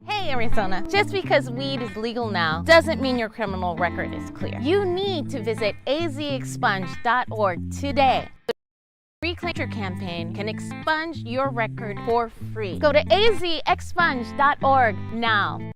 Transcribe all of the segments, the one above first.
Hey Arizona, just because weed is legal now doesn't mean your criminal record is clear. You need to visit azexpunge.org today. The Reclaim Your campaign can expunge your record for free. Go to azexpunge.org now.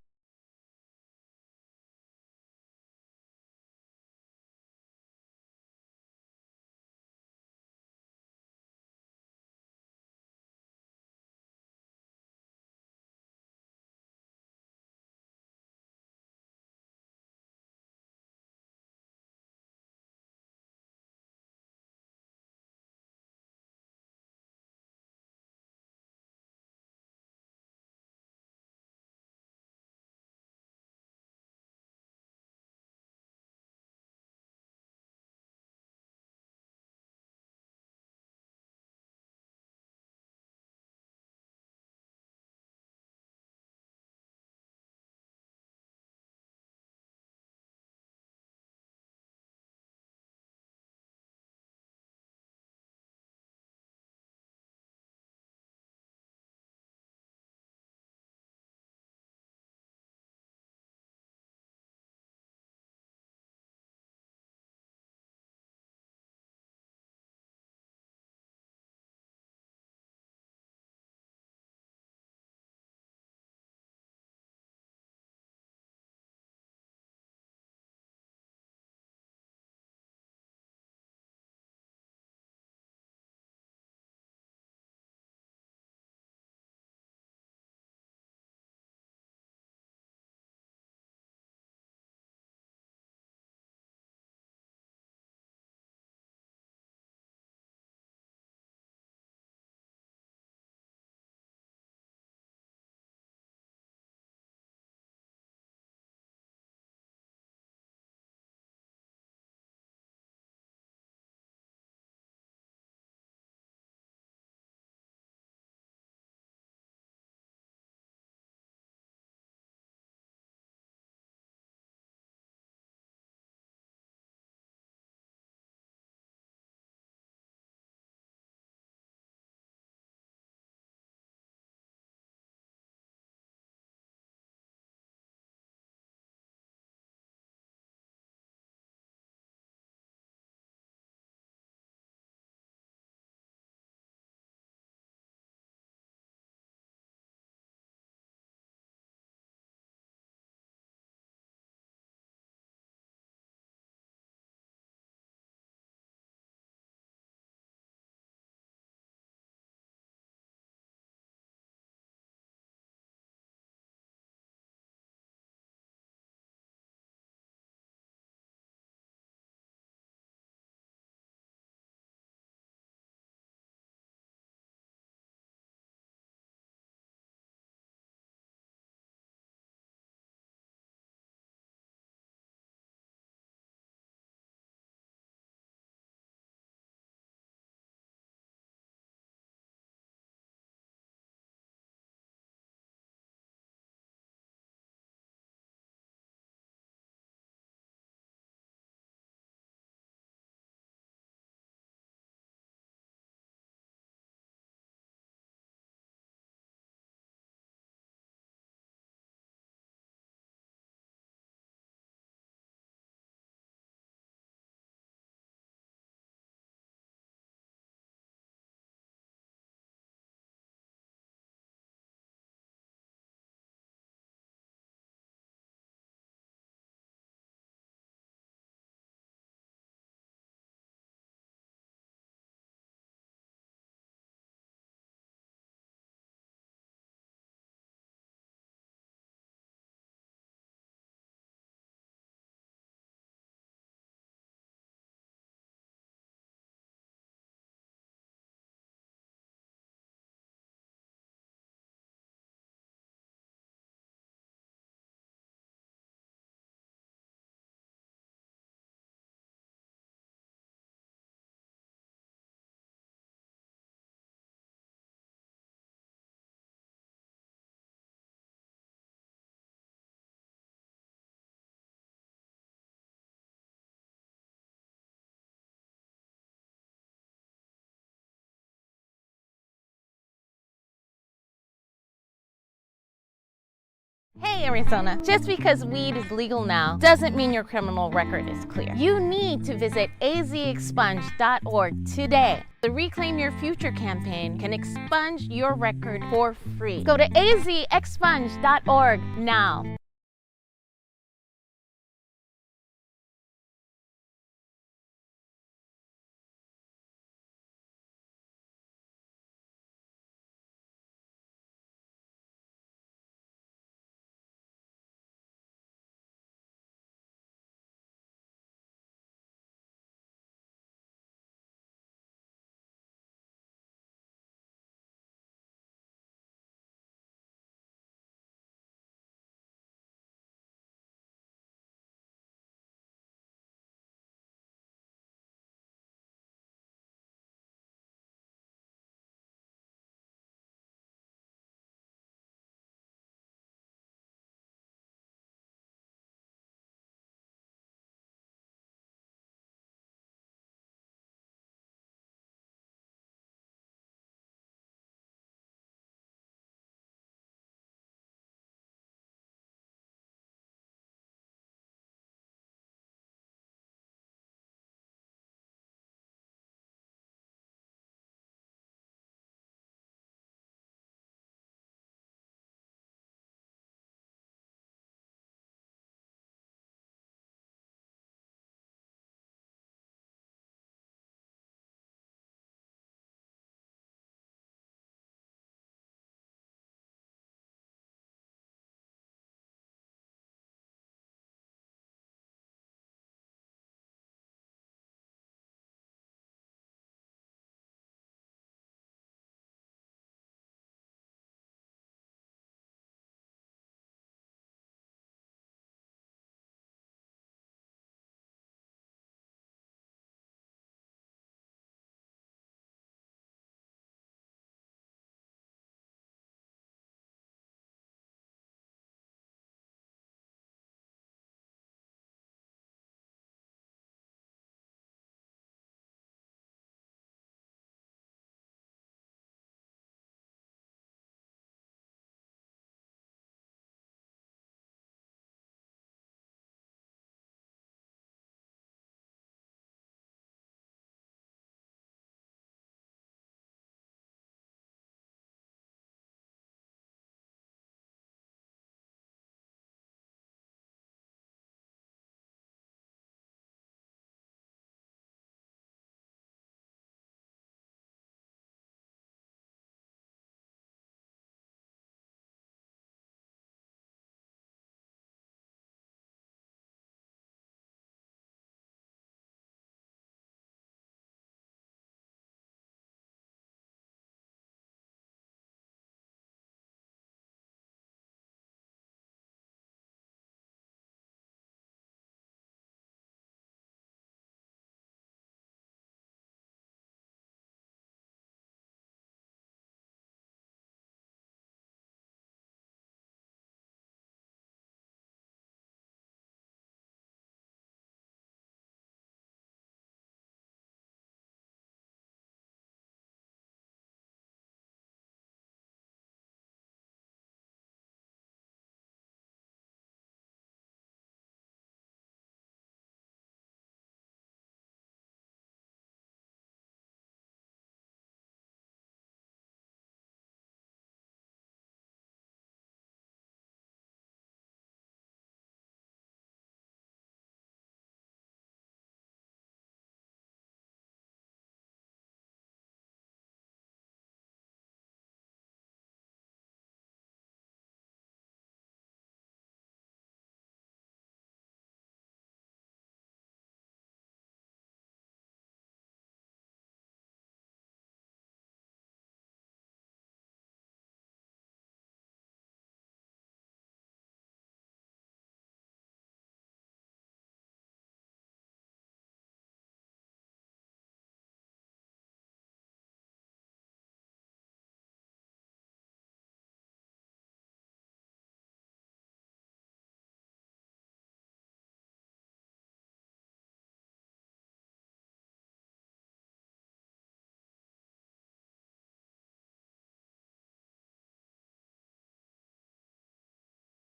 Hey Arizona, just because weed is legal now doesn't mean your criminal record is clear. You need to visit azexpunge.org today. The Reclaim Your Future campaign can expunge your record for free. Go to azexpunge.org now.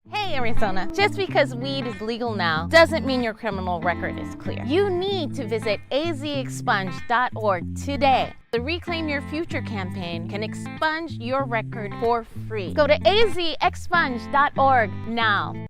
Hey Arizona, just because weed is legal now doesn't mean your criminal record is clear. You need to visit azexpunge.org today. The Reclaim Your Future campaign can expunge your record for free. Go to azexpunge.org now.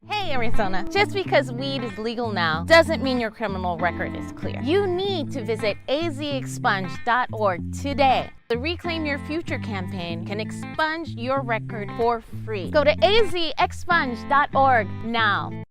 Hey Arizona, just because weed is legal now doesn't mean your criminal record is clear. You need to visit azexpunge.org today. The Reclaim Your Future campaign can expunge your record for free. Go to azexpunge.org now.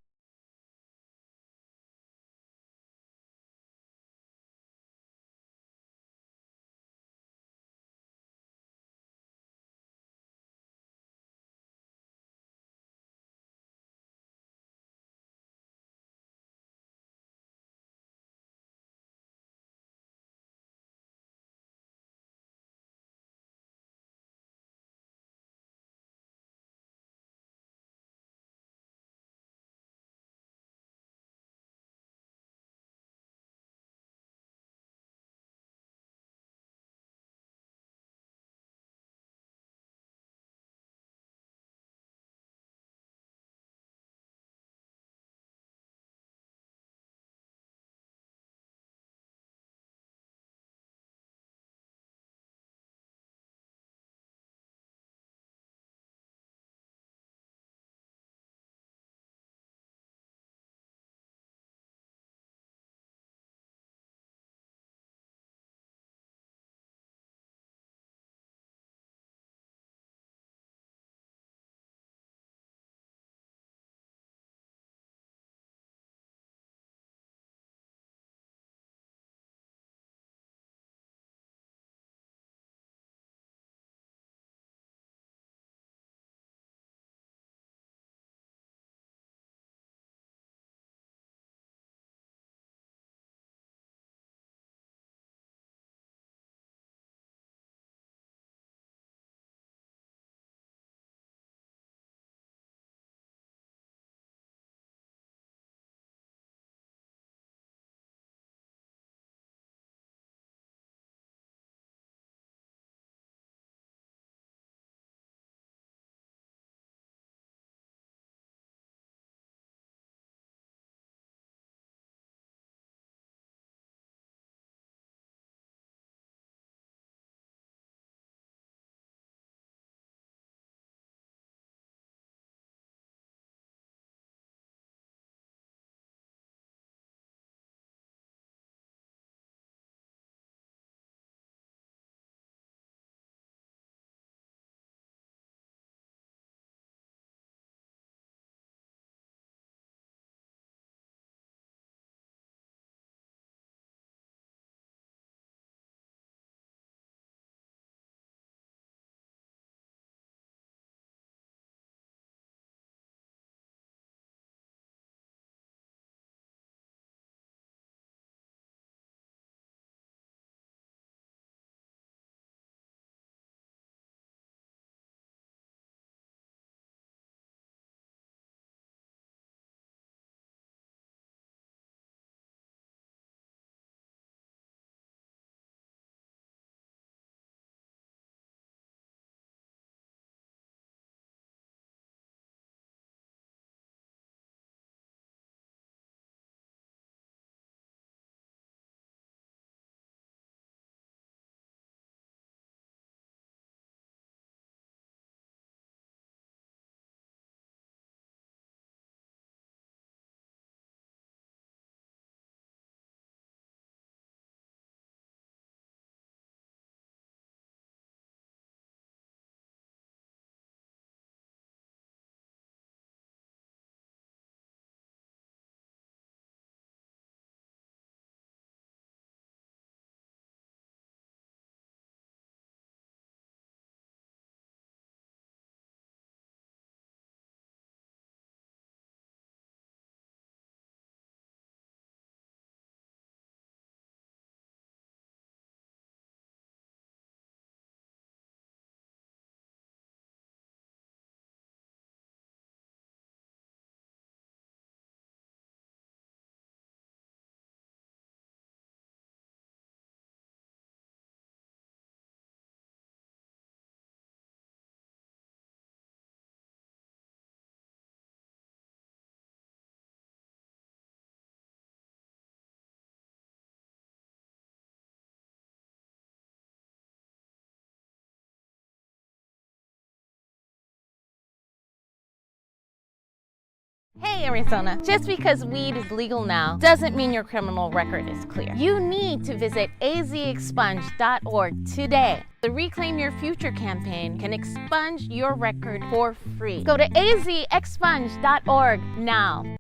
Hey Arizona, just because weed is legal now doesn't mean your criminal record is clear. You need to visit azexpunge.org today. The Reclaim Your Future campaign can expunge your record for free. Go to azexpunge.org now.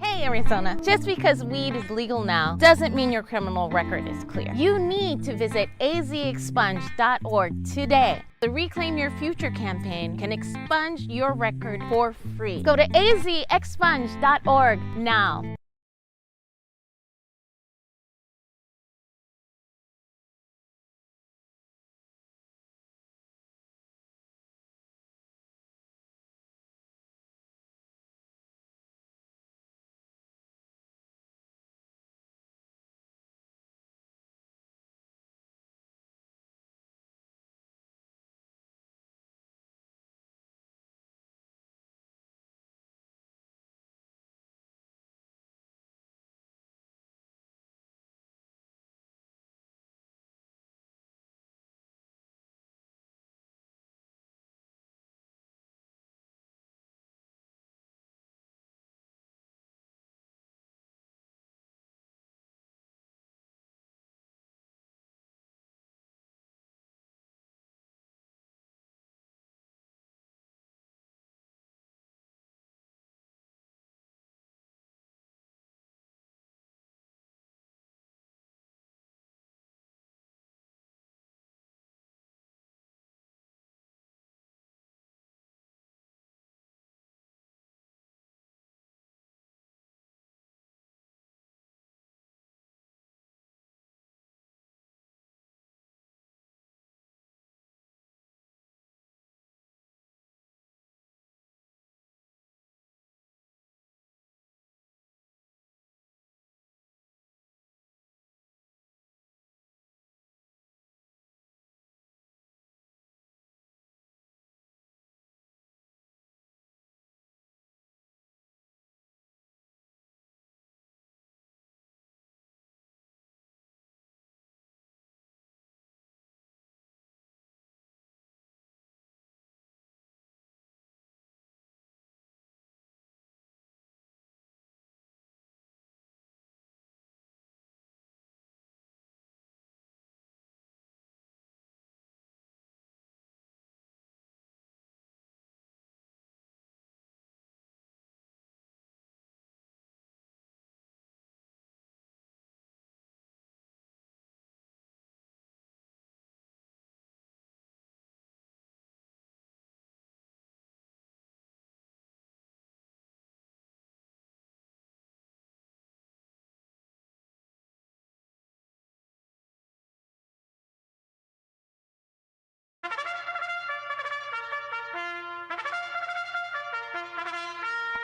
Hey Arizona, just because weed is legal now doesn't mean your criminal record is clear. You need to visit azexpunge.org today. The Reclaim Your Future campaign can expunge your record for free. Go to azexpunge.org now.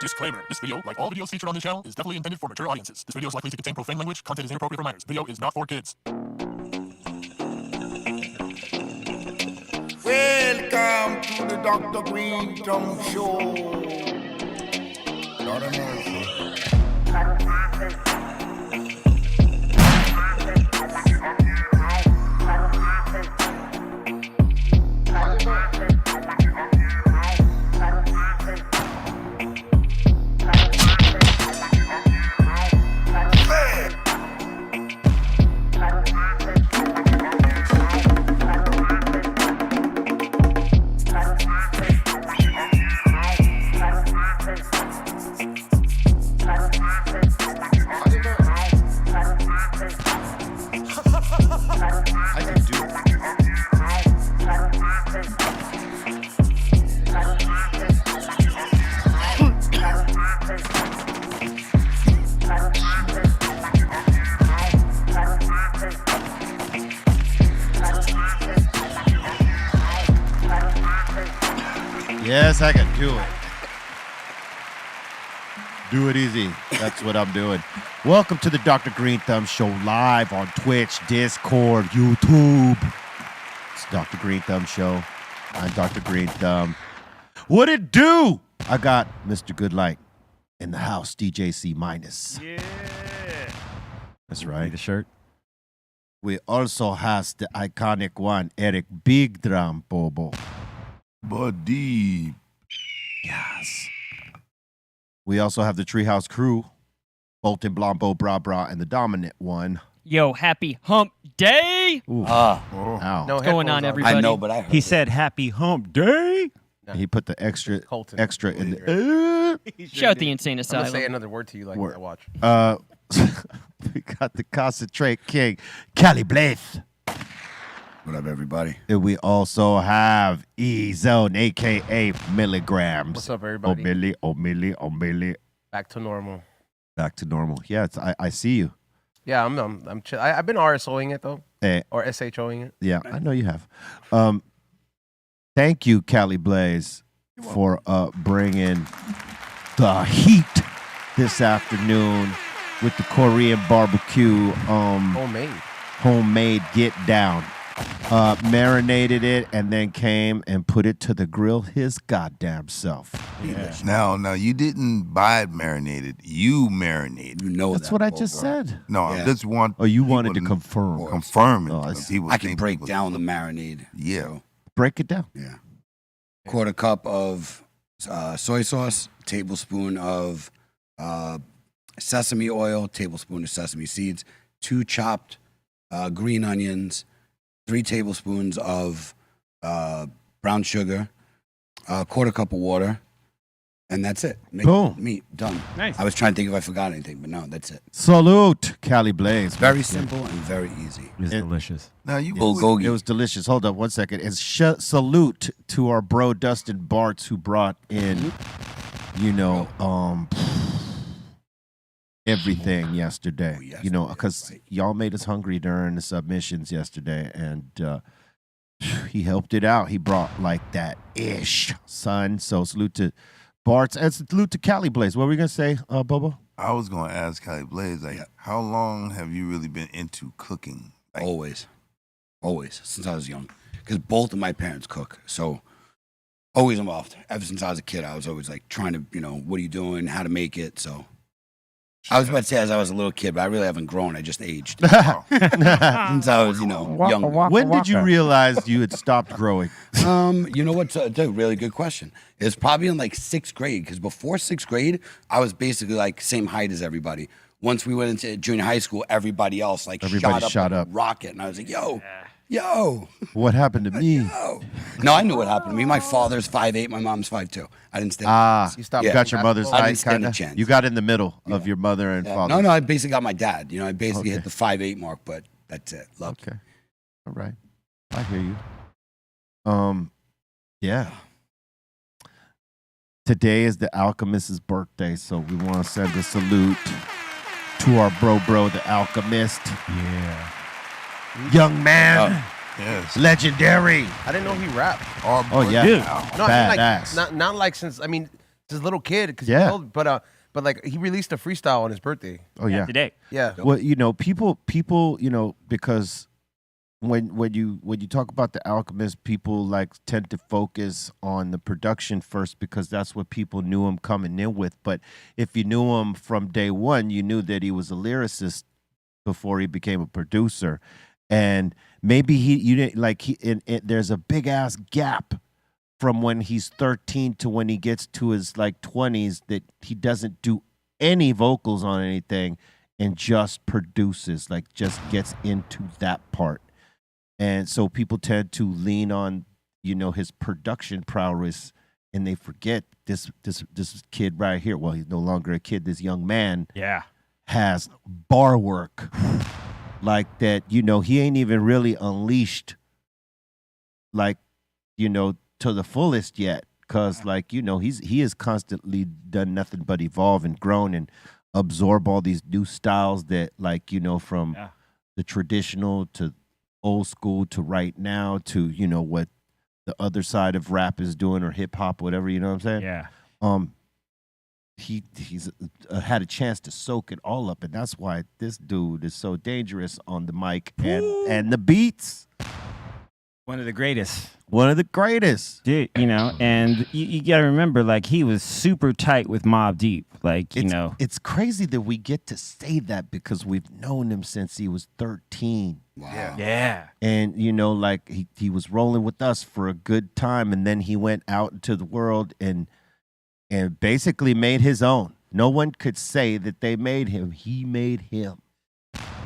Disclaimer. This video, like all videos featured on this channel, is definitely intended for mature audiences. This video is likely to contain profane language. Content is inappropriate for minors. Video is not for kids. Welcome to the Dr. Greenthumb Show. Lord of mercy. Yes, I can do it. Do it easy. That's what I'm doing. Welcome to the Dr. Greenthumb Show live on Twitch, Discord, YouTube. It's Dr. Greenthumb Show. I'm Dr. Greenthumb. What it do? I got Mr. Goodlight in the house, DJC minus. Yeah. That's right. The shirt. We also has the iconic one, Eric Big Drum Bobo. Buddy. Yes. We also have the Treehouse Crew, Bolton, Blambo, Bra Bra, and the dominant one. Yo, happy hump day. Ooh. Oh. Ow. No What's going on, everybody? I know, but I heard He it. said happy hump day. He put the extra Colton. in the. Shout the Insane I'm gonna Asylum. say another word to you like Word. that. Watch. We got the Concentrate King, Cali Blaze. What up, everybody? And we also have E-Zone, a.k.a. Milligrams. What's up, everybody? Milli. Back to normal. Back to normal. Yeah, I see you. Yeah, I'm chill. I've been RSOing it though, Eh, or SHOing it. yeah, I know you have. Thank you, Cali Blaze, for bringing the heat this afternoon with the Korean barbecue homemade get down. Marinated it and then came and put it to the grill his goddamn self. Yeah. Now, you didn't buy it marinated. You marinated. You know That's that, what I Bobo. just said. No, I just want. Oh, you wanted to people confirm. confirm it. Oh, I because see. people I can think break people- down the marinade. Yeah. So, Break it down. yeah. Quarter cup of soy sauce, tablespoon of sesame oil, tablespoon of sesame seeds, 2 chopped green onions, 3 tablespoons of brown sugar, a quarter cup of water, and that's it. Make Boom. Meat, done. Nice. I was trying to think if I forgot anything, but no, that's it. Salute, Cali Blaze. Very simple and very easy. It's delicious. Now you Bulgogi. It was delicious. Hold up 1 second. And salute to our bro Dustin Bartz who brought in, everything yesterday. yesterday, Because right. y'all made us hungry during the submissions yesterday, and he helped it out. He brought like that ish, son. So salute to Bartz and salute to Cali Blaze. What were we gonna say, Bobo? I was going to ask Cali Blaze, like, how long have you really been into cooking? Like, Always, since I was young. Because both of my parents cook, so always involved. Ever since I was a kid, I was always like trying to, what are you doing, how to make it. So I was about to say as I was a little kid, but I really haven't grown. I just aged since I was, younger. When did you realize you had stopped growing? You know what's a really good question? It's probably in like 6th grade, because before 6th grade, I was basically like same height as everybody. Once we went into junior high school, everybody else Everybody shot shot up up. like a rocket, and I was like, yo. What happened to me? No, I knew what happened to me. My father's 5'8", my mom's 5'2". I didn't stand. You stopped. You got your mother's I didn't height, stand a kind of. chance. You got in the middle of your mother and father. No, I basically got my dad. I basically hit the 5'8" mark, but that's it. Love. Okay. All right. I hear you. Yeah. Today is the Alchemist's birthday, so we want to send a salute to our bro, the Alchemist. Yeah. Young man, yes. legendary. I didn't know he rapped. Oh yeah, Dude. No, I mean, badass. like, not like since a little kid. Cause Yeah. but like he released a freestyle on his birthday. Oh yeah. Today. Yeah. Well, people, because when you talk about the Alchemist, people like tend to focus on the production first because that's what people knew him coming in with. But if you knew him from day one, you knew that he was a lyricist before he became a producer. And maybe you didn't like there's a big ass gap from when he's 13 to when he gets to his like 20s that he doesn't do any vocals on anything and just produces, like just gets into that part. And so people tend to lean on, his production prowess, and they forget this kid right here. Well, he's no longer a kid. This young man has bar work like that. He ain't even really unleashed, like, to the fullest yet. Because, like, he has constantly done nothing but evolve and grown and absorb all these new styles that, like, from the traditional to old school to right now to what the other side of rap is doing or hip hop, whatever, you know what I'm saying? Yeah. He's had a chance to soak it all up, and that's why this dude is so dangerous on the mic and the beats. One of the greatest. One of the greatest. Dude, and you got to remember, like, he was super tight with Mobb Deep. Like, It's crazy that we get to say that because we've known him since he was 13. Wow. Yeah. And, like, he was rolling with us for a good time, and then he went out into the world and basically made his own. No one could say that they made him. He made him.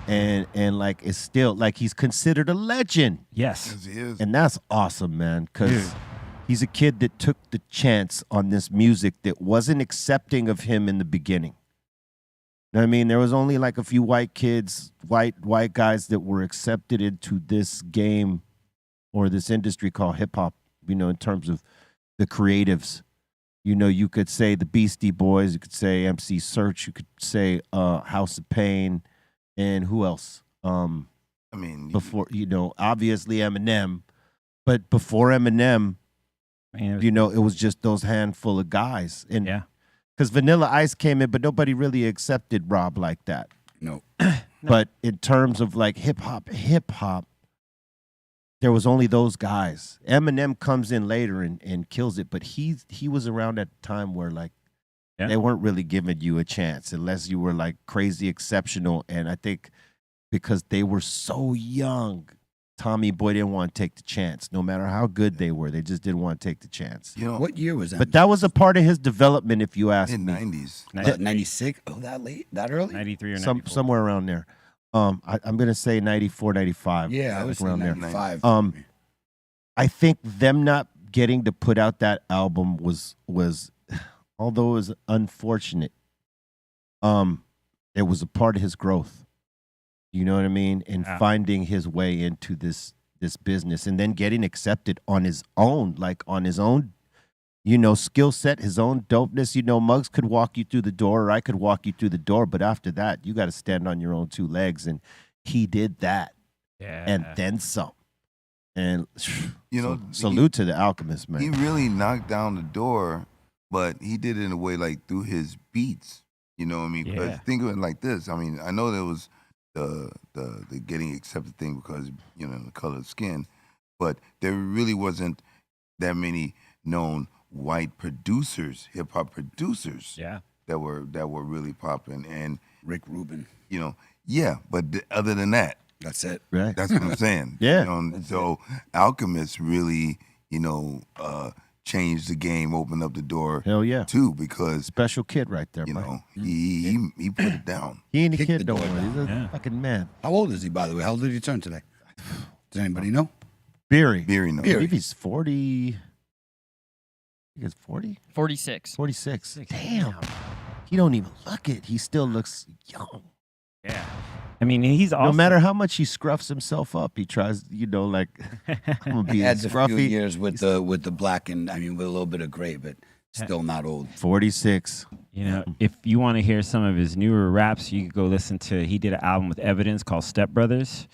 And like, it's still, like, he's considered a legend. Yes. Yes, he is. And that's awesome, man, because He's a kid that took the chance on this music that wasn't accepting of him in the beginning. You know what I mean? There was only like a few white kids, white guys that were accepted into this game or this industry called hip hop, you know, in terms of the creatives. You know, you could say the Beastie Boys, you could say MC Search, you could say House of Pain, and who else? I mean, Before, you know, obviously Eminem, but before Eminem, Man, you know, it was just those handful of guys. And yeah. because Vanilla Ice came in, but nobody really accepted Rob like that. No. But in terms of like hip hop, there was only those guys. Eminem comes in later and kills it, but he was around at a time where like they weren't really giving you a chance unless you were like crazy exceptional. And I think because they were so young, Tommy Boy didn't want to take the chance. No matter how good they were, they just didn't want to take the chance. you know, What year was that? But that was a part of his development, if you ask in me. 90s. 96? Oh, that late? That early? 93 or 94. Somewhere around there. I'm going to say 94, 95. Yeah, I was around there. 95. I think them not getting to put out that album was although it was unfortunate, it was a part of his growth. You know what I mean? And finding his way into this business and then getting accepted on his own, you know, skill set, his own dopeness. You know, Muggs could walk you through the door or I could walk you through the door, but after that, you got to stand on your own two legs. And he did that. Yeah. And then some. And You know, salute to the Alchemist, man. He really knocked down the door, but he did it in a way like through his beats. You know what I mean? Because Yeah. think of it like this. I mean, I know there was the getting accepted thing because, you know, the color of skin, but there really wasn't that many known white producers, hip hop producers, that were really popping. And Rick Rubin. you know, yeah, but other than that, That's it. Right. that's what I'm saying. Yeah. You know, and so Alchemist really, you know, changed the game, opened up the door. Hell yeah. Too, because Special kid right there, you man. know he put it down. He ain't a Kick kid, the don't door worry. He's a Yeah. fucking man. How old is he, by the way? How old did he turn today? Does anybody know? Beery. Beery, no. I believe he's 40. I think it's 40? 46. 46. Damn. He don't even look it. He still looks young. Yeah. I mean, he's also. No matter how much he scruffs himself up, he tries, you know, like, I'm going to He be adds a few scruffy. years with the black and, I mean, with a little bit of gray, but still not old. 46. You know, if you want to hear some of his newer raps, you could go listen to. He did an album with Evidence called Step Brothers,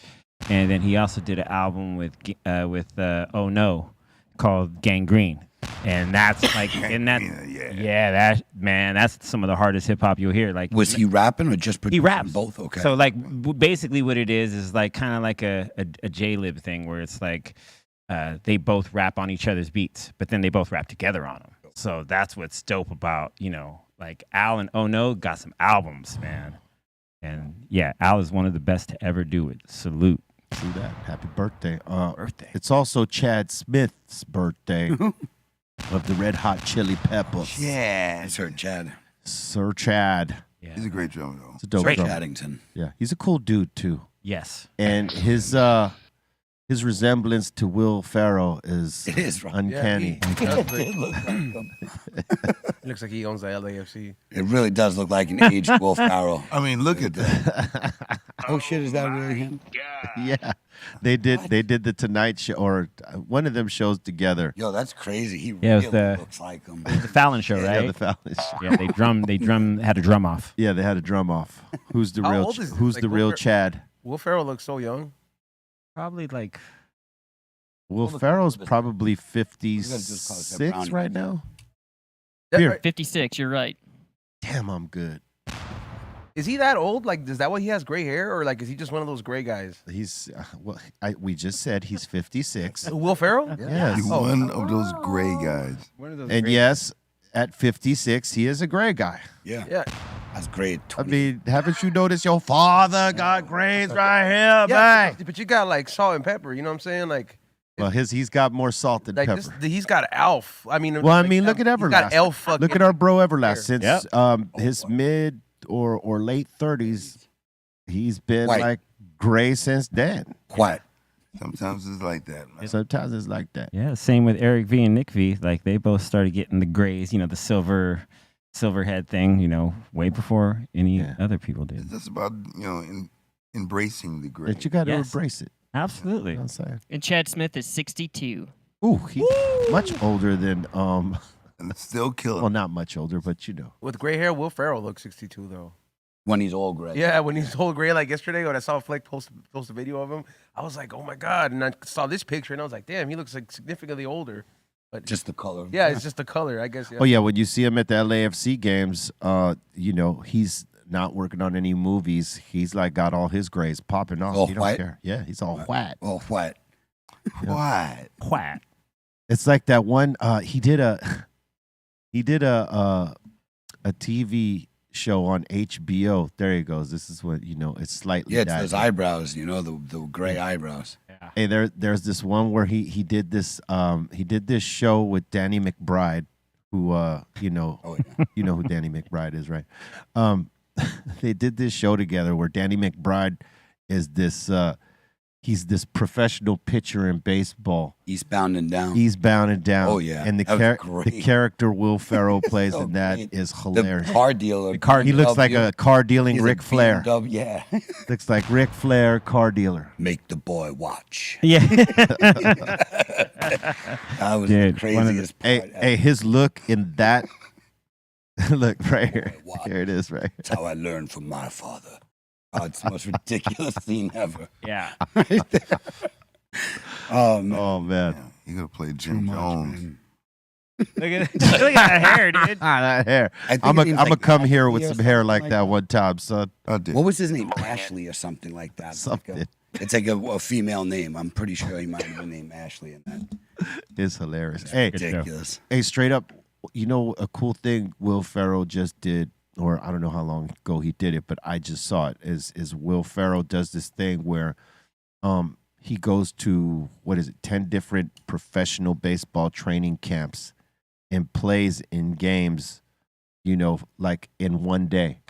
and then he also did an album with Oh No called Gangrene, and that's like, and that that man, that's some of the hardest hip hop you'll hear. Like, Was he rapping or just producing? he raps Both, okay. So like, basically, what it is like kind of like a J-Lib thing where it's like they both rap on each other's beats, but then they both rap together on them. So that's what's dope about, you know, like Al and Oh No got some albums, man. And yeah, Al is one of the best to ever do it. Salute. True that. Happy birthday. Birthday. It's also Chad Smith's birthday of the Red Hot Chili Peppers. Yeah. It's her, Chad. Sir Chad. Yeah. He's a great drummer though. It's a dope Great. drummer. Chaddington. Yeah, he's a cool dude too. Yes. And his resemblance to Will Ferrell is It is, right? uncanny. It looks like he owns the LAFC. It really does look like an aged Will Ferrell. I mean, look at that. Oh shit, is that really him? Yeah, they did the Tonight Show or one of them shows together. Yo, that's crazy. He Yeah, it was really the- looks like him. The Fallon Show, Yeah, right? the Fallon Show. Yeah, they had a drum off. Yeah, they had a drum off. Who's the How real? old is- Who's like, the Will real Fer- Chad? Will Ferrell looks so young. Probably like Will Well, Ferrell's the- probably just call it 56 Brownie. right now. That- Beer. 56, you're right. Damn, I'm good. Is he that old? Like, is that why he has gray hair, or like, is he just one of those gray guys? He's we just said he's 56. Will Ferrell? Yes. He's one of those gray guys. And yes, at 56, he is a gray guy. Yeah, Yeah. that's great. I mean, haven't you noticed your father got grays right here, Yeah, man? but you got like salt and pepper. You know what I'm saying? Like, Well, he's got more salt than like pepper. he's got Alf. I mean, Well, I like, mean, look at he's Everlast. got Elf. Fucking, Look at our bro Everlast. Since Yep. his mid or late 30s, he's been White. like gray since then. Quiet. Sometimes it's like that, man. Sometimes it's like that. Yeah, same with Eric V and Nick V. Like they both started getting the grays, the silver head thing, way before any other people did. It's just about embracing the gray. But you got to Yes. embrace it. Absolutely. You know what I'm saying? And Chad Smith is 62. Ooh, he's much older than And it's still killing. well, not much older, but With gray hair, Will Ferrell looks 62 though. When he's all gray. Yeah, when he's whole gray, like yesterday when I saw Flick post a video of him, I was like, oh my god! And I saw this picture and I was like, damn, he looks like significantly older. But Just the color. yeah, it's just the color, I guess. Yeah. Oh yeah, when you see him at the LAFC games, he's not working on any movies. He's like got all his grays popping off. All He don't white? care. Yeah, he's all white. Oh, what? What? Quack. It's like that one. He did a TV show on HBO. There he goes. This is what it's slightly. Yeah, it's dyed. those eyebrows, the gray eyebrows. Hey, there's this one where he did this show with Danny McBride, who Oh, yeah. you know who Danny McBride is, right? They did this show together where Danny McBride is this he's this professional pitcher in baseball. Eastbound and down. Eastbound and down. Oh, yeah. And the That was the great. character Will Ferrell plays So in that great. is The hilarious. car dealer. He looks like a car dealing He's a Ric Flair. BMW, yeah. Looks like Ric Flair, car dealer. Make the boy watch. Yeah. That was Dude, the one of craziest part. Hey, his look in that. Look right here. Wow. Here it is, right. That's how I learned from my father. Oh, it's the most ridiculous scene ever. Yeah. Oh, man. Oh man. Yeah, you gotta play Too Jim much, Jones. man. Look at that hair, dude. That hair. I think I'm his name's gonna like come here Ashley with or some something hair like that one time, son. I did. What was his name? Ashley or something like that. Something. It's like a female name. I'm pretty sure he might have been named Ashley in that. It's hilarious. Hey, Good show. Ridiculous. hey, straight up, a cool thing Will Ferrell just did, or I don't know how long ago he did it, but I just saw it. Is Will Ferrell does this thing where, he goes to 10 different professional baseball training camps, and plays in games, like in one day.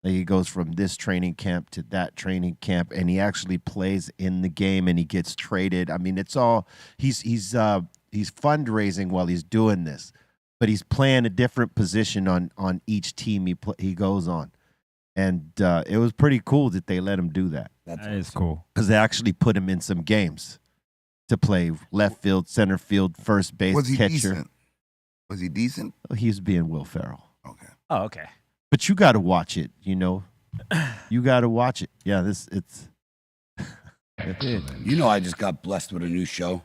Like he goes from this training camp to that training camp, and he actually plays in the game, and he gets traded. I mean, it's all he's fundraising while he's doing this, but he's playing a different position on each team he goes on, and it was pretty cool that they let him do that That's That is cool. because they actually put him in some games to play left field, center field, first base, Was he catcher. decent? Was he decent? He was being Will Ferrell. Okay. Oh, okay. But you got to watch it, You got to watch it. Yeah, it's You know, I just got blessed with a new show,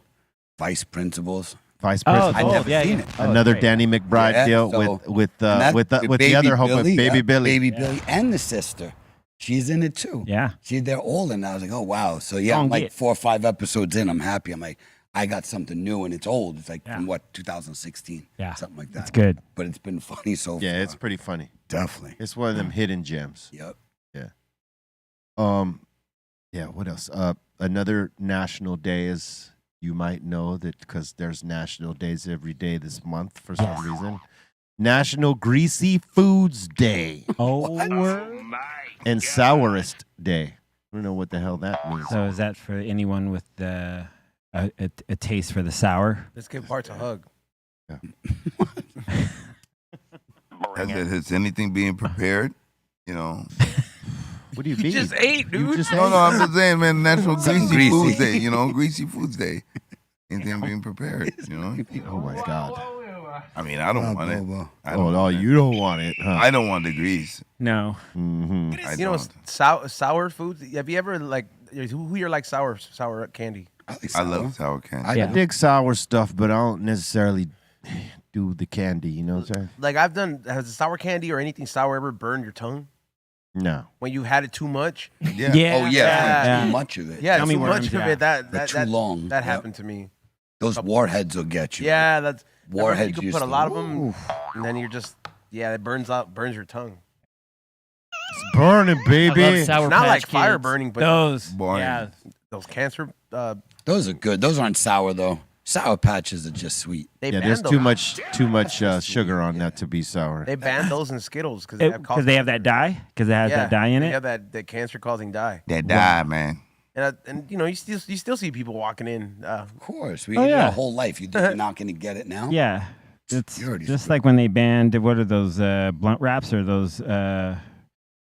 Vice Principals. Vice Oh, President. I've cool. never yeah, seen yeah. it. Oh, Another great. Danny McBride Yeah, deal so- with And that's with the Baby other hope with Billy, Baby yeah, Billy. Baby Billy and the sister. She's in it too. Yeah. See, they're all in. I was like, oh wow. So yeah, I'm Don't like get- 4 or 5 episodes in. I'm happy. I'm like, I got something new, and it's old. It's like Yeah. from what 2016. Yeah. something like that. It's good. But it's been funny so far. Yeah, it's pretty funny. Definitely. It's one of them hidden gems. Yep. Yeah. What else? Another national day is, you might know that because there's national days every day this month for some reason. National Greasy Foods Day Oh, and Sourest Day. I don't know what the hell that means. so is that for anyone with a taste for the sour? Let's give Bart a hug. Has anything being prepared? What do you You mean? just ate, dude. You just No, ate? no, I'm just saying, man. National Something Greasy Foods greasy. Day. Greasy Foods Day. Anything being prepared? Oh my God. I mean, I don't want it. I don't Oh, want it. you don't want it, huh? I don't want the grease. No. Mm-hmm. I You know, don't. sour foods. Have you ever who you're like sour candy? I love sour candy. I Yeah. dig sour stuff, but I don't necessarily do the candy. You know what I'm saying? Like has sour candy or anything sour ever burned your tongue No. when you had it too much? Yeah. Yeah. Oh yeah, Yeah. too much of it. Yeah, Gummy too worms, much yeah. of it. That too long. That Yep. happened to me. Those warheads will get you. Yeah, that's Warheads You could used put a to- lot of them, and then you're just it burns your tongue. It's burning, I baby. love Sour Not Patch like fire Kids. burning, but Those. Boring. Yeah. those cancer. Those are good. Those aren't sour though. Sour Patches are just sweet. They Yeah, banned there's those. too much sugar on that to be sour. They banned those in Skittles because they have Because they have that dye? Because it has that dye in They it? have that cancer causing dye. That dye, man. And you know, you still see people walking in. Of course. We Oh, yeah. your whole life. You think you're not going to get it now? Yeah, it's You're already just screwed. like when they banned what are those blunt wraps or those.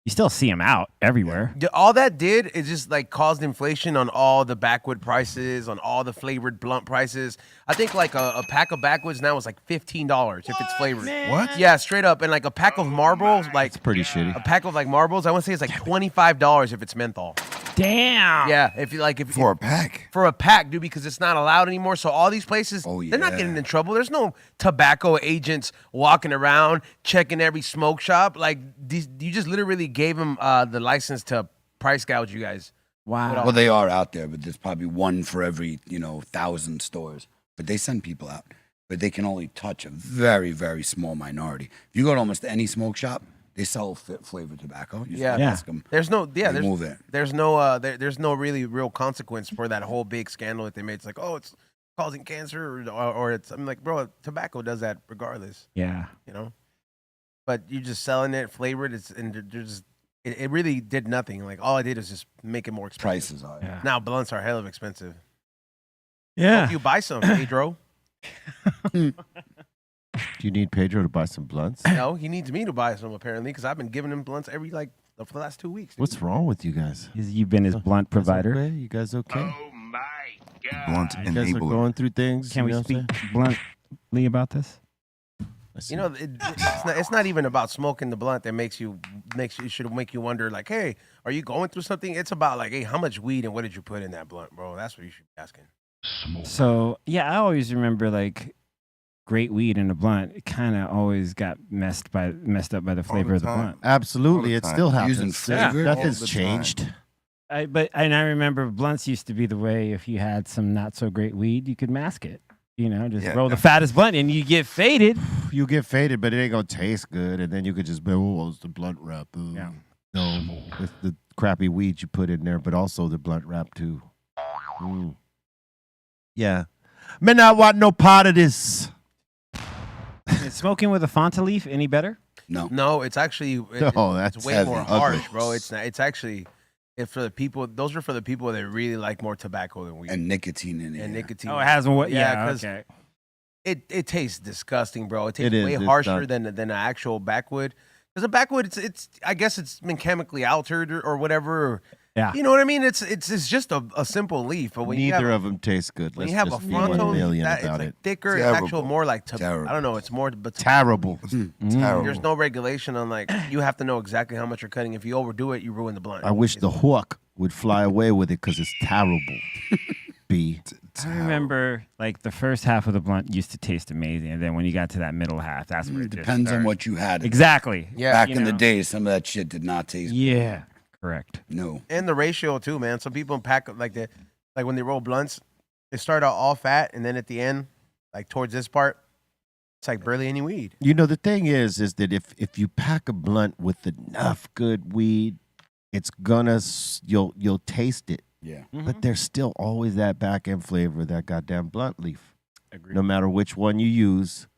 You still see them out everywhere. All that did is just like caused inflation on all the backwood prices, on all the flavored blunt prices. I think like a pack of backwoods now is like $15 if it's flavored. What? Yeah, straight up. And like a pack of marbles, like It's pretty shitty. a pack of like marbles, I want to say it's like $25 if it's menthol. Damn. Yeah, if you like, if For a pack. for a pack, dude, because it's not allowed anymore. So all these places, Oh, they're not yeah. getting in trouble. There's no tobacco agents walking around checking every smoke shop. Like you just literally gave them the license to price gouge you guys. Wow. Well, they are out there, but there's probably one for every 1,000 stores. But they send people out, but they can only touch a very, very small minority. If you go to almost any smoke shop, they sell flavored tobacco. You just Yeah. gotta Yeah. ask them. There's no Remove it. there's no really real consequence for that whole big scandal that they made. It's like, oh, it's causing cancer or it's, I'm like, bro, tobacco does that regardless, Yeah. you know. But you're just selling it flavored. It really did nothing. Like all I did is just make it more expensive. Prices are. Yeah. Now blunts are hell of expensive. Yeah. Hope you buy some, Pedro. Do you need Pedro to buy some blunts? No, he needs me to buy some apparently because I've been giving him blunts every for the last 2 weeks. What's wrong with you guys? You've been his blunt You guys provider. okay? You guys okay? Blunt You guys are enabler. going through things. Can we you know speak what I'm bluntly about this? saying? You know, it's not even about smoking the blunt that should make you wonder, like, hey, are you going through something? It's about like, hey, how much weed and what did you put in that blunt, bro? That's what you should be asking. So yeah, I always remember like great weed in a blunt. It kind of always got messed up by the flavor the of the time. blunt. Absolutely, All it the still time. Using happens. flavor Nothing's all the changed. I remember blunts used to be the way if you had some not so great weed, you could mask it. Just Yeah. roll the fattest blunt and you get faded. You get faded, but it ain't gonna taste good, and then you could just be, oh, it's the blunt wrap. Ooh. Yeah. No, it's the crappy weed you put in there, but also the blunt wrap too. Mm. Yeah, man, I want no part of this. Is smoking with a Fanta leaf any better? No. No, it's actually that's it's way heavy. more Ugly. harsh, bro. It's not. It's actually for the people. Those are for the people that really like more tobacco than weed And nicotine in it. and yeah. nicotine. Oh, it has what? Yeah, Yeah, 'cause okay. It tastes disgusting, bro. It tastes It is. way It's harsher not- than an actual backwood. Because a backwood, it's I guess it's been chemically altered or whatever. Or, Yeah. you know what I mean? It's just a simple leaf. But when you Neither have, of them taste good. when Let's you have a just be 1 frontal, million that, it's about like it. thicker. It's Terrible. actual more like I Terrible. don't know. It's more but Terrible. Terrible. there's no regulation on like you have to know exactly how much you're cutting. If you overdo it, you ruin the blunt. I wish the hawk would fly away with it because it's terrible. B. I remember like the first half of the blunt used to taste amazing, and then when you got to that middle half, that's where it just Depends on started. what you had. Exactly. Yeah. Back you in the know. day, some of that shit did not taste. Yeah. Correct. No. and the ratio too, man. Some people pack like when they roll blunts, they start out all fat, and then at the end, like towards this part, it's like barely any weed. You know, the thing is that if you pack a blunt with enough good weed, it's gonna you'll taste it. Yeah. But there's still always that back end flavor of that goddamn blunt leaf. Agreed. No matter which one you use,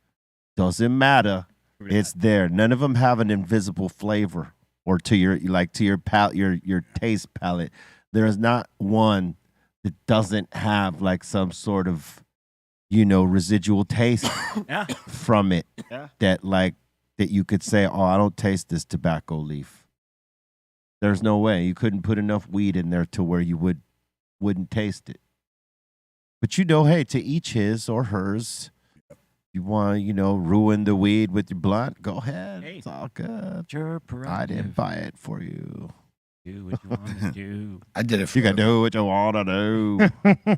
doesn't matter. It's there. None of them have an invisible flavor, or to your palate, your taste palate. There is not one that doesn't have like some sort of residual taste Yeah. from it. Yeah. That you could say, oh, I don't taste this tobacco leaf. There's no way. You couldn't put enough weed in there to where you wouldn't taste it. But hey, to each his or hers. You want to, ruin the weed with your blunt? Go ahead. Hey. It's all good. Your I prerogative. didn't buy it for you. Do what you want to do. I did it for You can do what you want to do.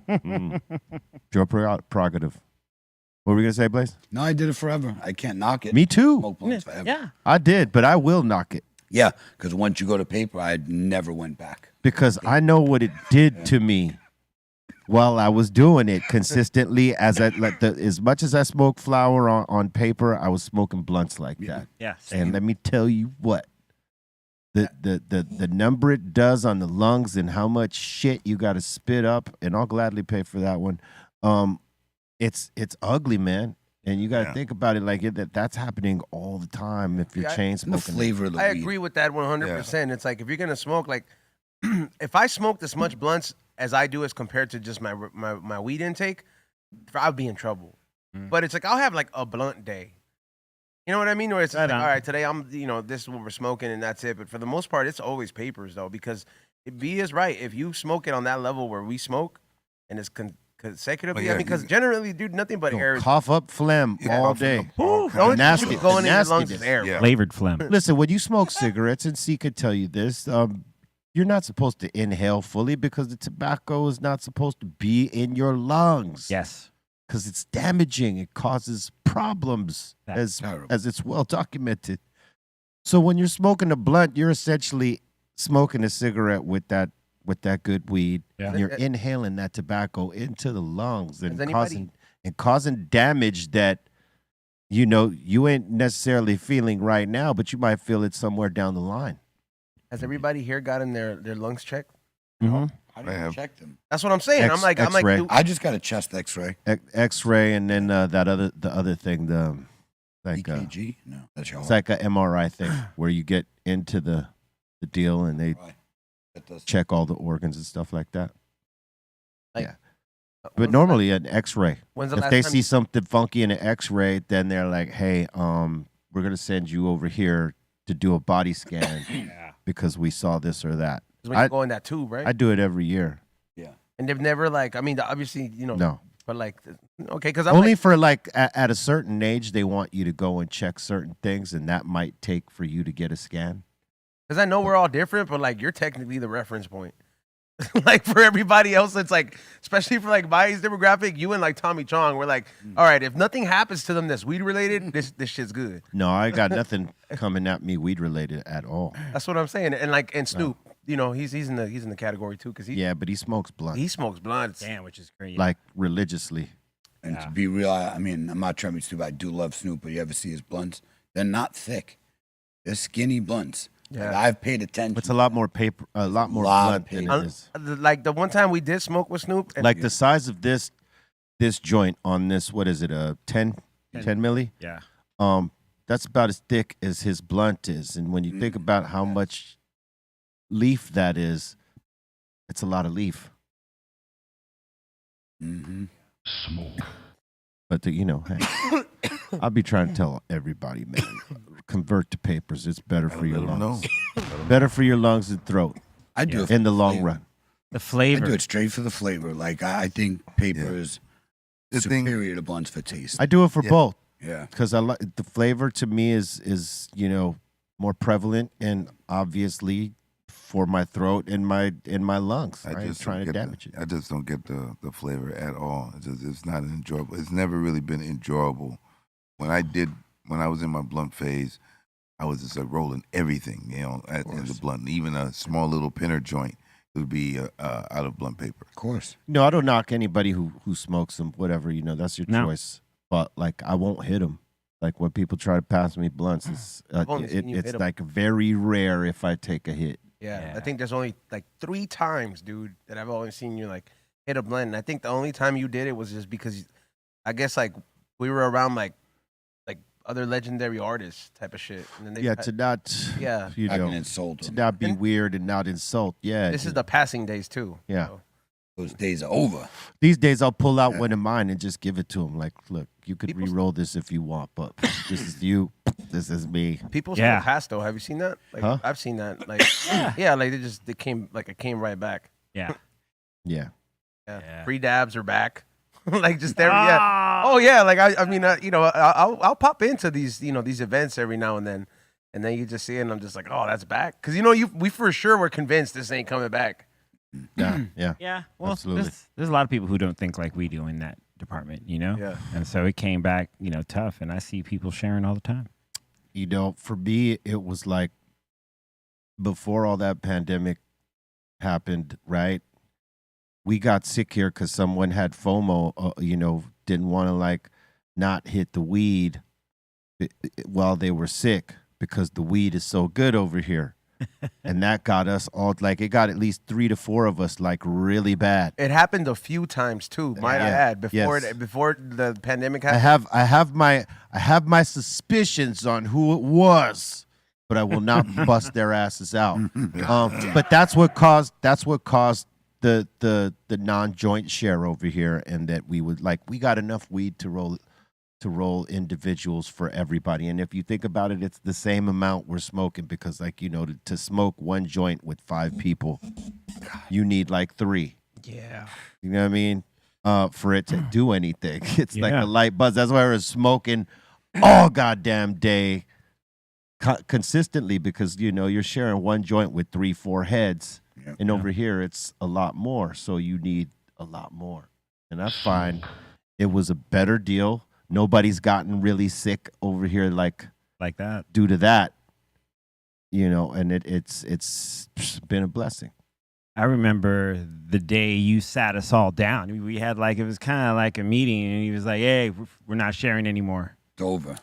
Mm. Your prerogative. What were we gonna say, Blaze? No, I did it forever. I can't knock it. Me too. Smoke blunts forever. Yeah. I did, but I will knock it. Yeah, because once you go to paper, I never went back. Because I know what it did to me while I was doing it consistently. As much as I smoked flower on paper, I was smoking blunts like that. Yeah. And let me tell you what, the number it does on the lungs and how much shit you got to spit up, and I'll gladly pay for that one. It's ugly, man. And you got to think about it like that's happening all the time if you're chain And the smoking. flavor of the I weed. agree with that 100%. It's like if you're gonna smoke, like if I smoked as much blunts as I do as compared to just my weed intake, I'd be in trouble. But it's like I'll have like a blunt day. You know what I mean? Where it's just like, all right, today this is what we're smoking and that's it. But for the most part, it's always papers though, because B is right. If you smoke it on that level where we smoke, and it's consecutively, yeah, because generally, dude, nothing but air. Cough up phlegm all day. The only Nasty- thing going in your lungs nastiness. is air. Yeah. Flavored phlegm. Listen, when you smoke cigarettes, and C could tell you this, you're not supposed to inhale fully because the tobacco is not supposed to be in your lungs. Yes. Because it's damaging. It causes problems, That's as it's well documented. So when you're smoking a blunt, you're essentially smoking a cigarette with that good weed. Yeah. And you're inhaling that tobacco into the lungs and Has anybody- causing damage that you ain't necessarily feeling right now, but you might feel it somewhere down the line. Has everybody here gotten their lungs checked? Mm-hmm. I didn't have- check them. That's what I'm saying. I'm like, X-ray. dude, I just got a chest X-ray. X-ray, and then the other thing, EKG? No, that's your it's heart. like a MRI thing where you get into the deal and they Right. That does- check all the organs and stuff like that. Like, yeah. But normally an X-ray. When's the If last they time see you- something funky in an X-ray, then they're like, "Hey, we're gonna send you over here to do a body scan because we saw this or that." when you go in that tube, right? I do it every year. And they've never obviously, No, but like, okay, because I'm only like, for like at a certain age they want you to go and check certain things, and that might take for you to get a scan. because I know we're all different, but like, you're technically the reference point. Like for everybody else, it's like, especially for like my age demographic, you and like Tommy Chong, we're like, all right, if nothing happens to them that's weed related, this shit's good. No, I got nothing coming at me weed related at all. That's what I'm saying. And Snoop, he's in the category too, because Yeah, but he smokes blunt, he smokes blunts. Damn, which is crazy. like religiously. And to be real, I mean, I'm not trying to be stupid. I do love Snoop, but you ever see his blunts? They're not thick. They're skinny blunts. Yeah. Like, I've paid attention. It's a lot more paper, a lot more Lot of blunt than paper. it is. Like the one time we did smoke with Snoop, and Like the size of this joint on this, what is it, 10 milli? yeah. That's about as thick as his blunt is. And when you think about how much leaf that is, it's a lot of leaf. Mm-hmm. But hey, I'll be trying to tell everybody, man, convert to papers. It's better for your Let 'em know. lungs. Better for your lungs and throat I do it in the for long flavor. run. The I flavor. do it straight for the flavor. Like, I think paper is The thing- superior to blunts for taste. I do it for both Yeah. because I like the flavor. To me, is more prevalent and obviously for my throat and my lungs. I ain't trying to damage it. I just don't get the flavor at all. It's not enjoyable. It's never really been enjoyable. When I was in my blunt phase, I was just like rolling everything, in the blunt. Even a small little pinner joint would be out of blunt paper. Of course. No, I don't knock anybody who smokes them. Whatever, that's your No. choice. But like, I won't hit them. Like when people try to pass me blunts, I've only seen you hit it's 'em. like very rare if I take a hit. yeah, I think there's only like 3 times, dude, that I've always seen you like hit a blend. And I think the only time you did it was just because I guess like we were around like other legendary artists type of shit. And then they, To not, yeah. you I know, can insult to them. not be And- weird and not insult. Yeah, This is the passing days too. Yeah. so. Those days are over. These days I'll pull out Yeah. one of mine and just give it to him. Like, look, you could People- re-roll this if you want, but this is you. This is me. People Yeah. still pass though. Have you seen that? Like Huh? I've seen that. Like yeah, like they came right back. Yeah. Yeah. Yeah. Yeah. Free dabs are back. Like just there. Yeah. Oh yeah. Like I mean, I'll pop into these these events every now and then you just see it and I'm just like, oh, that's back. Because we for sure were convinced this ain't coming back. Yeah. Yeah. Yeah. Well, Absolutely. there's a lot of people who don't think like we do in that department, Yeah. And so it came back, tough. And I see people sharing all the time. For me, it was like before all that pandemic happened, right? We got sick here because someone had FOMO, didn't want to like not hit the weed while they were sick because the weed is so good over here. And that got us all it got at least 3 to 4 of us like really bad. It happened a few times too. Might I Yeah. add before Yes. before the pandemic I happened. have my suspicions on who it was. but I will not bust their asses out. But that's what caused the non-joint share over here, and that we got enough weed to roll individuals for everybody. And if you think about it, it's the same amount we're smoking, because to smoke one joint with 5 people, you need like 3. Yeah. You know what I mean? For it to do anything. It's like a light buzz. That's why I was smoking all goddamn day consistently, because you're sharing one joint with 3-4 heads. And over here, it's a lot more. So you need a lot more. And I find it was a better deal. Nobody's gotten really sick over here like that due to that. And it's been a blessing. I remember the day you sat us all down. We had it was kind of like a meeting, and he was like, "Hey, we're not sharing anymore. It's over.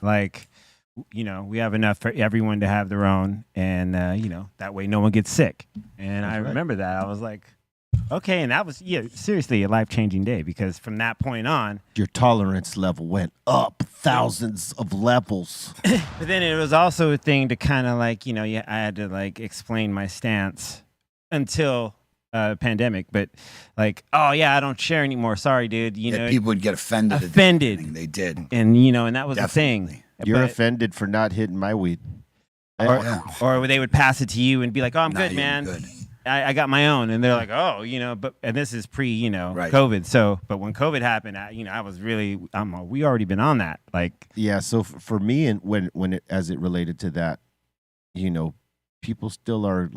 We have enough for everyone to have their own, and that way no one gets sick." And I remember that. I was like, okay, and that was seriously a life-changing day, because from that point on, your tolerance level went up thousands of levels. But then it was also a thing to kind of I had to explain my stance until pandemic, but oh yeah, I don't share anymore. Sorry, dude. People would get offended. They did, and and that was the thing. You're offended for not hitting my weed, or they would pass it to you and be like, "Oh, I'm good, man. Good. I got my own," and they're like, "Oh, and this is pre, COVID." So, but when COVID happened, I was really, we already been on that, So for me, and when as it related to that, people still are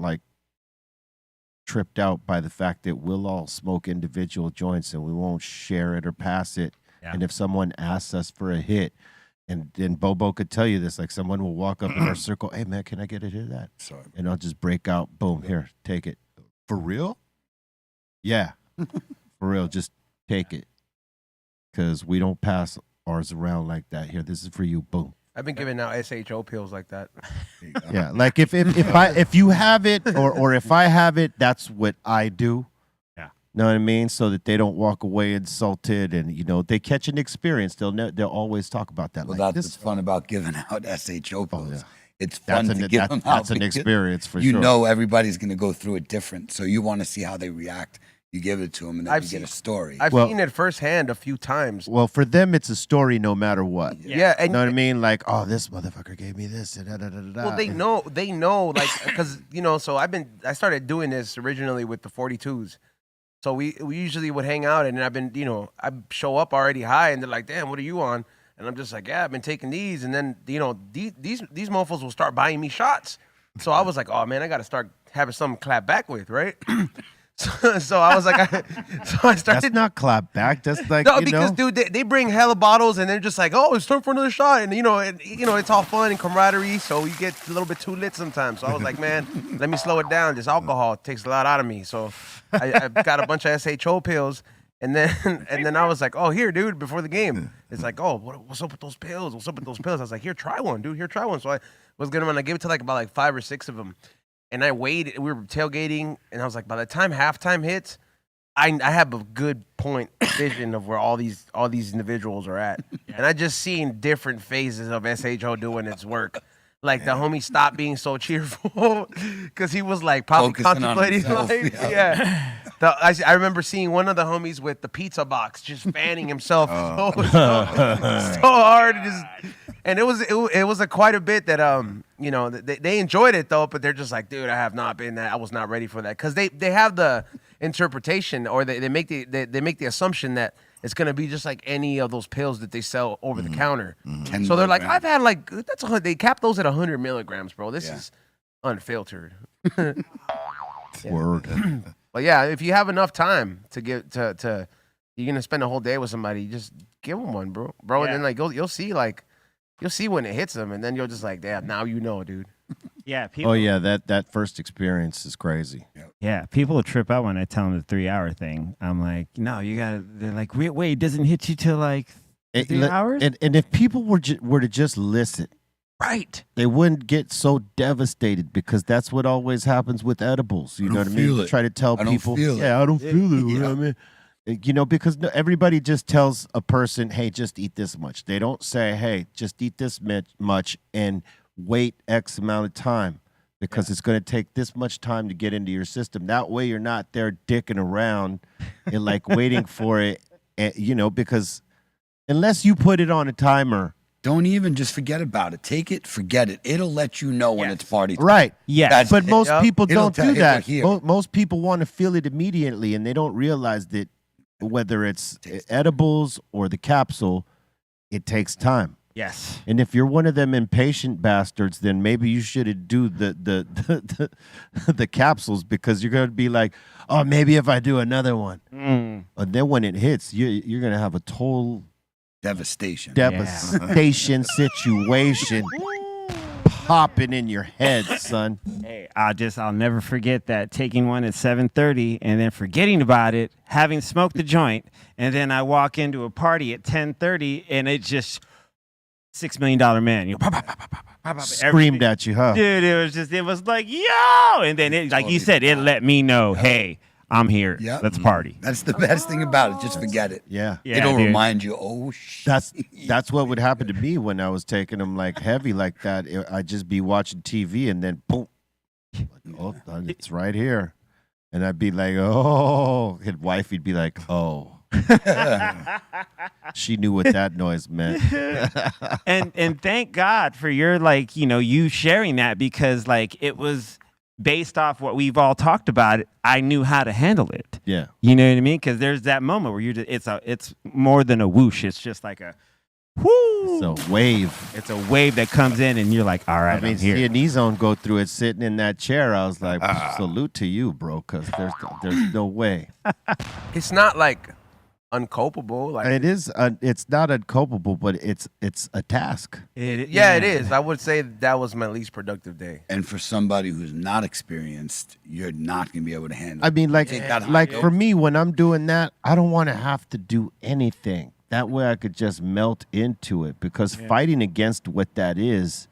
tripped out by the fact that we'll all smoke individual joints and we won't share it or pass it. Yeah. And if someone asks us for a hit, and then Bobo could tell you this, someone will walk up in our circle, "Hey man, can I get a hit of that?" Sorry. And I'll just break out, boom, here, take it. For real? Yeah. For real, just take it. Because we don't pass ours around like that. Here, this is for you, boom. I've been giving out SHO pills like that. Yeah, if you have it or if I have it, that's what I do. Yeah, know what I mean? So that they don't walk away insulted, and they catch an experience. They'll always talk about that. Well, that's what's fun about giving out SHO pills. Yeah. It's fun to give them out. That's an experience for sure. Everybody's going to go through it different, so you want to see how they react. You give it to them, and then you get a story. I've seen it firsthand a few times. Well, for them, it's a story no matter what. Yeah, and you know what I mean? Oh, this motherfucker gave me this. And Well, they know, because so I started doing this originally with the 42s. So we usually would hang out, and I've been, I show up already high, and they're like, "Damn, what are you on?" And I'm just like, "Yeah, I've been taking these," and then these mofos will start buying me shots. So I was like, "Oh man, I got to start having something to clap back with, right?" So I was like, I started. That's not clap back. That's because dude, they bring hella bottles and they're just like, "Oh, it's time for another shot," and it's all fun and camaraderie. So you get a little bit too lit sometimes. So I was like, man, let me slow it down. This alcohol takes a lot out of me. So I got a bunch of SHO pills, and then I was like, "Oh, here, dude." Before the game, it's like, "Oh, what's up with those pills? What's up with those pills?" I was like, "Here, try one, dude. Here, try one." So I was gonna I gave it to about 5 or 6 of them. And I waited. We were tailgating, and I was like, by the time halftime hits, I have a good point vision of where all these individuals are at, and I just seen different phases of SHO doing its work. The homie stopped being so cheerful because he was probably contemplating life. Yeah. I remember seeing one of the homies with the pizza box just fanning himself so hard. And it was quite a bit that they enjoyed it though, but they're just like, dude, I have not been that. I was not ready for that, because they have the interpretation, or they make the assumption that it's gonna be just like any of those pills that they sell over the counter. So they're like, I've had they cap those at 100 milligrams, bro. This is unfiltered. Word. But yeah, if you have enough time to give to you're gonna spend a whole day with somebody, just give them one, bro. Yeah. And then you'll see you'll see when it hits them, and then you'll just damn, now dude. Yeah. People, oh yeah, that first experience is crazy. Yeah, people will trip out when I tell them the 3-hour thing. I'm like, no, you gotta. They're like, wait, it doesn't hit you till 3 hours. And if people were to just listen, right, they wouldn't get so devastated, because that's what always happens with edibles. You know what I mean? Try to tell people, I don't feel it. You know what I mean? Because everybody just tells a person, hey, just eat this much. They don't say, hey, just eat this much and wait X amount of time because it's going to take this much time to get into your system. That way you're not there dicking around and like waiting for it, because unless you put it on a timer. Don't even just forget about it. Take it, forget it. It'll let you know when it's party time. Right. Yeah. But most people It'll don't do hit that. here. Most people want to feel it immediately, and they don't realize that whether it's edibles or the capsule, it takes time. Yes. And if you're one of them impatient bastards, then maybe you should do the capsules, because you're going to be like, oh, maybe if I do another one. And then when it hits, you're going to have a total devastation situation popping in your head, son. Hey, I'll never forget that, taking one at 7:30 and then forgetting about it, having smoked the joint, and then I walk into a party at 10:30 and it just $6 Million Man, Screamed at you, huh? Dude, it was like, yo, and then it, like you said, it let me know, hey, I'm here. Yep. Let's party. That's the best thing about it. Just forget it. Yeah. It'll dude. remind you, oh, shit. That's what would happen to me when I was taking them like heavy like that. I'd just be watching TV and then boom, like, oh, it's right here. And I'd be like, oh, and wifey'd be like, oh. She knew what that noise meant. and thank God for your, you sharing that, because it was based off what we've all talked about. I knew how to handle it. Yeah. You know what I mean? Because there's that moment where it's more than a whoosh. It's just like a whoo. It's a wave. It's a wave that comes in and you're like, all right, I mean, I'm here. seeing Nizone go through it sitting in that chair, I was like, salute to you, bro, because there's no way. It's not like unculpable. Like It is. It's not unculpable, but it's a task. it is. I would say that was my least productive day. And for somebody who's not experienced, you're not going to be able to handle I mean, like, Take that like high for me, when I'm doing that, I don't want to have to do anything. That way I could just melt into it, because fighting against what that is,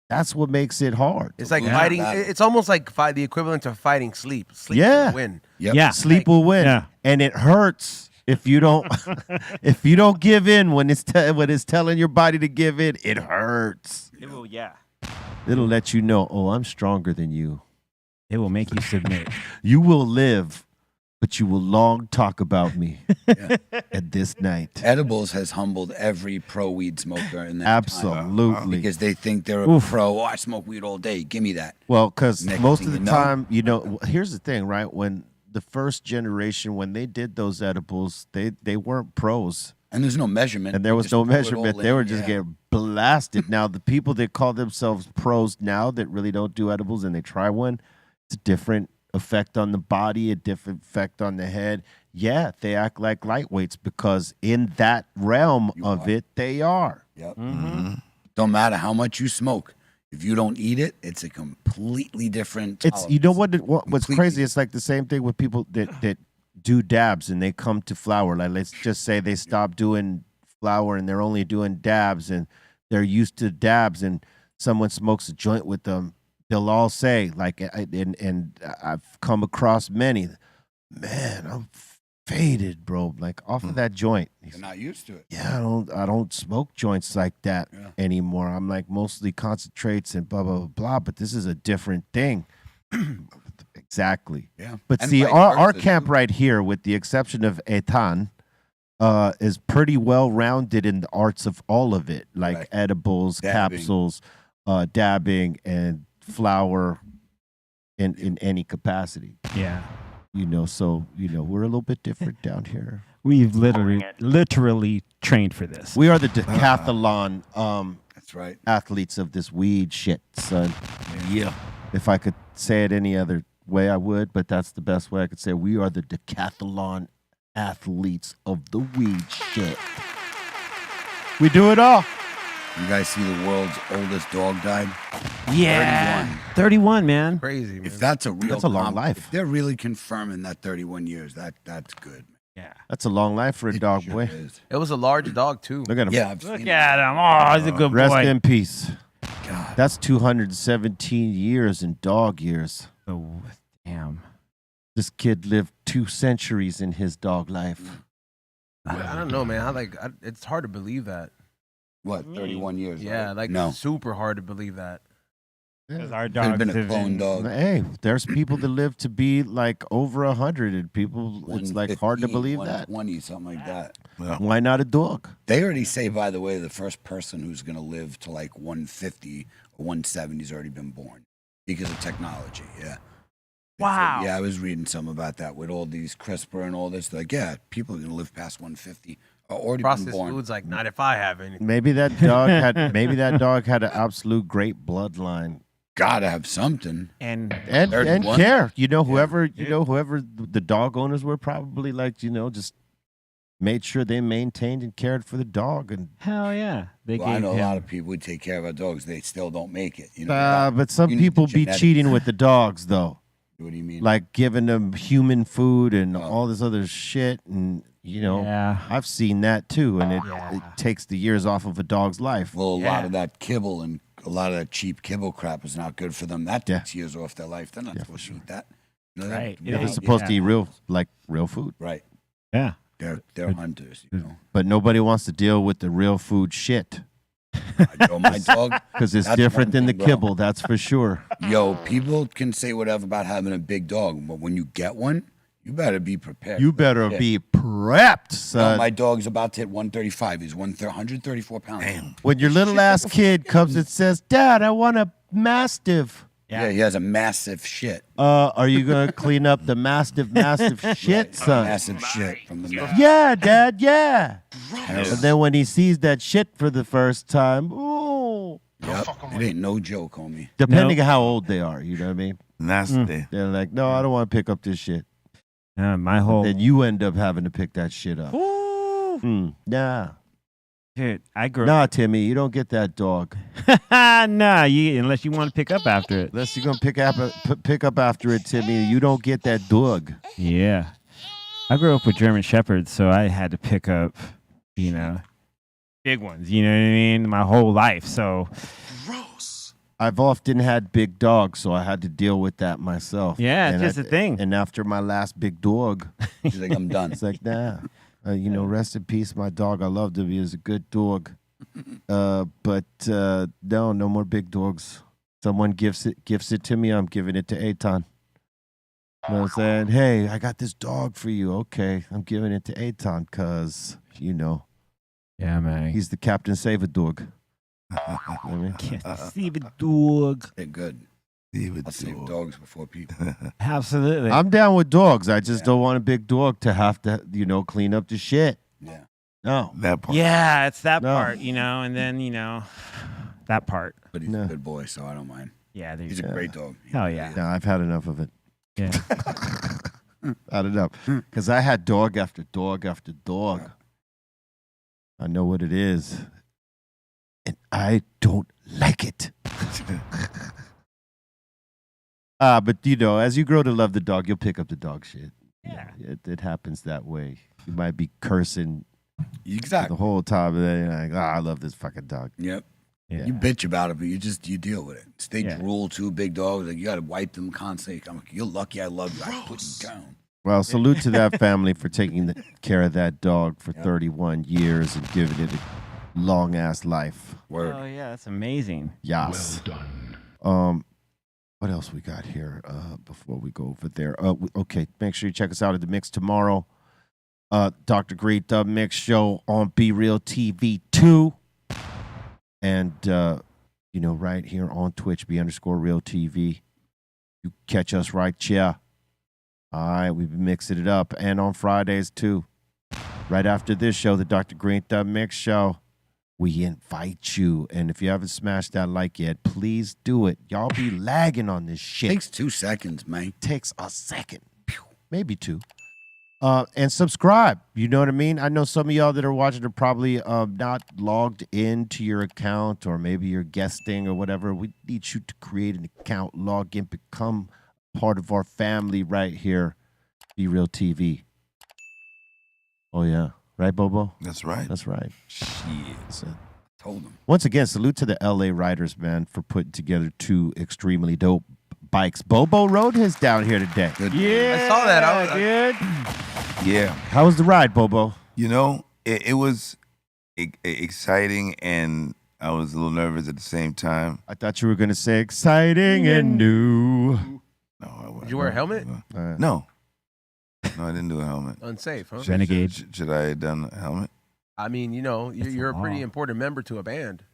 that's what makes it hard. It's like fighting. It's almost like the equivalent of fighting sleep. Sleep will win. Yep. Yeah. Sleep will win. Yeah. And it hurts if you don't if you don't give in when it's telling your body to give in. It hurts. It will, yeah. It'll let you know, oh, I'm stronger than you. It will make you submit. You will live, but you will long talk about me at this night. Edibles has humbled every pro weed smoker in that Absolutely. because they think they're a pro. Oh, I smoke weed all day. Give me that. Well, because Next most thing of the you know- time, here's the thing, right? When the first generation, when they did those edibles, they weren't pros. And there's no measurement. And there was Just no throw it measurement. all They in. were just getting blasted. Now, the people that call themselves pros now that really don't do edibles and they try one, it's a different effect on the body, a different effect on the head. Yeah, they act like lightweights because in that realm of it, they are. Yep. Don't matter how much you smoke. If you don't eat it, it's a completely different. It's you know what's Completely. crazy? It's like the same thing with people that do dabs and they come to flower. Like, let's just say they stop doing flower and they're only doing dabs and they're used to dabs, and someone smokes a joint with them. They'll all say, like, and I've come across many, man, I'm faded, bro. Like, off of that joint. You're not used to it. Yeah, I don't smoke joints like that anymore. I'm like mostly concentrates and blah blah blah blah. But this is a different thing. Exactly. Yeah. But And see, vice our versa, camp too. right here, with the exception of Etan, is pretty well rounded in the arts of all of it, like Right. edibles, Dabbing. capsules, dabbing, and flower in any capacity. Yeah. So we're a little bit different down here. We've literally trained for this. We are the decathlon That's right. athletes of this weed shit, son. Yeah. If I could say it any other way, I would, but that's the best way I could say it. We are the decathlon athletes of the weed shit. We do it all. You guys see the world's oldest dog died? Yeah. 31, man. Crazy, man. If that's a real That's a long life. If they're really confirming that 31 years, that's good. Yeah. That's a long life for a It dog, sure boy. is. It was a large dog too. Look at him. Yeah, I've Look seen at him. Oh, he's a good Rest boy. in peace. God. That's 217 years in dog years. Oh, damn. This kid lived 2 centuries in his dog life. I don't know, man. It's hard to believe that. What, 31 years? Yeah, right? like no. super hard to believe that. Because our Could have dogs been a have clone been- dog. Hey, there's people that live to be like over 100, and people, it's like hard to 115, believe that. 120, something like that. Why not a dog? They already say, by the way, the first person who's going to live to like 150 or 170 has already been born because of technology. Yeah. Wow. Yeah, I was reading some about that with all these CRISPR and all this. They're like, yeah, people are going to live past 150 or already been Processed born. foods, like, not if I have anything. Maybe that dog had an absolute great bloodline. Gotta have something. And 31? care. Whoever the dog owners were, probably like, just made sure they maintained and cared for the dog. And Hell yeah. They Well, I gave know a him- lot of people would take care of our dogs. They still don't make it. You know, but some you need the people be genetics. cheating with the dogs though. What do you mean? Like giving them human food and all this other shit, and Yeah. I've seen that too, and it takes the years off of a dog's life. Well, a lot of that kibble and a lot of that cheap kibble crap is not good for them. That takes years off their life. They're not supposed to eat that. You know, Right. They're supposed to eat real food. Right. Yeah. They're hunters, you know. But nobody wants to deal with the real food shit. My dog, because it's that's different one than the thing, bro. kibble, that's for sure. Yo, people can say whatever about having a big dog, but when you get one, you better be prepared. You better be prepped, son. My dog's about to hit 135. He's 134 pounds. Damn. When your little ass kid comes and says, "Dad, I want a mastiff." Yeah, he has a massive shit. Are you gonna clean up the massive shit, son? Massive shit from the mouth. Yeah, Dad. Yeah. And then when he sees that shit for the first time, ooh. Yep. It ain't no joke, homie. Depending on how old they are, you know what I mean? Nasty. They're like, no, I don't want to pick up this shit. My whole Then you end up having to pick that shit up. Nah. dude, I grew Nah, Timmy, you don't get that dog. nah, unless you want to pick up after it. Unless you're gonna pick up after it, Timmy, you don't get that dog. Yeah. I grew up with German Shepherds, so I had to pick up, big ones, you know what I mean? My whole life. So I've often had big dogs, so I had to deal with that myself. Yeah, it's just a thing. And after my last big dog, He's like, I'm done. it's like, nah. Rest in peace, my dog. I loved him. He was a good dog. But no more big dogs. Someone gifts it to me. I'm giving it to Eitan. You know what I'm saying? Hey, I got this dog for you. Okay, I'm giving it to Eitan because, yeah, man. he's the Captain Save-A-Dog. Dog. They're good. I'll save dogs before people. Absolutely. I'm down with dogs. I just don't want a big dog to have to, clean up the shit. Yeah. No. That part. Yeah, it's that No. part, and then, that part. But he's a good boy, so I don't mind. Yeah, there you He's a go. great dog. Hell yeah. No, I've had enough of it. Yeah. Had enough. Because I had dog after dog after dog. I know what it is. And I don't like it. But, as you grow to love the dog, you'll pick up the dog shit. Yeah. It happens that way. You might be cursing Exactly. the whole time, and then you're like, I love this fucking dog. Yep. Yeah. You bitch about it, but you deal with it. They Yeah. drool too, big dogs. Like you got to wipe them constantly. I'm like, you're lucky I love you. I put you down. Well, salute to that family for taking care of that dog for 31 years and giving it a long-ass life. Word. Oh, yeah, that's amazing. Yes. What else we got here before we go over there? Okay, make sure you check us out at the Mix tomorrow. Dr. Greenthumb Mix Show on Be Real TV 2. And, right here on Twitch, B_Real TV. You catch us right here. All right, we've been mixing it up. And on Fridays, too. Right after this show, the Dr. Greenthumb Mix Show, we invite you. And if you haven't smashed that like yet, please do it. Y'all be lagging on this shit. Takes 2 seconds, man. Takes a second. Maybe 2. And subscribe. You know what I mean? I know some of y'all that are watching are probably not logged into your account, or maybe you're guesting or whatever. We need you to create an account, log in, become part of our family right here. Be Real TV. Oh, yeah. Right, Bobo? That's right. That's right. Shit. Told him. Once again, salute to the LA Riders, man, for putting together 2 extremely dope bikes. Bobo rode his down here today. Good. I saw that. Dude. Yeah. How was the ride, Bobo? It was exciting, and I was a little nervous at the same time. I thought you were gonna say exciting and new. No, I wasn't. Did you wear a helmet? No. No, I didn't do a helmet. Unsafe, huh? Renegade. Should I have done a helmet? I mean, you know, you're a pretty important member to a band.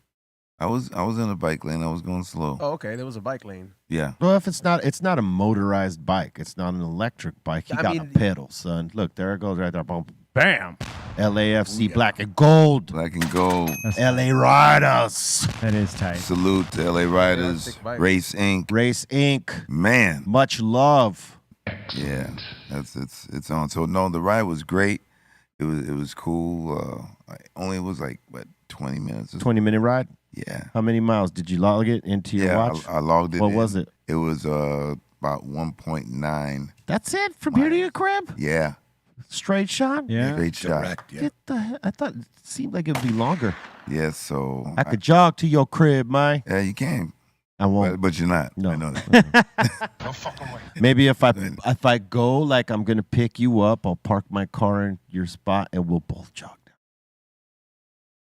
I was in a bike lane. I was going slow. Oh, okay. There was a bike lane. Yeah. Well, if it's not a motorized bike. It's not an electric bike. You got a pedal, son. Look, there it goes right there. Boom. Bam. LAFC black and gold. Black and gold. LA Riders. That is tight. Salute to LA Riders. Race Inc. Race Inc. Man. Much love. Yeah. It's on. So no, the ride was great. It was cool. Only was like 20 minutes. 20-minute ride? Yeah. How many miles did you log it into your watch? I logged it. What was it? It was about 1.9. That's it from here to your crib? Yeah. Straight shot? Yeah. Straight shot. Direct, yeah. Get the hell? I thought it seemed like it would be longer. Yeah. So I could jog to your crib, man. Yeah, you can. I won't. But you're not. No. I know that. Maybe if I go like I'm gonna pick you up, I'll park my car in your spot and we'll both jog down.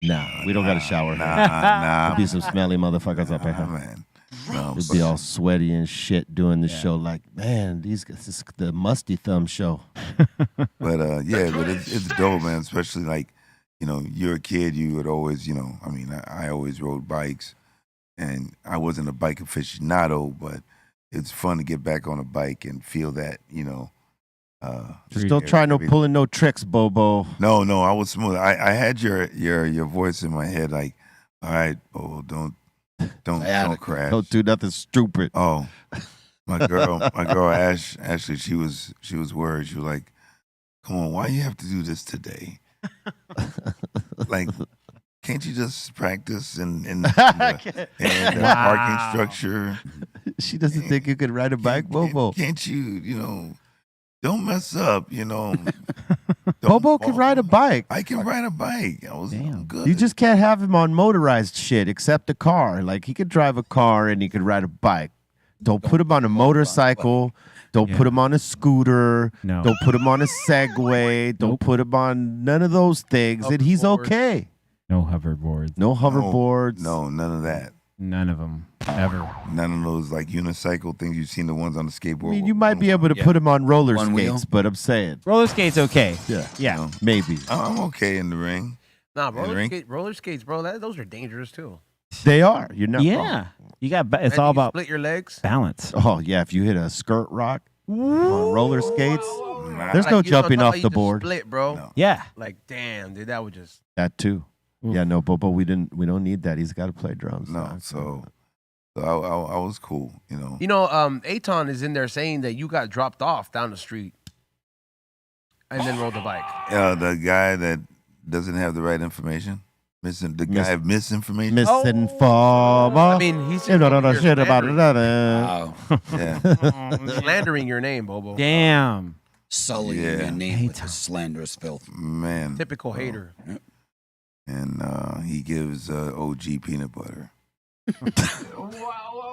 Nah, we don't got a shower. Nah. There'll be some smelly motherfuckers up here. Man. No, It'd be all sweaty and shit doing the show. Like, man, these guys, this is the Musty Thumb show. but it's dope, man. Especially like, you know, you're a kid. You would always, you know, I mean, I always rode bikes, and I wasn't a bike aficionado, but it's fun to get back on a bike and feel that, you know. Just don't try pulling no tricks, Bobo. No, I was smooth. I had your voice in my head, like, all right, Bobo, don't crash. Don't do nothing stupid. Oh, my girl Ashley, she was worried. She was like, come on, why you have to do this today? Like, can't you just practice in the parking structure? She doesn't think you could ride a bike, Bobo. Can't you, don't mess up, Bobo can ride a bike. I can ride a bike. I'm good. You just can't have him on motorized shit except a car. Like, he could drive a car and he could ride a bike. Don't put him on a motorcycle. Don't put him on a scooter. No. Don't put him on a Segway. Don't put him on none of those things. And he's okay. No hoverboards. No hoverboards. No, none of that. None of them ever. None of those like unicycle things. You've seen the ones on the skateboard. I mean, you might be able to put him on roller One skates, wheel. but I'm saying. Roller skates, okay. Yeah. Maybe. I'm okay in the ring. Nah, In the ring? roller skates, bro. Those are dangerous too. They are. You're not wrong. Yeah. You got. It's And all you about split your legs. balance. Oh, yeah. If you hit a skirt rock on roller skates, Nah. there's no Like, you know, jumping how off you the just board. Split, bro. No. Yeah. Like, damn, dude, that would just. That too. Oof. Yeah, no, Bobo, we don't need that. He's got to play drums. No, so I was cool, You know, Aton is in there saying that you got dropped off down the street and then rode the bike. The guy that doesn't have the right information, guy of misinformation. Misinformer. I mean, he's You don't know shit about it. Wow. Yeah, slandering your name, Bobo. Damn. Sully Yeah. your name with his slanderous filth. man. Typical hater. And he gives OG peanut butter.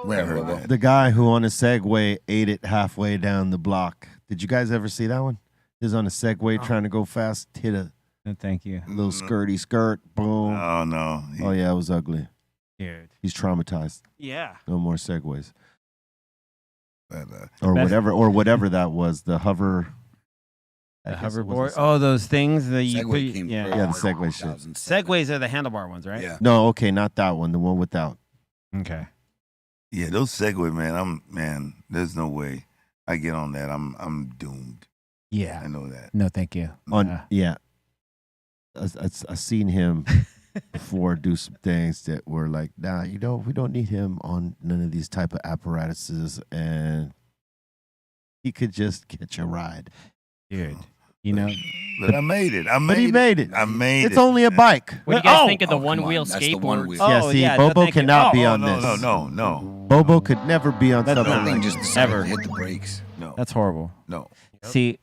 Where, Bobo? The guy who on a Segway ate it halfway down the block. Did you guys ever see that one? He was on a Segway trying to go fast, hit a No, thank you. little skirty skirt, boom. Oh no. Oh, yeah, it was ugly. Dude. He's traumatized. Yeah. No more Segways. But, Or Best- whatever that was, the hover. I The guess it was hoverboard. the- Oh, those things that you Segway put. came Yeah. first. Yeah, the Segway shit. 2007. Segways are the handlebar ones, right? Yeah. No, okay, not that one. The one without. Okay. yeah, those Segway, man. There's no way I get on that. I'm doomed. I Yeah. know that. No, thank you. Yeah. I seen him before do some things that were like, nah, we don't need him on none of these type of apparatuses, and he could just get your ride. Dude. You know. But I made it. But he made it. I made it. It's only a bike. What do you guys Oh! think of the Oh, come on. one-wheel That's the one skateboard? wheel. Yeah, Oh, see, yeah, no, Bobo thank you. cannot Oh, be oh, on No, this. no. Bobo could never be on That's something That not thing like just this. decided Ever. to hit the brakes. No. That's horrible. No. See,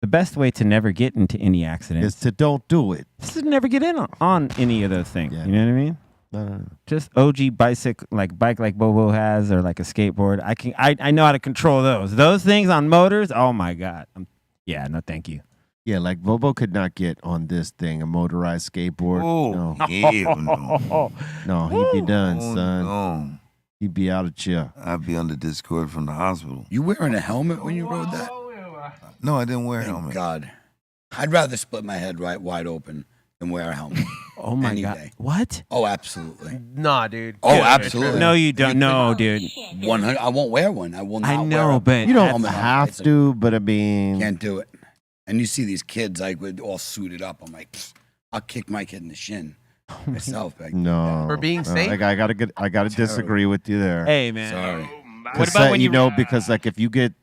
the best way to never get into any accidents Is to don't do it. is to never get in on any of those things. Yeah. You know what I mean? No. Just OG bicycle, bike like Bobo has, or like a skateboard. I know how to control those. Those things on motors. Oh my god. Yeah. No, thank you. Yeah, like Bobo could not get on this thing, a motorized skateboard. Oh, no. hell no. No, he'd be done, Oh, son. no. He'd be out of chair. I'd be under discord from the hospital. You wearing a helmet when you rode that? No, I didn't wear a Thank helmet. God. I'd rather split my head right wide open than wear a helmet. Oh my Any God. day. What? Oh, absolutely. Nah, dude. Oh, absolutely. No, you don't. No, dude. 100. I won't wear one. I will not I wear know, a but You don't helmet. have It's a- to, but I mean, Can't do it. And you see these kids like with all suited up. I'm like, "Pfft, I'll kick my kid in the shin myself. Like, no. For being safe? I gotta disagree with you there. Hey, man. sorry. What about when you because like if you get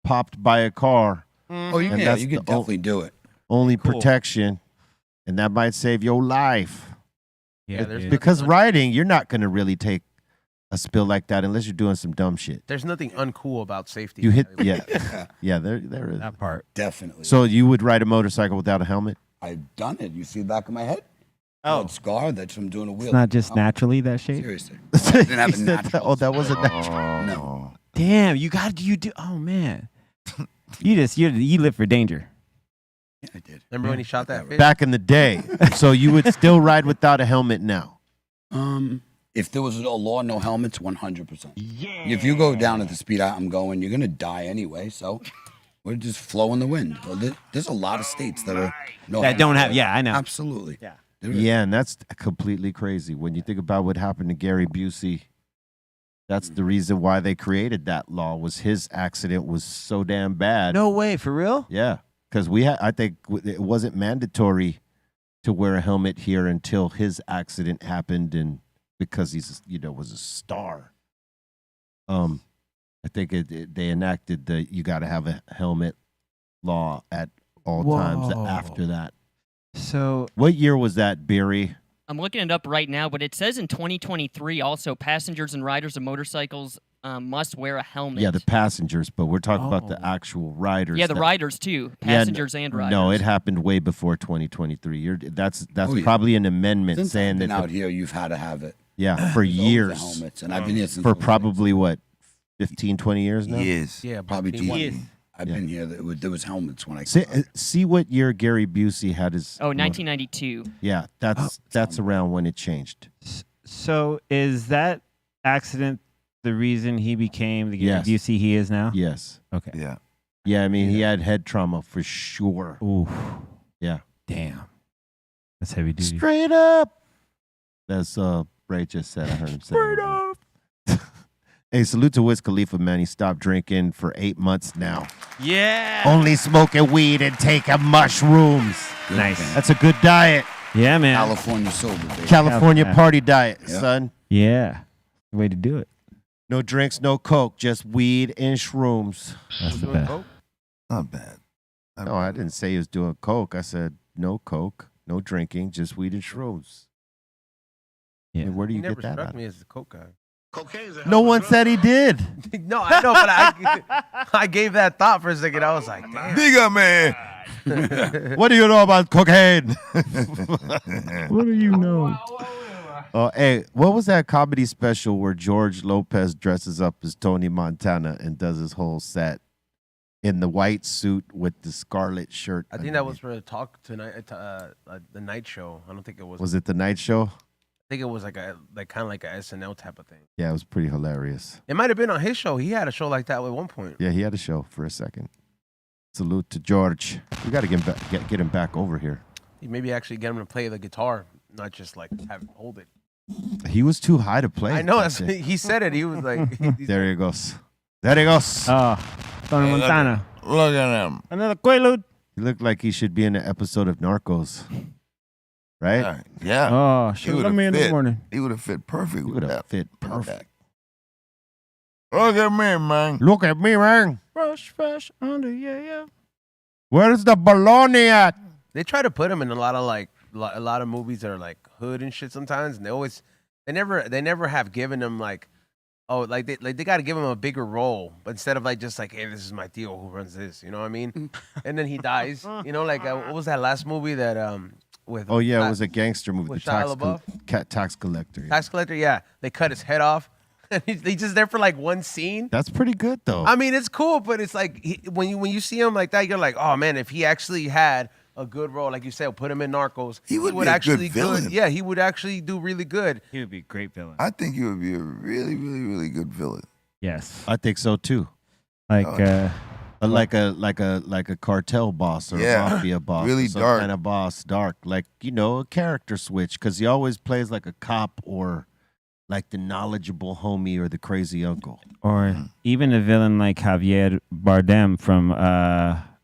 popped by a car, Oh, you And can. that's You the could definitely do it. only Cool. protection, and that might save your life. Yeah, there's dude. Because riding, you're not gonna really take a spill like that unless you're doing some dumb shit. There's nothing uncool about safety. You hit, yeah. There is. that part. Definitely. So you would ride a motorcycle without a helmet? I've done it. You see the back of my head? Oh. That scar. That's from doing a wheel. It's not just Oh, naturally that shape. Seriously. I didn't have He a said natural that- oh, that wasn't scar. natural. No. Damn, you do. Oh man, you live for danger. Yeah, I did. Remember when he shot that fish? Back in the day. So you would still ride without a helmet now? If there was a law, no helmets, 100%. If you go down at the speed I'm going, you're gonna die anyway. So we're just flow in the wind. Well, there's a lot of states that are That don't have. Yeah, I know. Absolutely. Yeah. There is. Yeah, and that's completely crazy. When you think about what happened to Gary Busey, that's the reason why they created that law. Was his accident was so damn bad. No way, for real? Yeah, because I think it wasn't mandatory to wear a helmet here until his accident happened, and because he's was a star. I think they enacted the you got to have a helmet law at all times Whoa. after that. So What year was that, Beery? I'm looking it up right now, but it says in 2023 also passengers and riders of motorcycles must wear a helmet. Yeah, the passengers, but we're talking about the Oh. actual riders. Yeah, the that- riders too. Yeah, Passengers and riders. No, it happened way before 2023. That's Oh, yeah. probably an amendment Since saying I've been that out here, you've had to have it. yeah, for There's always the years. helmets, and I've been here since For 06. probably what 15, 20 years now? Yes. Yeah, probably 20. 20. I've been here. There was helmets when I See, came out. see what year Gary Busey had his Oh, 1992. Yeah, that's around when it changed. So is that accident the reason he became the Yes. Busey he is now? Yes. Okay. Yeah. Yeah, I mean he had head trauma for sure. Ooh. Yeah. Damn. That's heavy duty. Straight up. That's Ray just said. I heard him say. Straight up. Hey, salute to Wiz Khalifa, man. He stopped drinking for 8 months now. Yeah. Only smoking weed and taking mushrooms. Nice. That's a good diet. Yeah, man. California sober, baby. California Yeah. party diet, Yeah. son. Yeah. The way to do it. No drinks, no coke, just weed and shrooms. That's the Doing best. coke? Not bad. No, I didn't say he was doing coke. I said no coke, no drinking, just weed and shrooms. Yeah. And where do He you never get that struck out? me as the coke guy. No one said he did. No, I know, but I gave that thought for a second. I was like, damn. Bigger man. What do you know about cocaine? What do you know? Hey, what was that comedy special where George Lopez dresses up as Tony Montana and does his whole set in the white suit with the scarlet shirt? I think that was for the talk tonight, the night show. I don't think it was. Was it the night show? I think it was like kind of like a SNL type of thing. Yeah, it was pretty hilarious. It might have been on his show. He had a show like that at one point. Yeah, he had a show for a second. Salute to George. We got to get him back over here. You maybe actually get him to play the guitar, not just like have him hold it. He was too high to play. I know. that That's, day. he said it. He was like, There he goes. There he goes. Tony Montana. Look at him. Another Quaalude. He looked like he should be in an episode of Narcos. Right? Yeah. Oh, He shit. would've Let me in the fit. morning. He would have fit perfect He with would have that. fit perfect. Look at me, man. Look at me, man. Fresh under, yeah. Where's the baloney at? they try to put him in a lot of movies that are like hood and shit sometimes, and they never have given him like, oh, like they got to give him a bigger role, but instead of like just like, hey, this is my deal, who runs this, you know what I mean? And then he dies, you know, like what was that last movie that with? Oh, yeah, it was a gangster movie. with The Shia LaBeouf? tax collector. Yeah. Tax collector, yeah. They cut his head off, He's just there for like one scene. That's pretty good though. I mean, it's cool, but it's like when you see him like that, you're like, oh man, if he actually had a good role, like you said, put him in Narcos, He would be a actually good villain. Yeah, he would actually do really good. He would be a great villain. I think he would be a really, really, really good villain. Yes. I think so too. Like Like a cartel boss or Yeah, a mafia boss, really or some dark. kind of boss, dark. Like a character switch because he always plays like a cop or like the knowledgeable homie or the crazy uncle. or even a villain like Javier Bardem from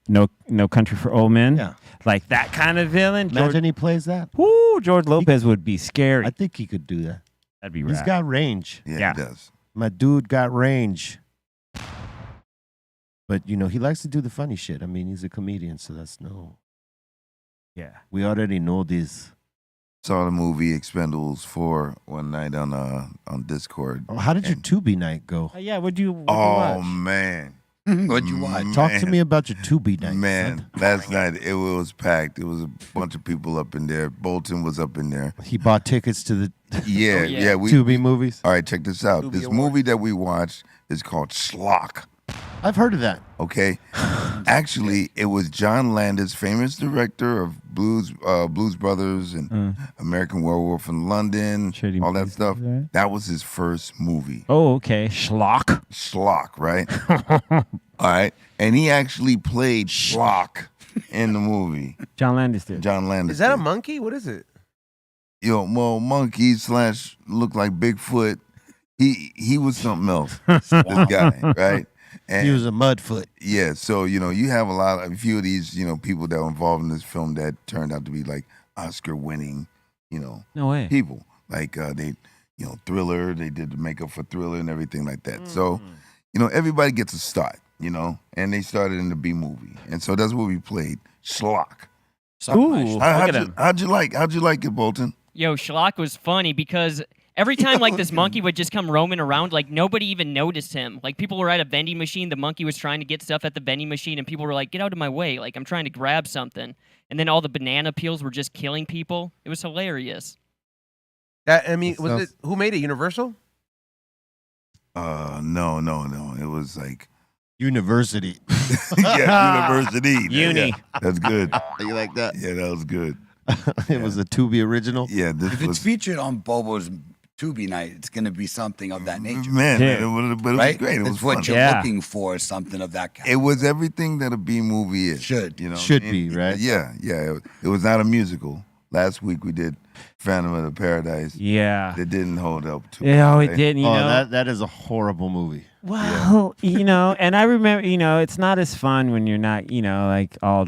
No Country for Old Men. Yeah. Like that kind of villain. Imagine he plays that. George Lopez would be scary. I think he could do that. That'd be He's rad. got range. Yeah, he does. My dude got range. But he likes to do the funny shit. I mean, he's a comedian, so that's no. Yeah. We already know this. Saw the movie Expendables 4 one night on Discord. Oh, how did your Tubi night go? Yeah, what'd you Oh watch? man, What'd you watch? Talk to me about your Tubi night. man! son. Last night it was packed. It was a bunch of people up in there. Bolton was up in there. He bought tickets to the Yeah, yeah. yeah. Tubi movies. All right, check this out. Tubi This Award. movie that we watched is called Schlock. I've heard of that. Okay, actually, it was John Landis, famous director of Blues Brothers and American Werewolf in London, Trading all that Places, stuff. right? That was his first movie, Oh, okay. Schlock. Schlock, right? All right, and he actually played Schlock in the movie. John Landis did. John Landis. Is that a did. monkey? What is it? Well, monkey / looked like Bigfoot. He was something else. This guy, right? And He was a mudfoot. yeah, so you have a few of these people that were involved in this film that turned out to be like Oscar-winning, No way. people. Like they, Thriller. They did the makeup for Thriller and everything like that. So, everybody gets a start, and they started in the B movie, and so that's what we played. Schlock. Ooh, look at him. How'd you like it, Bolton? Yo, Schlock was funny because every time like this monkey would just come roaming around, like nobody even noticed him. Like people were at a vending machine, the monkey was trying to get stuff at the vending machine, and people were like, "Get out of my way! Like I'm trying to grab something." And then all the banana peels were just killing people. It was hilarious. Who made it? Universal? No. It was like University. University. Uni. Yeah, that's good. You like that? Yeah, that was good. It was a Tubi original. Yeah, this If it's was featured on Bobo's Tubi night, it's going to be something of that nature. man. Yeah. But it was Right? great. It That's was what fun. you're Yeah. looking for, something of that kind. It was everything that a B movie is. Should. Should be, right? Yeah. It was not a musical. Last week we did Phantom of the Paradise. Yeah. It didn't hold up to Yeah, it right? didn't. You Oh, know. that is a horrible movie. Well, and I remember, it's not as fun when you're not, like all,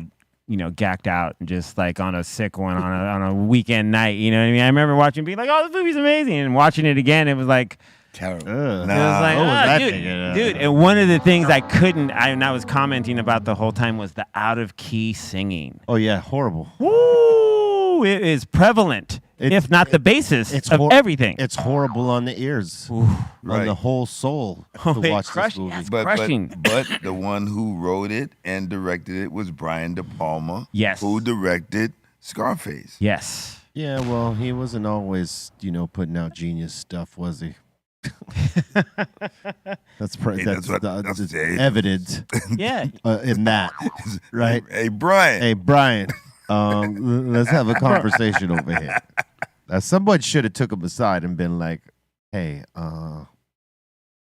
gacked out and just like on a sick one on a weekend night. You know what I mean? I remember watching, being like, "Oh, this movie's amazing," and watching it again, it was like, Terrible. Ugh. Nah. it was like, what was that dude, thing? dude. And one of the things and I was commenting about the whole time was the out of key singing. Oh yeah, horrible. Woo! It is prevalent, if not the basis of everything. It's horrible on the ears, Right. on the whole soul Oh, to it watch this crushed- movie. yes. But Crushing. the one who wrote it and directed it was Brian De Palma. Yes. Who directed Scarface. Yes. Yeah, well, he wasn't always, putting out genius stuff, was he? That's Hey, that's evident Yeah. in that, right? Hey, Brian. Hey, Brian, let's have a conversation over here. Someone should have took him aside and been like, "Hey,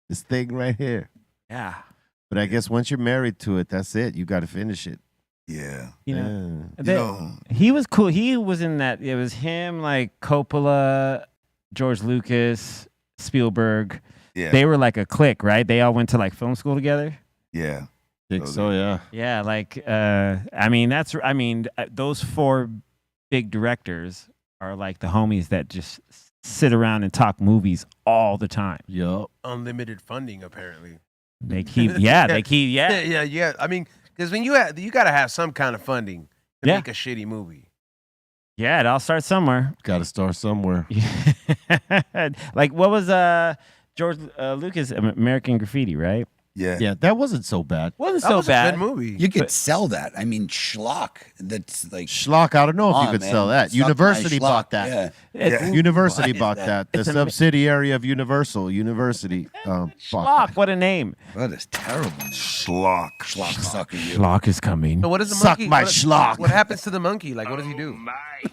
this thing right here." Yeah. But I guess once you're married to it, that's it. You got to finish it. Yeah. He was cool. He was in that. It was him, like Coppola, George Lucas, Spielberg. Yeah. They were like a clique, right? They all went to like film school together. Yeah. Think so, yeah. Yeah, like those four big directors are like the homies that just sit around and talk movies all the time. Yup. Unlimited funding, apparently. They keep, yeah. Yeah. I mean, because when you got to have some kind of funding to make a shitty movie. Yeah, it all starts somewhere. Got to start somewhere. Like what was George Lucas, American Graffiti, right? Yeah. Yeah, that wasn't so bad. Wasn't That so was bad. a good movie. You could sell that. I mean, schlock. That's like Schlock, I don't know if you on, could man. sell that. Suck my University bought schlock. that. Yeah. It's University Why is bought that? that. The subsidiary of Universal. University bought Schlock. that. What a name. That is terrible. Schlock. Schlock sucker you. Schlock is coming. So what does the Suck monkey? my what, schlock. What happens to the monkey? Like, what does he do?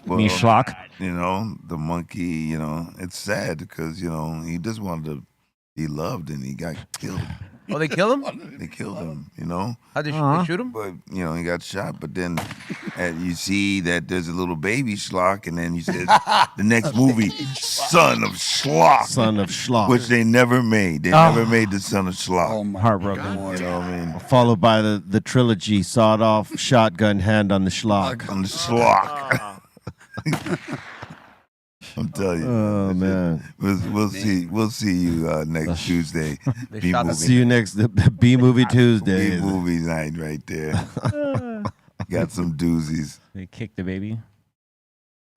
Well, Me schlock. You know, the monkey, you know, it's sad because, you know, he just wanted to be loved and he got killed. Oh, they kill him? They killed him, you know. How did they shoot him? But, you know, he got shot. But then you see that there's a little baby schlock, and then you said the next movie, Son of Schlock. Son of Schlock. Which they never made. They never made the Son of Schlock. Oh my Heartbroken. God. You know what I mean? Followed by the trilogy, sawed off, shotgun, hand on the schlock. On the schlock. I'm telling you. Oh, man. We'll see. We'll see you next Tuesday. They B shot the movie. See you next B-Movie Tuesday. B movie night right there. Got some doozies. They kicked the baby.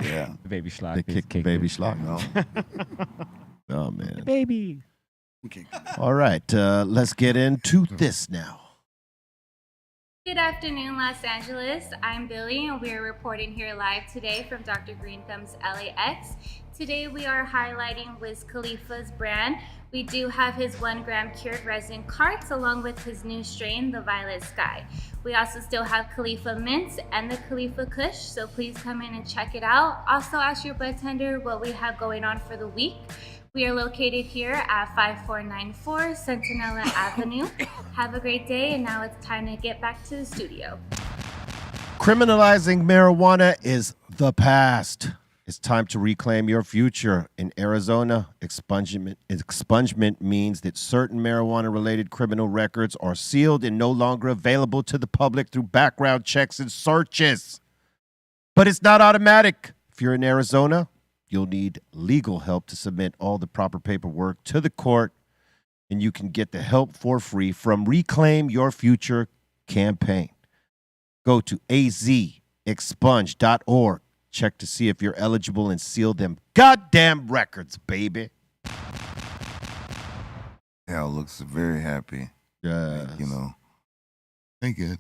Yeah. The baby schlock. They kicked the baby schlock. No. Oh, man. Baby. Okay. All right, let's get into this now. Good afternoon, Los Angeles. I'm Billy, and we are reporting here live today from Dr. Greenthumb's LAX. Today, we are highlighting Wiz Khalifa's brand. We do have his 1 gram cured resin carts, along with his new strain, the Violet Sky. We also still have Khalifa Mints and the Khalifa Kush, so please come in and check it out. Also, ask your bartender what we have going on for the week. We are located here at 5494 Centinela Avenue. Have a great day, and now it's time to get back to the studio. Criminalizing marijuana is the past. It's time to reclaim your future. In Arizona, expungement means that certain marijuana-related criminal records are sealed and no longer available to the public through background checks and searches. But it's not automatic. If you're in Arizona, you'll need legal help to submit all the proper paperwork to the court, and you can get the help for free from Reclaim Your Future campaign. Go to azexpunge.org. Check to see if you're eligible and seal them goddamn records, baby. Al looks very happy. Yeah. Like, you know, I get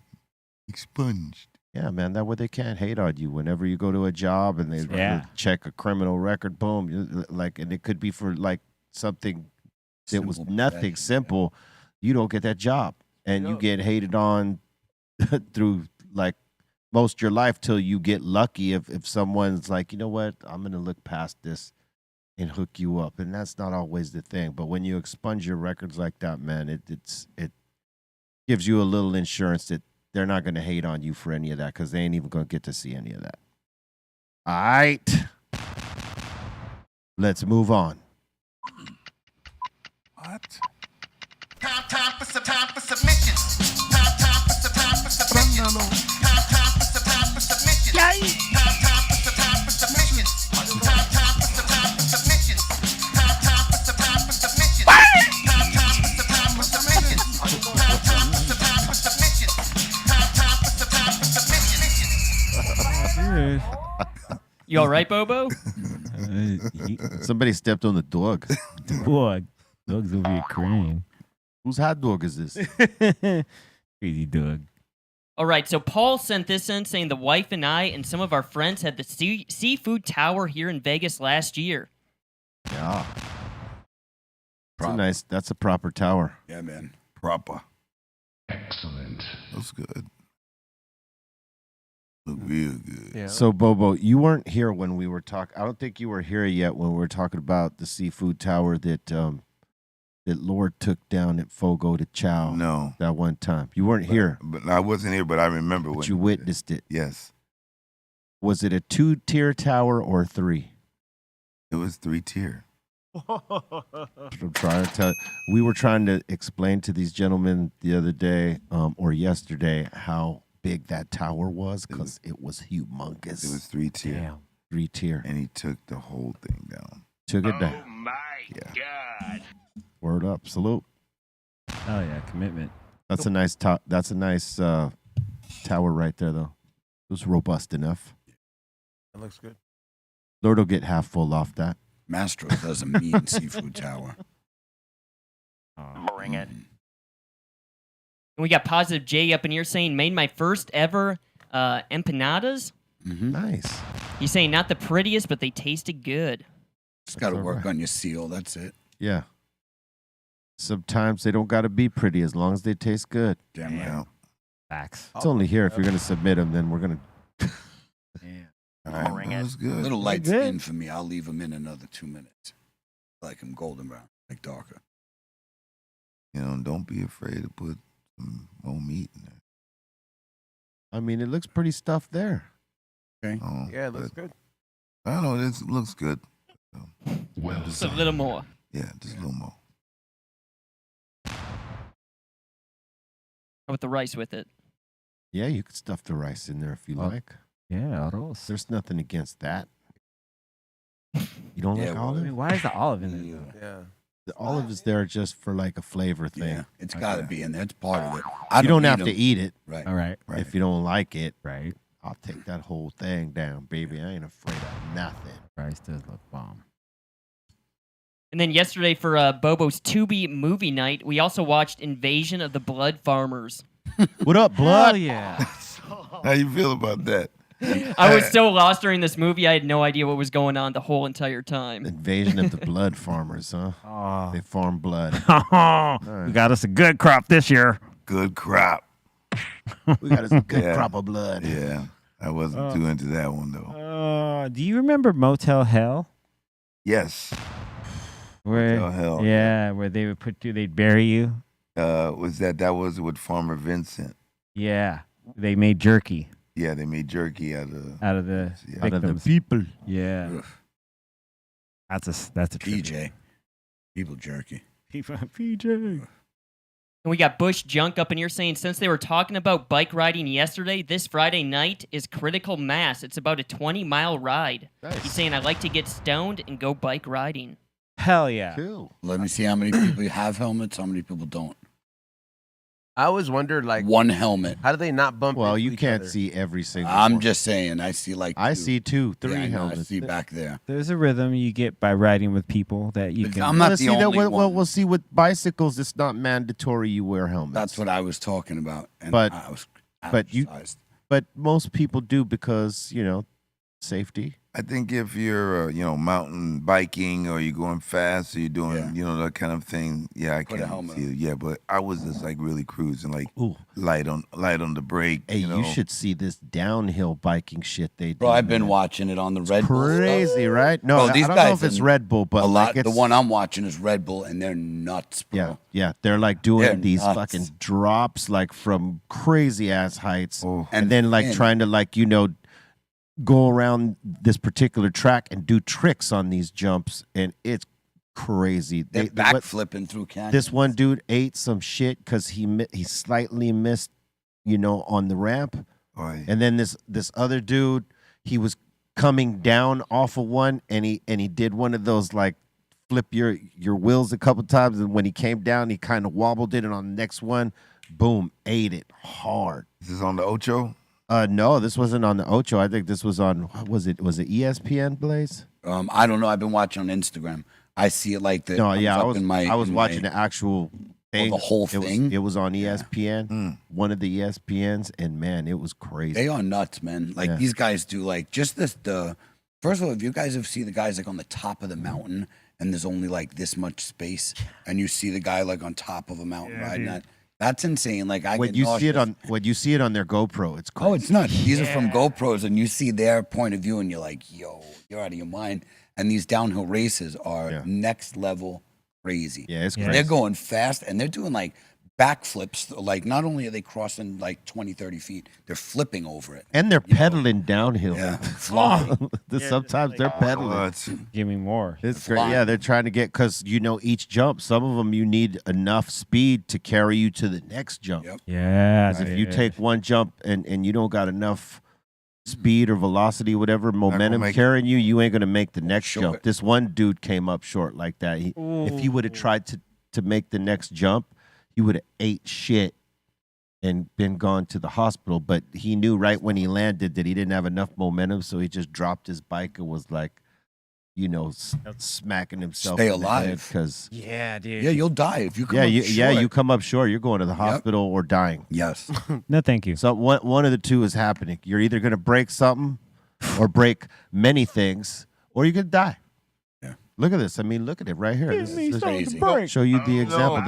expunged. Yeah, man, that way they can't hate on you whenever you go to a job and they check a criminal record, boom, like, and it could be for like something that was nothing simple. You don't get that job, and you get hated on through like most of your life till you get lucky if someone's like, you know what, I'm gonna look past this and hook you up, and that's not always the thing. But when you expunge your records like that, man, it gives you a little insurance that they're not going to hate on you for any of that, because they ain't even going to get to see any of that. All right. Let's move on. What? Time for submissions. Time for submissions. Time for submissions. Time for submissions. You all right, Bobo? Somebody stepped on the dog. Dog. Dog's over here crying. Whose hot dog is this? Crazy dog. All right, so Paul sent this in saying the wife and I and some of our friends had the seafood tower here in Vegas last year. Yeah. That's a proper tower. Yeah, man. Proper. Excellent. Looks good. Look real good. Yeah. So, Bobo, you weren't here when we were talking. I don't think you were here yet when we were talking about the seafood tower that that Lord took down at Fogo de Chao. No. That one time. You weren't here. But I wasn't here, but I remember But when you witnessed it. Yes. Was it a 2-tier tower or 3? It was 3-tier. I'm trying to tell. We were trying to explain to these gentlemen the other day, or yesterday, how big that tower was, because it was humongous. It was 3-tier. Damn. 3-tier. And he took the whole thing down. Took it down. Oh my God. Word up. Salute. Oh yeah, commitment. That's a nice that's a nice tower right there, though. It was robust enough. That looks good. Lord will get half full off that. Mastro doesn't mean seafood tower. Bring it. And we got Positive J up in here saying, made my first ever empanadas. Nice. He's saying not the prettiest, but they tasted good. Just got to work on your seal. That's it. Yeah. Sometimes they don't got to be pretty as long as they taste good. Damn right. Facts. It's only here. If you're going to submit them, then we're going to. All right, that was A good. little light skin for me. I'll leave them in another 2 minutes. Like them golden brown, like darker. You know, don't be afraid to put some more meat in there. I mean, it looks pretty stuffed there. Okay. Yeah, it looks good. I don't know. This looks good. Well, Just a little more. Yeah, just a little more. How about the rice with it? Yeah, you could stuff the rice in there if you like. Yeah, arroz. There's nothing against that. You don't like I olive? mean, why is the olive in there? Yeah. The olive is there just for like a flavor thing. Yeah, it's got to be in there. It's part of it. You don't have to eat it. Right. All right. If you don't like it, Right. I'll take that whole thing down, baby. I ain't afraid of nothing. Rice does look bomb. And then yesterday for Bobo's Tubi movie night, we also watched Invasion of the Blood Farmers. What up, blood? yeah. How you feel about that? I was so lost during this movie, I had no idea what was going on the whole entire time. Invasion of the blood farmers, huh? Oh. They farm blood. We got us a good crop this year. Good crop. We got us a good Yeah. crop of blood. Yeah, I wasn't too into that one though. Do you remember Motel Hell? Yes. Where, Motel Hell. Yeah, where they would they'd bury you. Was that was with Farmer Vincent? Yeah, they made jerky Yeah, they made jerky out of the Yeah. Out of the victims. people. Yeah, that's a trip. PJ. People jerky. PJ. And we got Bush Junk up in here saying, since they were talking about bike riding yesterday, this Friday night is Critical Mass. It's about a 20-mile ride. He's saying, I like to get stoned and go bike riding. Hell yeah. Cool. Let me see how many people have helmets, how many people don't. I always wondered, like, One helmet. how do they not bump Well, into you each can't other? see every single I'm one. just saying. I see like I two. see 2, 3 Yeah, I know, I helmets. see back there. There's a rhythm you get by riding with people that you But can. I'm not Let's the see that. only Well, one. we'll see with bicycles. It's not mandatory you wear helmets. That's what I was talking about. And But- I was but you- ostracized. But most people do because safety. I think if you're, mountain biking or you're going fast or you're doing, that kind of thing, I Put a can helmet see it. Yeah, but I was just like really cruising, like Ooh. light on the brake. Hey, you should see this downhill biking shit they do. Bro, I've been man. watching it on the Red Bull stuff. Crazy, right? No, Bro, these I don't know guys if it's in Red Bull, but a lot. like The one I'm watching is Red Bull, and they're nuts, bro. Yeah, they're like doing They're these nuts. fucking drops like from crazy ass heights, Oh. and then like thin. trying to go around this particular track and do tricks on these jumps, and it's crazy. They're What- backflipping through canyons. This one dude ate some shit because he slightly missed, on the ramp, Boy. and then this other dude, he was coming down off of one, and he did one of those like flip your wheels a couple times, and when he came down, he kind of wobbled it, and on the next one, boom, ate it hard. Is this on the Ocho? No, this wasn't on the Ocho. I think this was on. What was it? Was it ESPN, Blaze? I don't know. I've been watching on Instagram. I see it like the. No, yeah, I up was. in my, I was in watching my, the actual thing. the whole It was- thing? It was on ESPN, Mm. one of the ESPNs, and man, it was crazy. They are nuts, man. Like Yeah. these guys do. Like just the. First of all, if you guys have seen the guys like on the top of the mountain and there's only like this much space, and you see the guy like on top of a mountain riding that. That's insane. Like when get you see it nauseous. on their GoPro, it's crazy. Oh, it's nuts. These are from GoPros, and you see their point of view, and you're like, yo, you're out of your mind. And these downhill races are next level crazy. Yeah, it's And crazy. they're going fast, and they're doing like backflips. Like, not only are they crossing like 20, 30 feet, they're flipping over it. And they're pedaling downhill. Yeah, flying. Sometimes they're pedaling. What? Give me more. It's great. Yeah, they're trying to get, because each jump, some of them you need enough speed to carry you to the next jump. Yep. Yeah. 'Cause if you take one jump and you don't got enough speed or velocity, whatever momentum make it. carrying you, you ain't gonna make the next Short. jump. This one dude came up short like that. If he would have tried to make the next jump, he would have ate shit and been gone to the hospital. But he knew right when he landed that he didn't have enough momentum, so he just dropped his bike and was like, smacking himself. Stay alive. Because Yeah, dude. Yeah, you'll die if you come up short. you come up short, you're going to the hospital or dying. Yes. No, thank you. So one of the two is happening. You're either going to break something or break many things, or you're going to die. Yeah. Look at this. I mean, look at it right here. This is crazy. show you the example.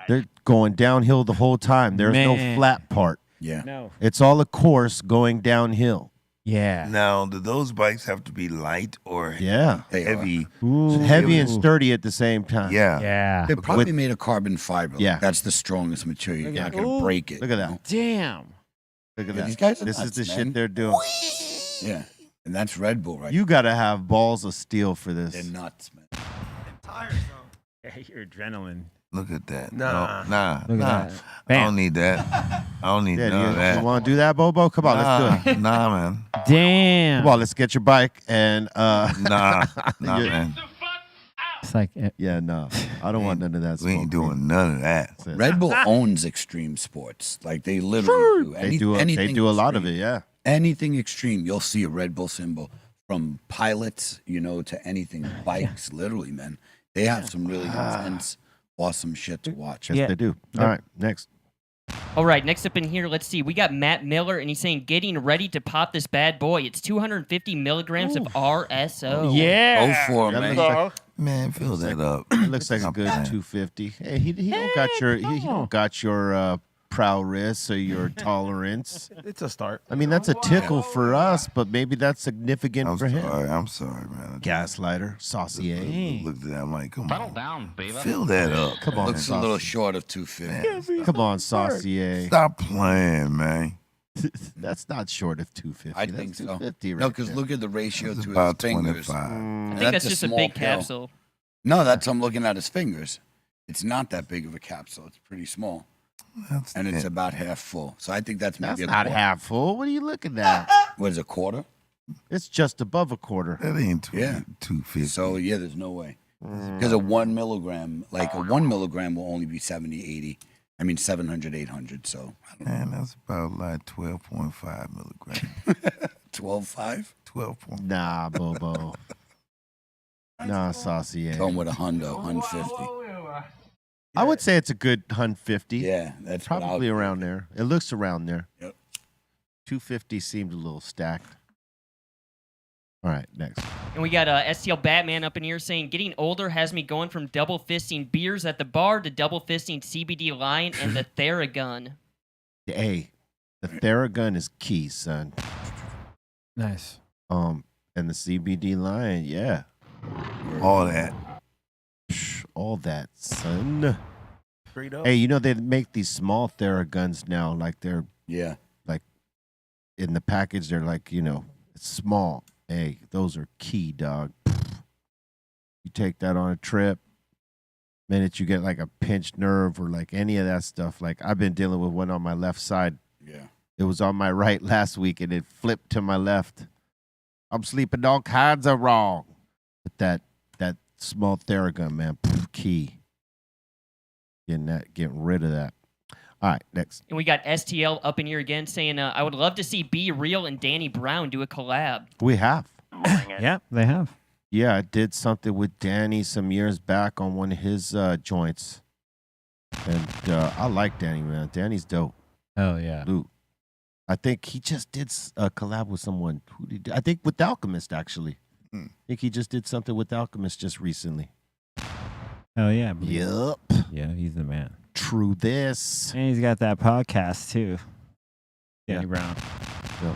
They're going downhill the whole time. There's no flat part. Yeah. No. It's all a course going downhill. Yeah. Now, do those bikes have to be light or Yeah. heavy? Heavy and sturdy at the same time. Yeah. Yeah. They're probably made of carbon fiber. Yeah. That's the strongest material. You're not that. going to break it. Look at that. you know? Damn. Look at Yeah, that. these guys are This is nuts, the man. shit they're doing. Yeah. And that's Red Bull, right? You got to have balls of steel for this. They're nuts, man. Yeah, your adrenaline. Look at that. Nah. No, nah. Look at nah. that. I Bam. don't need that. I don't need none of you that. want to do that, Bobo? Come on, let's do it. Nah, man. Damn. Come on, let's get your bike and Nah, man. It's like, yeah, no, I don't want none of that. We ain't doing none of that. That's it. Red Bull owns extreme sports. Like they literally do. They do. They anything do a lot of extreme. it. Yeah. Anything extreme, you'll see a Red Bull symbol. From pilots, to anything, bikes, literally, man. They have some really intense, awesome shit to watch. Yes, Yeah. they do. All right, next. All right, next up in here, let's see. We got Matt Miller, and he's saying, getting ready to pop this bad boy. It's 250 milligrams of RSO. yeah. Go for it, That man. looks like, Man, fill that up. it looks like a Stop good playing. 250. Hey, he don't got your he don't got your prowess or your tolerance. It's a start. I mean, that's a tickle for us, but maybe that's significant I'm for him. sorry. I'm sorry, man. Gaslighter, saucier. Look at that. I'm like, come Settle on. down, baby. Fill that up. Come on, Looks a little saucier. short of 250. Come on, saucier. Stop playing, man. That's not short of 250. I That's think so. 250 right No, because there. look at the ratio It's to his about fingers. 25. I think that's just a small big pill. capsule. No, that's I'm looking at his fingers. It's not that big of a capsule. It's pretty small, That's and it's it. about half full. So I think that's That's maybe a not quarter. half full. What are you looking at? What is it, a quarter? It's just above a quarter. That ain't Yeah. 250. So yeah, there's no way. Because a 1 milligram, like a 1 milligram will only be 70, 80. I mean 700, 800. So Man, that's about like 12.5 milligrams. 12.5. 12. Nah, Bobo. Nah, saucier. Going with a hundo, 150. I would say it's a good 150. Yeah, that's what Probably I'll- around there. It looks around there. Yep. 250 seemed a little stacked. All right, next. And we got STL Batman up in here saying, getting older has me going from double fisting beers at the bar to double fisting CBD Lion and the Theragun. Hey, the Theragun is key, son. Nice. And the CBD Lion, yeah. All that. All that, son. Straight up. Hey, they make these small Theraguns now, like they're Yeah. like in the package, they're like, it's small. Hey, those are key, dog. You take that on a trip, minute you get like a pinched nerve or like any of that stuff. Like I've been dealing with one on my left side. Yeah. It was on my right last week and it flipped to my left. I'm sleeping all kinds of wrong. But that small Theragun, man, key. Getting rid of that. All right, next. And we got STL up in here again saying, I would love to see Be Real and Danny Brown do a collab. We have. Yeah, they have. Yeah, I did something with Danny some years back on one of his joints. And I like Danny, man. Danny's dope. Oh, yeah. Luke. I think he just did a collab with someone. Who did I think with Alchemist, actually. I think he just did something with Alchemist just recently. Oh, yeah. Yup. Yeah, he's the man. True this. And he's got that podcast, too. Danny Yeah. Brown. Yep.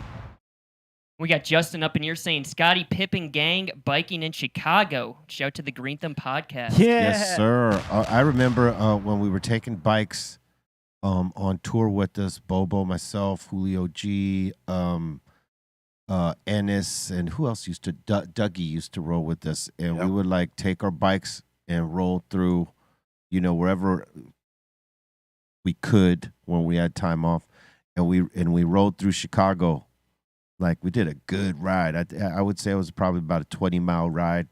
We got Justin up in here saying, Scottie Pippen gang biking in Chicago. Shout to the Greenthumb podcast. Yeah. Yes, sir. I remember when we were taking bikes on tour with us, Bobo, myself, Julio G, Ennis, and who else used to? Dougie used to roll with us, and we would like take our bikes and roll through, wherever we could when we had time off, and we rode through Chicago. Like we did a good ride. I would say it was probably about a 20-mile ride,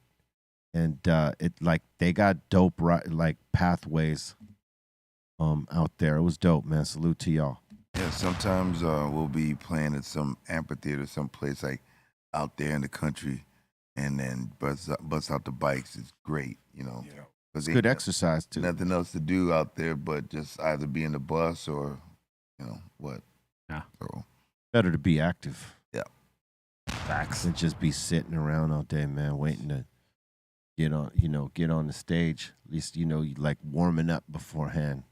and they got dope like pathways out there. It was dope, man. Salute to y'all. Yeah, sometimes we'll be playing at some amphitheater, someplace like out there in the country, and then bust out the bikes. It's great, you know. It's good exercise too. Nothing else to do out there but just either be in the bus or, what. Yeah. So Better to be active. Yeah. Facts. Than just be sitting around all day, man, waiting to get on the stage. At least you like warming up beforehand.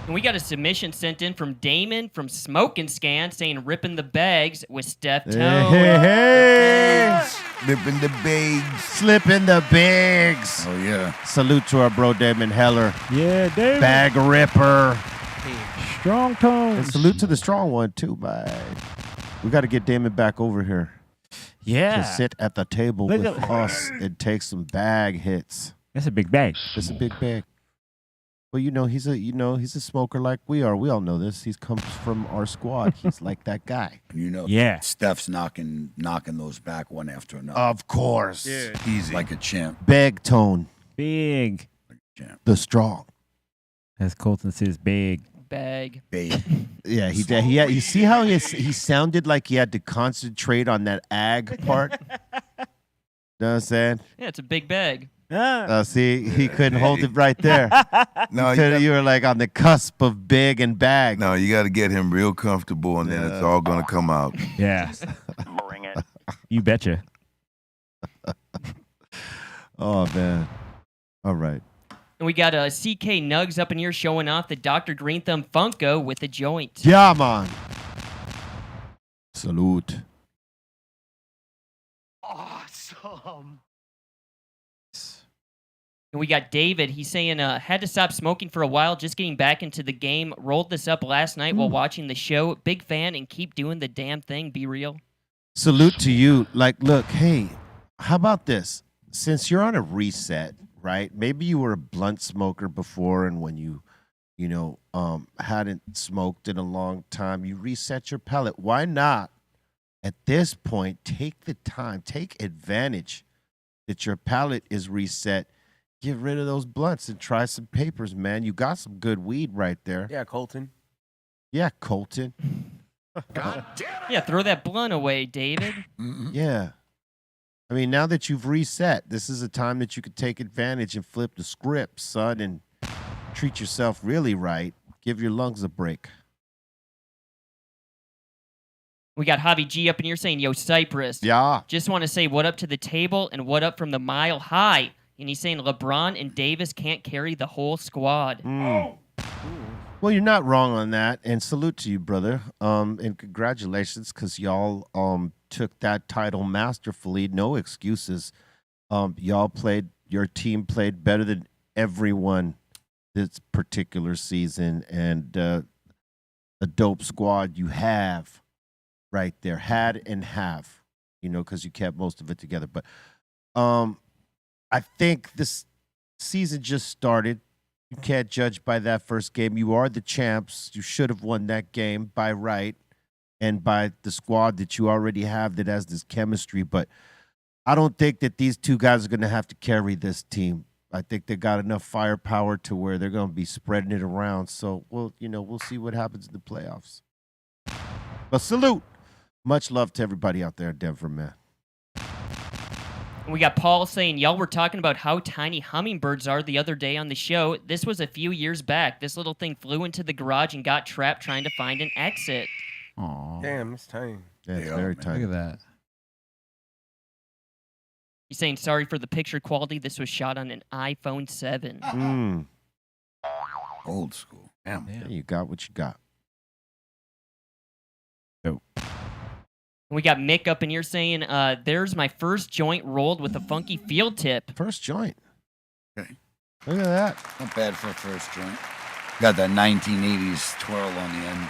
And we got a submission sent in from Damon from Smoking Scan saying ripping the bags with Steph Tone. Hey. Slipping the bags. Slipping the bags. Oh, yeah. Salute to our bro Damon Heller. Yeah, David. Bag ripper. Strong tone. And salute to the strong one too, bye. We got to get Damon back over here. Yeah. To sit at the table Look with at- us and take some bag hits. That's a big bag. It's a big bag. Well, he's a smoker like we are. We all know this. He comes from our squad. He's like that guy. Yeah. Steph's knocking those back one after another. Of course. Easy. Like a champ. Bag tone. Big. The strong. As Colton says, big. Bag. Big. Yeah, he did. You see how he sounded like he had to concentrate on that ag part? Know what I'm saying? Yeah, it's a big bag. See, he couldn't hold it right there. No, you were like on the cusp of big and bag. No, you got to get him real comfortable, and then it's all gonna come out. Yeah. Bring it. You betcha. Oh man. All right. And we got a CK Nugs up in here showing off the Dr. Greenthumb Funko with a joint. Yeah, man. Salute. Awesome. And we got David. He's saying, had to stop smoking for a while, just getting back into the game. Rolled this up last night while watching the show. Big fan and keep doing the damn thing. Be real. Salute to you. Like, look, hey, how about this? Since you're on a reset, right? Maybe you were a blunt smoker before, and when you hadn't smoked in a long time, you reset your palate. Why not, at this point, take the time, take advantage that your palate is reset. Get rid of those blunts and try some papers, man. You got some good weed right there. Yeah, Colton. Yeah, Colton. God damn it. Yeah, throw that blunt away, David. Yeah. I mean, now that you've reset, this is a time that you could take advantage and flip the script, son, and treat yourself really right. Give your lungs a break. We got Javi G up in here saying, yo, Cypress. Yeah. Just want to say what up to the table and what up from the mile high. And he's saying LeBron and Davis can't carry the whole squad. Well, you're not wrong on that, and salute to you, brother. And congratulations, because y'all took that title masterfully. No excuses. Your team played better than everyone this particular season, and a dope squad you have right there. Had and have, because you kept most of it together. But I think this season just started. You can't judge by that first game. You are the champs. You should have won that game by right and by the squad that you already have that has this chemistry. But I don't think that these two guys are going to have to carry this team. I think they got enough firepower to where they're going to be spreading it around. So, we'll see what happens in the playoffs. But salute. Much love to everybody out there in Denver, man. We got Paul saying, y'all were talking about how tiny hummingbirds are the other day on the show. This was a few years back. This little thing flew into the garage and got trapped trying to find an exit. Aw. Damn, it's tiny. Yeah, it's very tiny. Look at that. He's saying, sorry for the picture quality. This was shot on an iPhone 7. Old school. Damn. Yeah, you got what you got. And we got Mick up in here saying, there's my first joint rolled with a funky field tip. First joint. Okay. Look at that. Not bad for a first joint. Got that 1980s twirl on the end.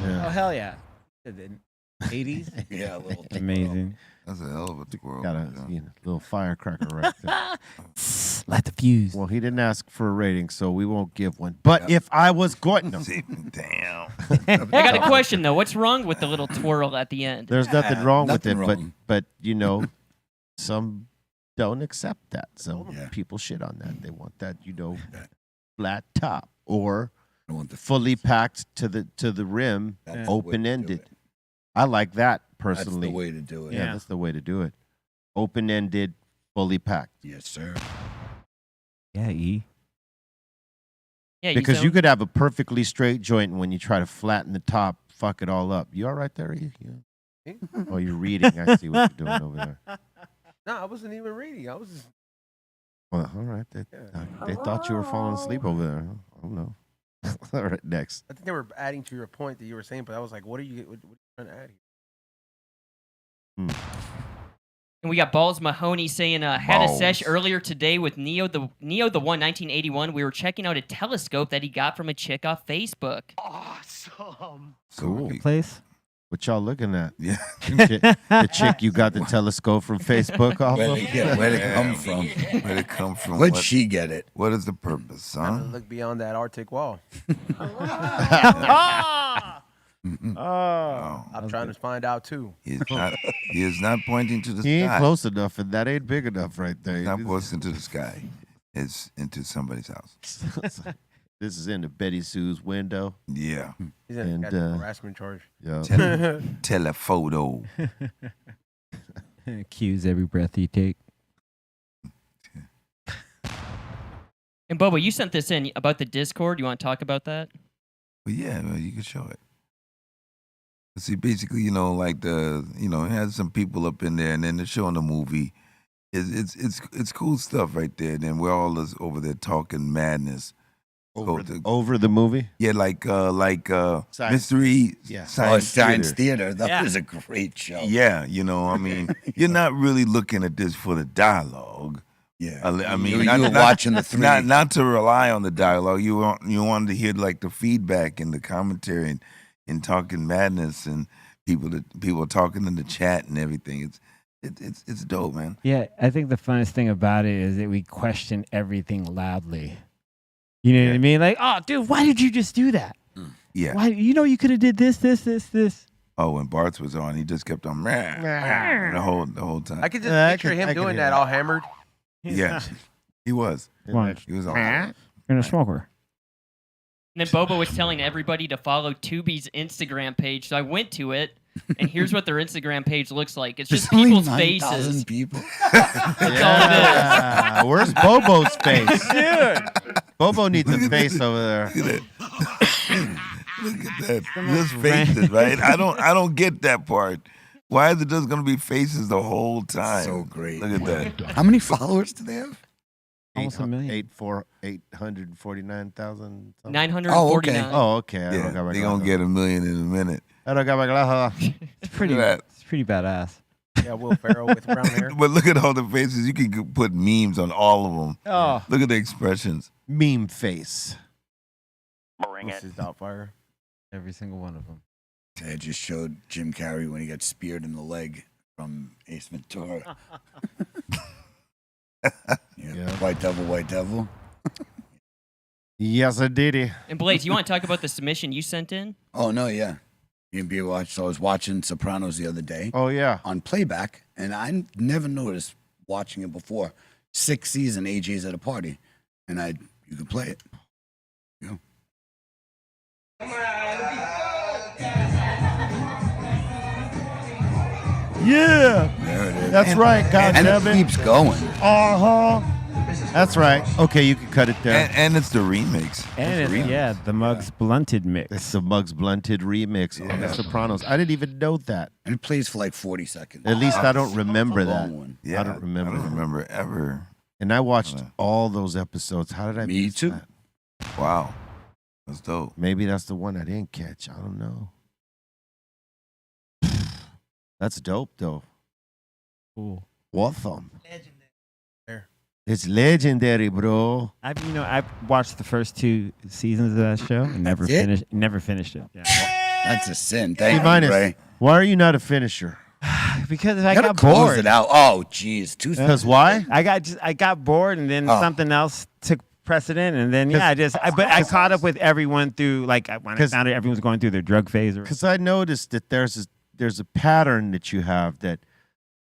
Yeah. Oh, hell yeah. 80s? Yeah, a little twirl. Amazing. That's a hell of a twirl. Got a little firecracker right there. Light the fuse. Well, he didn't ask for a rating, so we won't give one. But if I was going to... Damn. I got a question, though. What's wrong with the little twirl at the end? There's nothing wrong nothing with it, wrong. but some don't accept that. So people shit on that. They want that, flat top or I want the fully packed to the rim, That's the way to do open-ended. it. I like that personally. That's the way to do it. Yeah, that's the way to do it. Open-ended, fully packed. Yes, sir. Yeah, E. Yeah, Because you could have a perfectly straight joint, and when you try to flatten the top, fuck it all up. You all right there, E? Yeah. Oh, you're reading. I see what you're doing over there. No, I wasn't even reading. I was just. Well, all right. They thought you were falling asleep over there. I don't know. All right, next. I think they were adding to your point that you were saying, but I was like, what are you trying to add here? And we got Balls Mahoney saying, had a sesh Balls. earlier today with Neo the One 1981. We were checking out a telescope that he got from a chick off Facebook. Awesome. Cool. Place. What y'all looking at? Yeah. The chick you got the telescope from Facebook off of? Where'd it come from? Where'd it come from? Where'd she get it? What is the purpose, Trying huh? to look beyond that Arctic wall. Oh. I'm trying to find out too. He is not pointing to the He sky. ain't close enough, and that ain't big enough right there. He's not pointing to the sky. It's into somebody's house. This is into Betty Sue's window. Yeah. He's in a harassment charge. Yeah. Telephoto. Cues every breath you take. And Bobo, you sent this in about the Discord. You want to talk about that? Well, yeah, well, you can show it. See, basically, like it has some people up in there, and then they're showing the movie. It's cool stuff right there. And then we're all over there talking madness. Over the movie? Yeah, like Science. Mystery Science Theater. That was a great show. Yeah, I mean, you're not really looking at this for the dialogue. Yeah, I mean, you were watching the three. Not to rely on the dialogue. You wanted to hear like the feedback and the commentary and talking madness and people talking in the chat and everything. It's dope, man. Yeah, I think the funnest thing about it is that we question everything loudly. You know what I mean? Like, oh, dude, why did you just do that? Yeah. Why? You could have did this. Oh, when Bart's was on, he just kept on the whole time. I could just picture him doing that all hammered. Yeah, he was. What? He was all. You're a smoker. And then Bobo was telling everybody to follow Tubi's Instagram page. So I went to it, and here's what their Instagram page looks like. It's just There's only people's 9,000 faces. people. That's all it is. Where's Bobo's face? Dude. Bobo needs a face over there. Look at that. Just faces, right? I don't get that part. Why is it just gonna be faces the whole time? So great. Look at that. How many followers do they have? Almost a million. 849,000. 949. Oh, okay. I don't Yeah, got my they gonna glasses. get 1 million in a minute. I don't got my glasses. It's pretty. Look at that. It's pretty badass. Yeah, Will Ferrell with brown hair. But look at all the faces. You can put memes on all of them. Oh, Look at the expressions. Meme face. Bring it. This is Doubtfire. every single one of them. I just showed Jim Carrey when he got speared in the leg from Ace Ventura. Yeah. White Devil. Yes, I did it. And Blaze, you want to talk about the submission you sent in? Oh, no, yeah. You can be watched. So I was watching Sopranos the other day Oh, yeah. on playback, and I never noticed watching it before. 6th season, AJ's at a party, and you can play it. You know. Yeah. There it is. That's right. God And damn it it. keeps going. Uh-huh. That's right. Okay, you can cut it there. And it's the remix. And it's, the Muggs Blunted mix. It's the Muggs Blunted remix on The Sopranos. I didn't even know that. And it plays for like 40 seconds. At least I don't remember It's a that. long one. Yeah, I don't remember. I don't remember ever. And I watched all those episodes. How did I Me miss too. that? Wow. That's dope. Maybe that's the one I didn't catch. I don't know. That's dope, though. Cool. Awesome. It's legendary, bro. I've watched the first 2 seasons of that show and never That's it? finished it. Yeah. That's a sin. Hey, Thank you, Minus, Ray. why are you not a finisher? Because You I gotta got close bored. it out. Oh, jeez. Because why? I got bored, and then Oh. something else took precedent, and then I caught up with everyone through when I found out everyone's going through their drug phase. Because I noticed that there's a pattern that you have that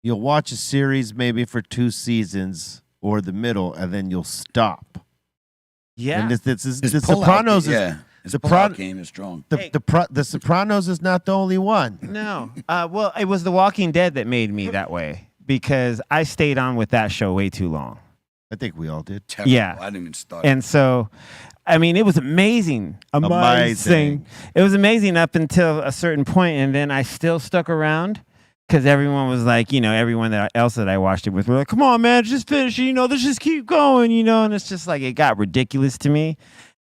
you'll watch a series maybe for 2 seasons or the middle, and then you'll stop. Yeah, And The Just pull out Sopranos the- is yeah. His Sopran- pullout game is strong. The Sopranos is not the only one. No. Well, it was The Walking Dead that made me that way because I stayed on with that show way too long. I think we all did. Terrible. Yeah. I didn't even start. And so, I mean, it was amazing. Amazing. It was amazing up until a certain point, and then I still stuck around because everyone was like, everyone else that I watched it with were like, come on, man, just finish it. Let's just keep going, and it's just like it got ridiculous to me.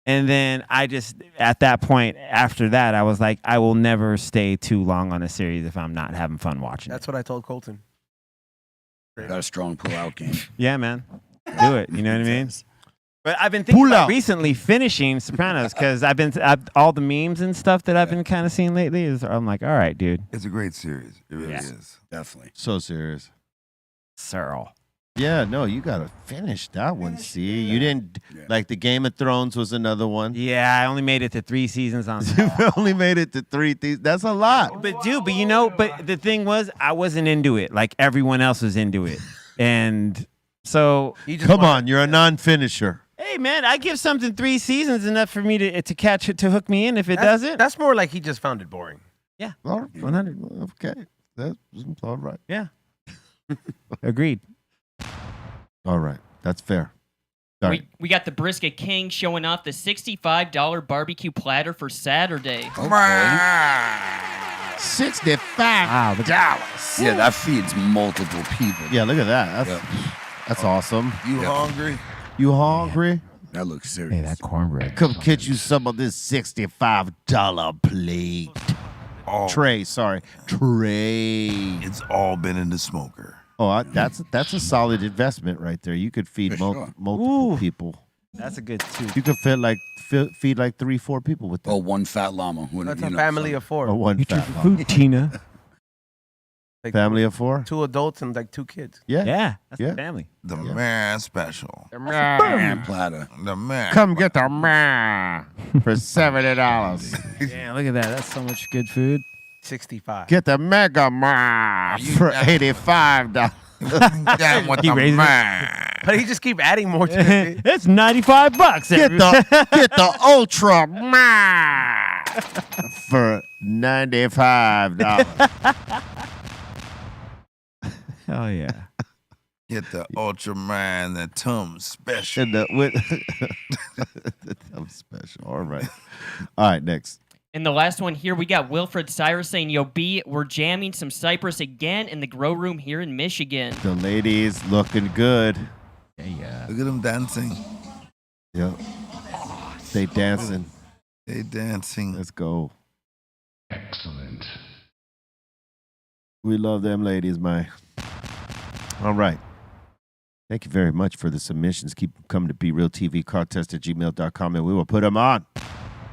And then I just, at that point, after that, I was like, I will never stay too long on a series if I'm not having fun watching That's what I told Colton. Got a strong pull-out game. Yeah, man. Do it. You know what I mean? But I've been thinking about recently finishing Sopranos because all the memes and stuff that I've been kind of seeing lately I'm like, all right, dude. It's a great series. It really is. Definitely. So serious. Searle. Yeah, no, you got to finish that one. See, you didn't like the Game of Thrones was another one. Yeah, I only made it to 3 seasons on. You only made it to 3 seasons. That's a lot. But the thing was, I wasn't into it like everyone else was into it, and so come on, you're a non-finisher. Hey man, I give something 3 seasons enough for me to catch it to hook me in. If it doesn't, that's more like he just found it boring. Yeah, 100. Okay, that's all right. Yeah, agreed. All right, that's fair. We got the Brisket King showing off the $65 barbecue platter for Saturday. $65. Yeah, that feeds multiple people. Yeah, look at that. That's awesome. You hungry? You hungry? That looks serious. Hey, that cornbread. Come get you some of this $65 plate. Tray. It's all been in the smoker. Oh, that's a solid investment right there. You could feed multiple people. That's a good too. You could feed like 3-4 people with that. Oh, one fat llama. That's a family of 4. Or one Eat your fat food, Tina. Like family of 4. 2 adults and like 2 kids. Yeah, that's the family. The man special. The man platter. The man. Come get the man for $70. Yeah, look at that. That's so much good food. 65. Get the mega man for $85. Damn with He the raises it. man. But he just keep adding more to it. It's $95. Get the ultra man for $95. Hell yeah. Get the Ultraman, the Tum special. And I'm special. All right. All right, next. And the last one here, we got Wilfred Cyrus saying, "Yo, B, we're jamming some Cypress again in the grow room here in Michigan." The ladies looking good. Yeah. Look at them dancing. Yep. They dancing. They dancing. Let's go. Excellent. We love them ladies, man. All right. Thank you very much for the submissions. Keep coming to brealtvcontest@gmail.com and we will put them on.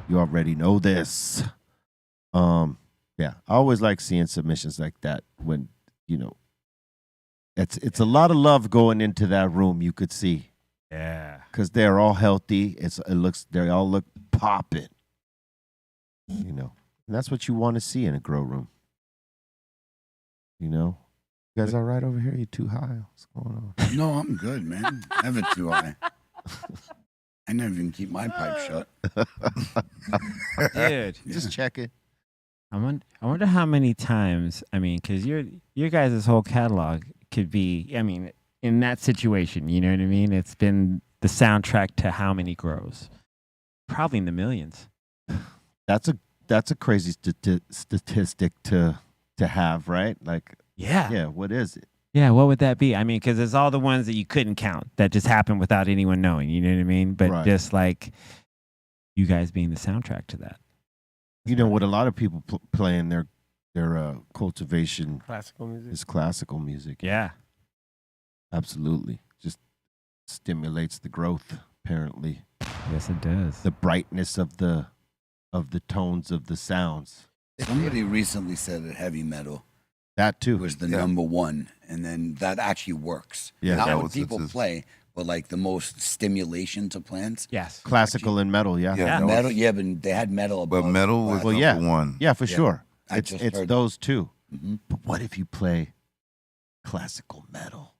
You already know this. Yeah, I always like seeing submissions like that when, it's a lot of love going into that room, you could see. Yeah. Because they're all healthy. They all look popping. And that's what you want to see in a grow room. You guys all right over here? You too high? What's going on? No, I'm good, man. Never too high. I never even keep my pipe shut. Dude. Just checking. I wonder how many times, because your guys' whole catalog could be, in that situation, you know what I mean? It's been the soundtrack to how many grows? Probably in the millions. That's a crazy statistic to have, right? Like, yeah, what is it? Yeah, what would that be? Because it's all the ones that you couldn't count that just happened without anyone knowing, you know what I mean? But just like you guys being the soundtrack to that. What a lot of people play in their cultivation Classical music. is classical music. Yeah. Absolutely. Just stimulates the growth, apparently. Yes, it does. The brightness of the tones of the sounds. Somebody recently said that heavy metal That too was the number one, and then that actually works. Yeah, not that what was- people it's- play, but like the most stimulation to plants. Yes. classical and metal. Yeah. Yeah, that Metal, was- yeah, but they had metal. But above metal was classical. Well, number one. Yeah, for Yeah. sure. I It's just heard those two. Mhm. But what if you play classical metal?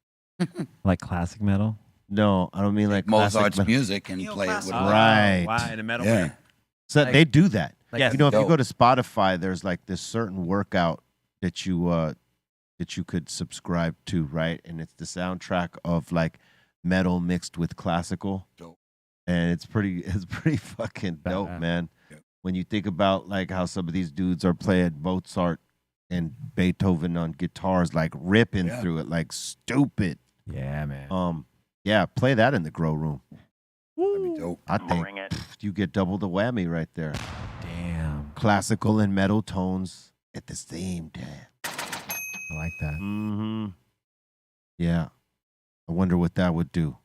Like classic metal? No, I don't mean like classic Mozart's metal. music and play it with Right. Why? In a metal Yeah. band? So Like- they do that. like Yes. You know, if you Dope. go to Spotify, there's like this certain workout that you could subscribe to, right? And it's the soundtrack of like metal mixed with classical. Dope. And it's pretty fucking dope, Badass. man. Yep. When you think about like how some of these dudes are playing Mozart and Beethoven on guitars, like ripping Yeah. through it like stupid. Yeah, man. Yeah, play that in the grow room. That'd be dope. I think Bring it. you get double the whammy right there. Damn. Classical and metal tones at the same time. I like that. Mm-hmm. Yeah. I wonder what that would do.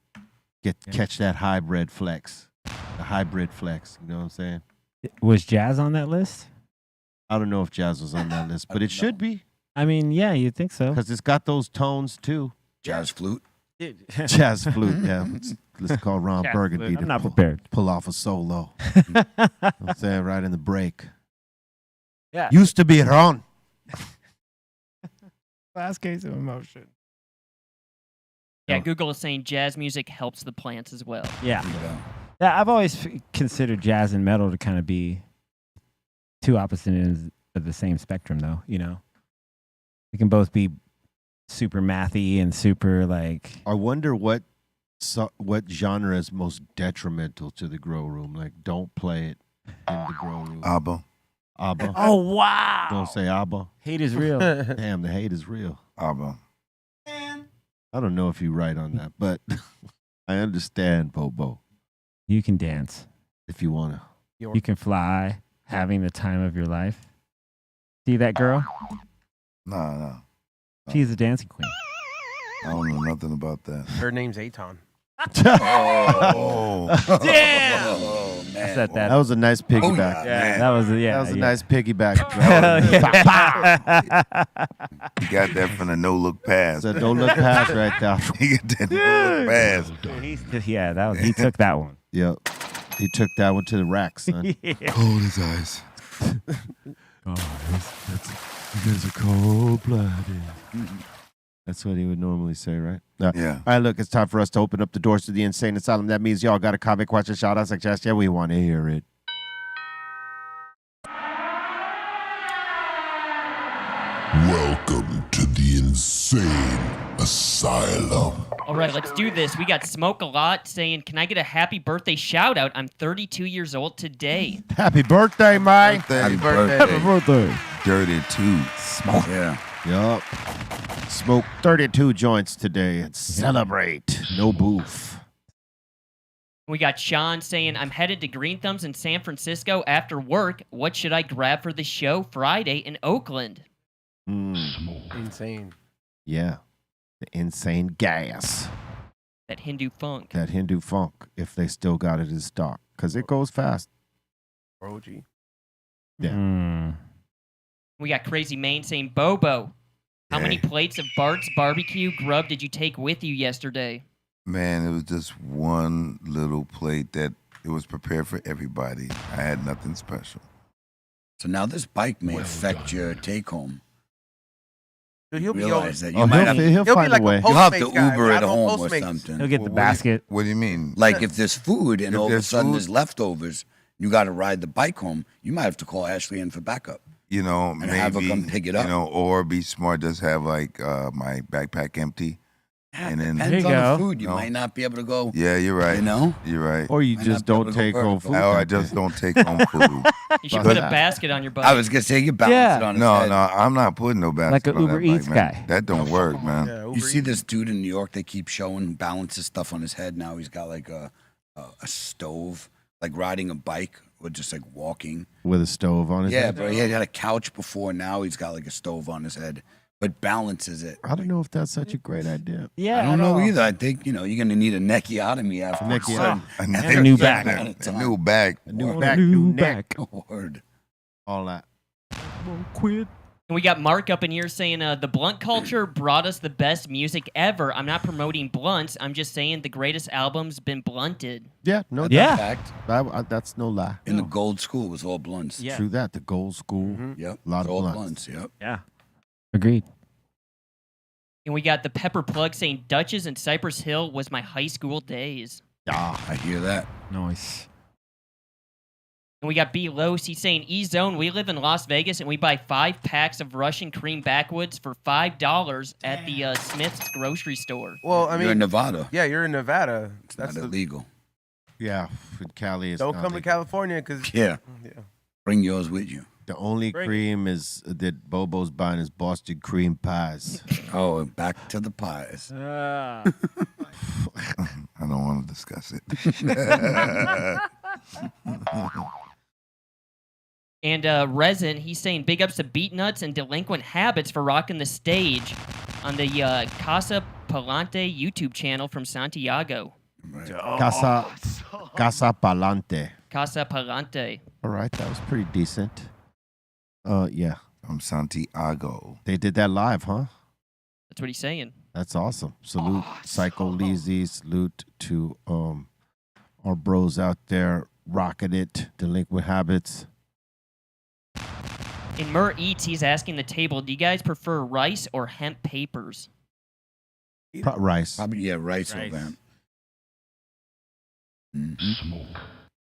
Catch that hybrid flex. The hybrid flex. You know what I'm saying? Was jazz on that list? I don't know if jazz was on that list, but it should be I mean, yeah, you'd think so. because it's got those tones too. Jazz flute. Jazz flute. Yeah. Let's call Ron Jazz Burgundy flute. to I'm not pull, prepared. pull off a solo. You know what I'm saying? Right in the break. Yeah. Used to be Ron. Last case of emotion. Yeah, No. Google is saying jazz music helps the plants as well. Yeah. Yeah. Yeah, I've always considered jazz and metal to kind of be two opposite ends of the same spectrum, though. You know, they can both be super mathy and super like. I wonder what genre is most detrimental to the grow room. Like, don't play it in the grow room. Abba. Abba. Oh wow! Don't say Abba. Hate is real. Damn, the hate is real. Abba. I don't know if you're right on that, but I understand, Bobo. You can dance. If you wanna. You can fly. Having the time of your life. See that girl? Nah. She's a dancing queen. I don't know nothing about that. Her name's Aton. Oh. Damn! Oh, I man. said that. That was a nice piggyback. Yeah, that was That was a nice piggyback. Hell yeah. You got that from the no-look pass. So don't look past right there. You got that no-look pass. Yeah, that was, he took that one. Yep. He took that one to the rack, son. Cold as ice. You guys are cold-blooded. That's what he would normally say, right? Yeah. All right, look, it's time for us to open up the doors to the insane asylum. That means y'all got a comment, question, shout out, suggestion. We want to hear it. Welcome to the insane asylum. All right, let's do this. We got Smoke a Lot saying, "Can I get a happy birthday shout out? I'm 32 years old today." Happy birthday, Mike. Happy birthday. birthday. Dirty too. Smoke. Yeah. Yup. Smoke 32 joints today and celebrate. No boof. We got Sean saying, "I'm headed to Greenthumb's in San Francisco after work. What should I grab for the show Friday in Oakland?" Insane. Yeah. The insane gas. That Hindu funk. That Hindu funk, if they still got it in stock. Because it goes fast. OG. Yeah. We got Crazy Maine saying, "Bobo, how many plates of Bart's barbecue grub did you take with you yesterday?" Man, it was just one little plate that it was prepared for everybody. I had nothing special. So now this bike may affect your take home. Dude, he'll be Realize that you Oh, might have, he'll be find like a way. you'll have to Postmates guy. Uber We it have him home or Postmates. something. He'll get the What do you- basket. What do you mean? Like if there's food and If all of a there's sudden food- there's leftovers, you got to ride the bike home. You might have to call Ashley in for backup. You know, And maybe have her come pick it up. You know, or be smart, just have like my backpack empty, and then Depends There you on go. the food. You No. might not be able to go. yeah, you're right. You know, You're right. Or you Might just not be able don't to go take home vertical. food. Or I that just day. don't take home food. You should But- put a basket on your bike. I was gonna say you balance Yeah. it on his No, head. no, I'm not putting no basket Like a on that Uber bike, Eats man. guy. That don't work, man. Yeah, You Uber see Eats. this dude in New York? They keep showing balances stuff on his head. Now he's got like a stove, like riding a bike or just like walking. With a stove on his Yeah, head. bro. He had a couch before. Now he's got like a stove on his head, but balances it. I don't know if that's such a great idea. Yeah, I don't know either. I think you're gonna need a neckiotomy after Neckiotomy. a new back. A new back. A new back, new neck. Word. All that. Quit. And we got Mark up in here saying, "The blunt culture brought us the best music ever. I'm not promoting blunts. I'm just saying the greatest album's been blunted." Yeah, no Yeah. Fact. that's no lie. In the gold school, it was all blunts. Yeah. True that. The gold school. Yep. A lot It's of all blunts. Yep. Yeah. Agreed. And we got the Pepper Plug saying, "Dutchess and Cypress Hill was my high school days." Yeah. I hear that. Nice. And we got B. Los. He's saying, E-Zone, we live in Las Vegas, and we buy 5 packs of Russian cream backwoods for $5 at the Smith's grocery store. Well, I mean, you're in Nevada. Yeah, you're in Nevada. That's not illegal. Yeah, in Cali is Don't not come to legal. California because Yeah. Bring yours with you. The only cream is that Bobo's buying is Boston cream pies. Oh, back to the pies. I don't want to discuss it. And Resin, he's saying big ups to Beat Nuts and Delinquent Habits for rocking the stage on the Casa Palante YouTube channel from Santiago. Casa Palante. Casa Palante. All right, that was pretty decent. Yeah. From Santiago. They did that live, huh? That's what he's saying. That's awesome. Salute Psycho Leezy. Salute to our bros out there rocking it. Delinquent Habits. In Mur Eats, he's asking the table, do you guys prefer rice or hemp papers? Rice. Probably, yeah, rice. or that.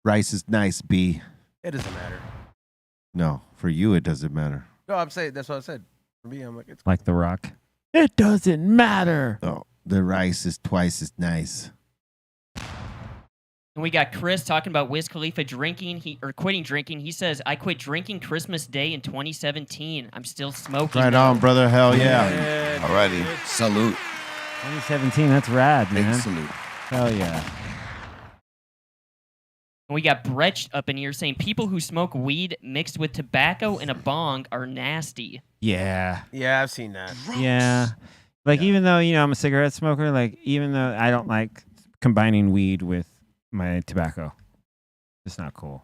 Rice is nice, B. it doesn't matter. No, for you it doesn't matter. No, I'm saying that's what I said. For me, I'm like, it's Like The Rock. It doesn't matter. No, the rice is twice as nice. And we got Chris talking about Wiz Khalifa drinking, quitting drinking. He says, I quit drinking Christmas Day in 2017. I'm still smoking. Right on, brother. Hell yeah. Alrighty. Salute. 2017, that's rad, Big man. salute. Hell yeah. And we got Brett up in here saying people who smoke weed mixed with tobacco and a bong are nasty. Yeah. yeah, I've seen that. Yeah. Like, even though, I'm a cigarette smoker, like, even though I don't like combining weed with my tobacco, it's not cool.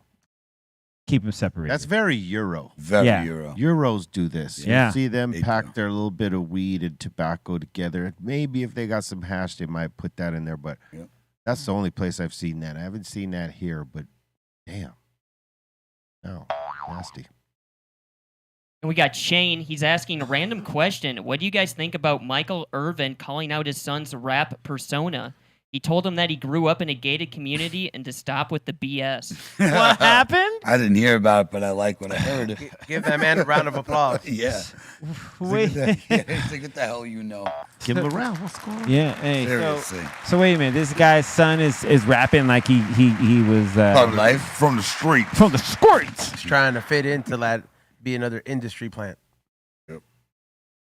Keep them separated. That's very Euro. Very Yeah. Euro. Euros do this. Yeah. You see them They pack do. their little bit of weed and tobacco together. Maybe if they got some hash, they might put that in there, but Yep. that's the only place I've seen that. I haven't seen that here, but damn. No, nasty. And we got Shane. He's asking a random question. What do you guys think about Michael Irvin calling out his son's rap persona? He told him that he grew up in a gated community and to stop with the BS. What happened? I didn't hear about it, but I like what I heard. Give that man a round of applause. Yeah. Wait. It's like, what the hell you know? Give him a round. What's going on? Yeah. Hey. Seriously. So wait a minute. This guy's son is rapping like he was Thug life. From the street. from the streets. He's trying to fit into that, be another industry plant.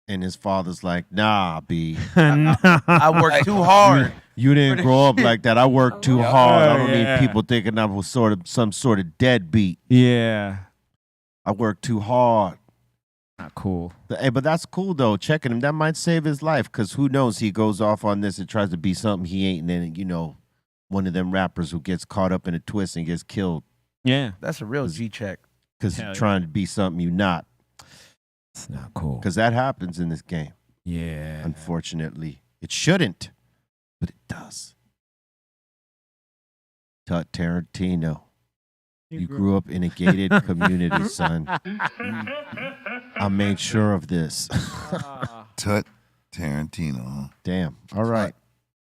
And his father's like, nah, B. I work too hard. You didn't grow up like that. I worked too hard. I don't yeah. need people thinking I was some sort of deadbeat. Yeah. I worked too hard. Not cool. Hey, but that's cool though. Checking him, that might save his life. Cause who knows? He goes off on this and tries to be something he ain't, and then one of them rappers who gets caught up in a twist and gets killed Yeah. That's a real G check. because Hell you're yeah. trying to be something you're not. It's not cool. Because that happens in this game. Yeah. Unfortunately, it shouldn't, but it does. Tut Tarantino. You grew up in a gated community, son. I made sure of this. Tut Tarantino, huh? Damn. All right.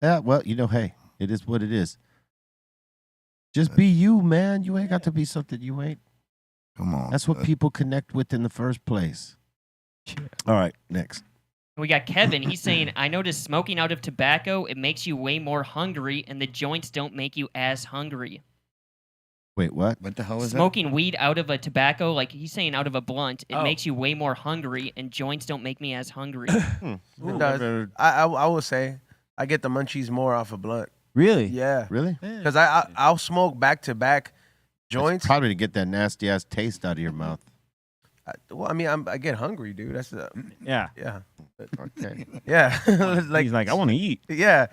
Yeah, well, hey, it is what it is. Just be you, man. You ain't got to be something you ain't. Come on. That's what people connect with in the first place. All right, next. We got Kevin. He's saying, I noticed smoking out of tobacco, it makes you way more hungry, and the joints don't make you as hungry. Wait, what? What the hell is Smoking weed out of a tobacco, like he's saying out of a blunt, it Oh. makes you way more hungry, and joints don't make me as hungry. It does. I will say I get the munchies more off a blunt. Really? Yeah. Really? Because I'll smoke back to back joints. Probably to get that nasty ass taste out of your mouth. Well, I mean, I get hungry, dude. That's Yeah. yeah, Okay. yeah. He's like, I want to eat. yeah,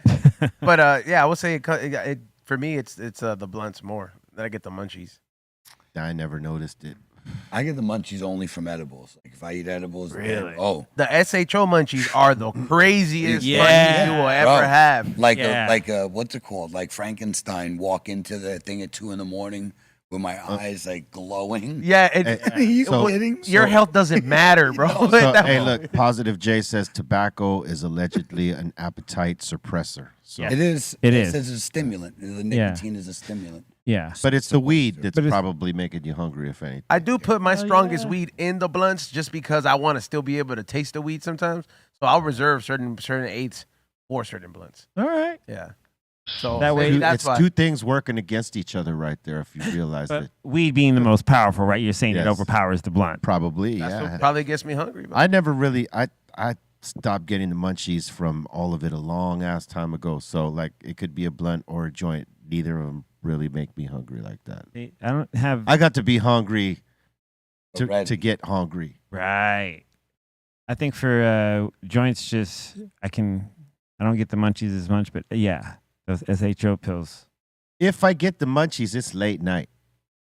but yeah, I would say it for me. It's the blunts more. Then I get the munchies. I never noticed it. I get the munchies only from edibles. Like if I eat edibles, Really? oh, The SHO munchies are the craziest Yeah. munchies you will ever Bro. have. like Yeah. what's it called? Like Frankenstein walk into the thing at 2 a.m. with my eyes like glowing. Yeah, So- your health doesn't matter, bro. So, hey, look, Positive J says tobacco is allegedly an appetite suppressor. So, It is. It It is. says a stimulant. The nicotine is a stimulant. Yeah. but it's the weed that's But it's- probably making you hungry, if anything. I do put my strongest weed in the blunts just because I want to still be able to taste the weed sometimes. So I'll reserve certain eights for certain blunts. All right. Yeah. So That way maybe that's It's why. two things working against each other right there, if you realize But it. weed being the most powerful, right? You're saying Yes. it overpowers the blunt. Probably, That's yeah. what probably gets me hungry. Bro. I never really, I stopped getting the munchies from all of it a long ass time ago. So, like, it could be a blunt or a joint. Neither of them really make me hungry like that. I don't have. I got to be hungry Already. to get hungry. Right. I think for joints, just I don't get the munchies as much, but yeah, those SHO pills. If I get the munchies, it's late night.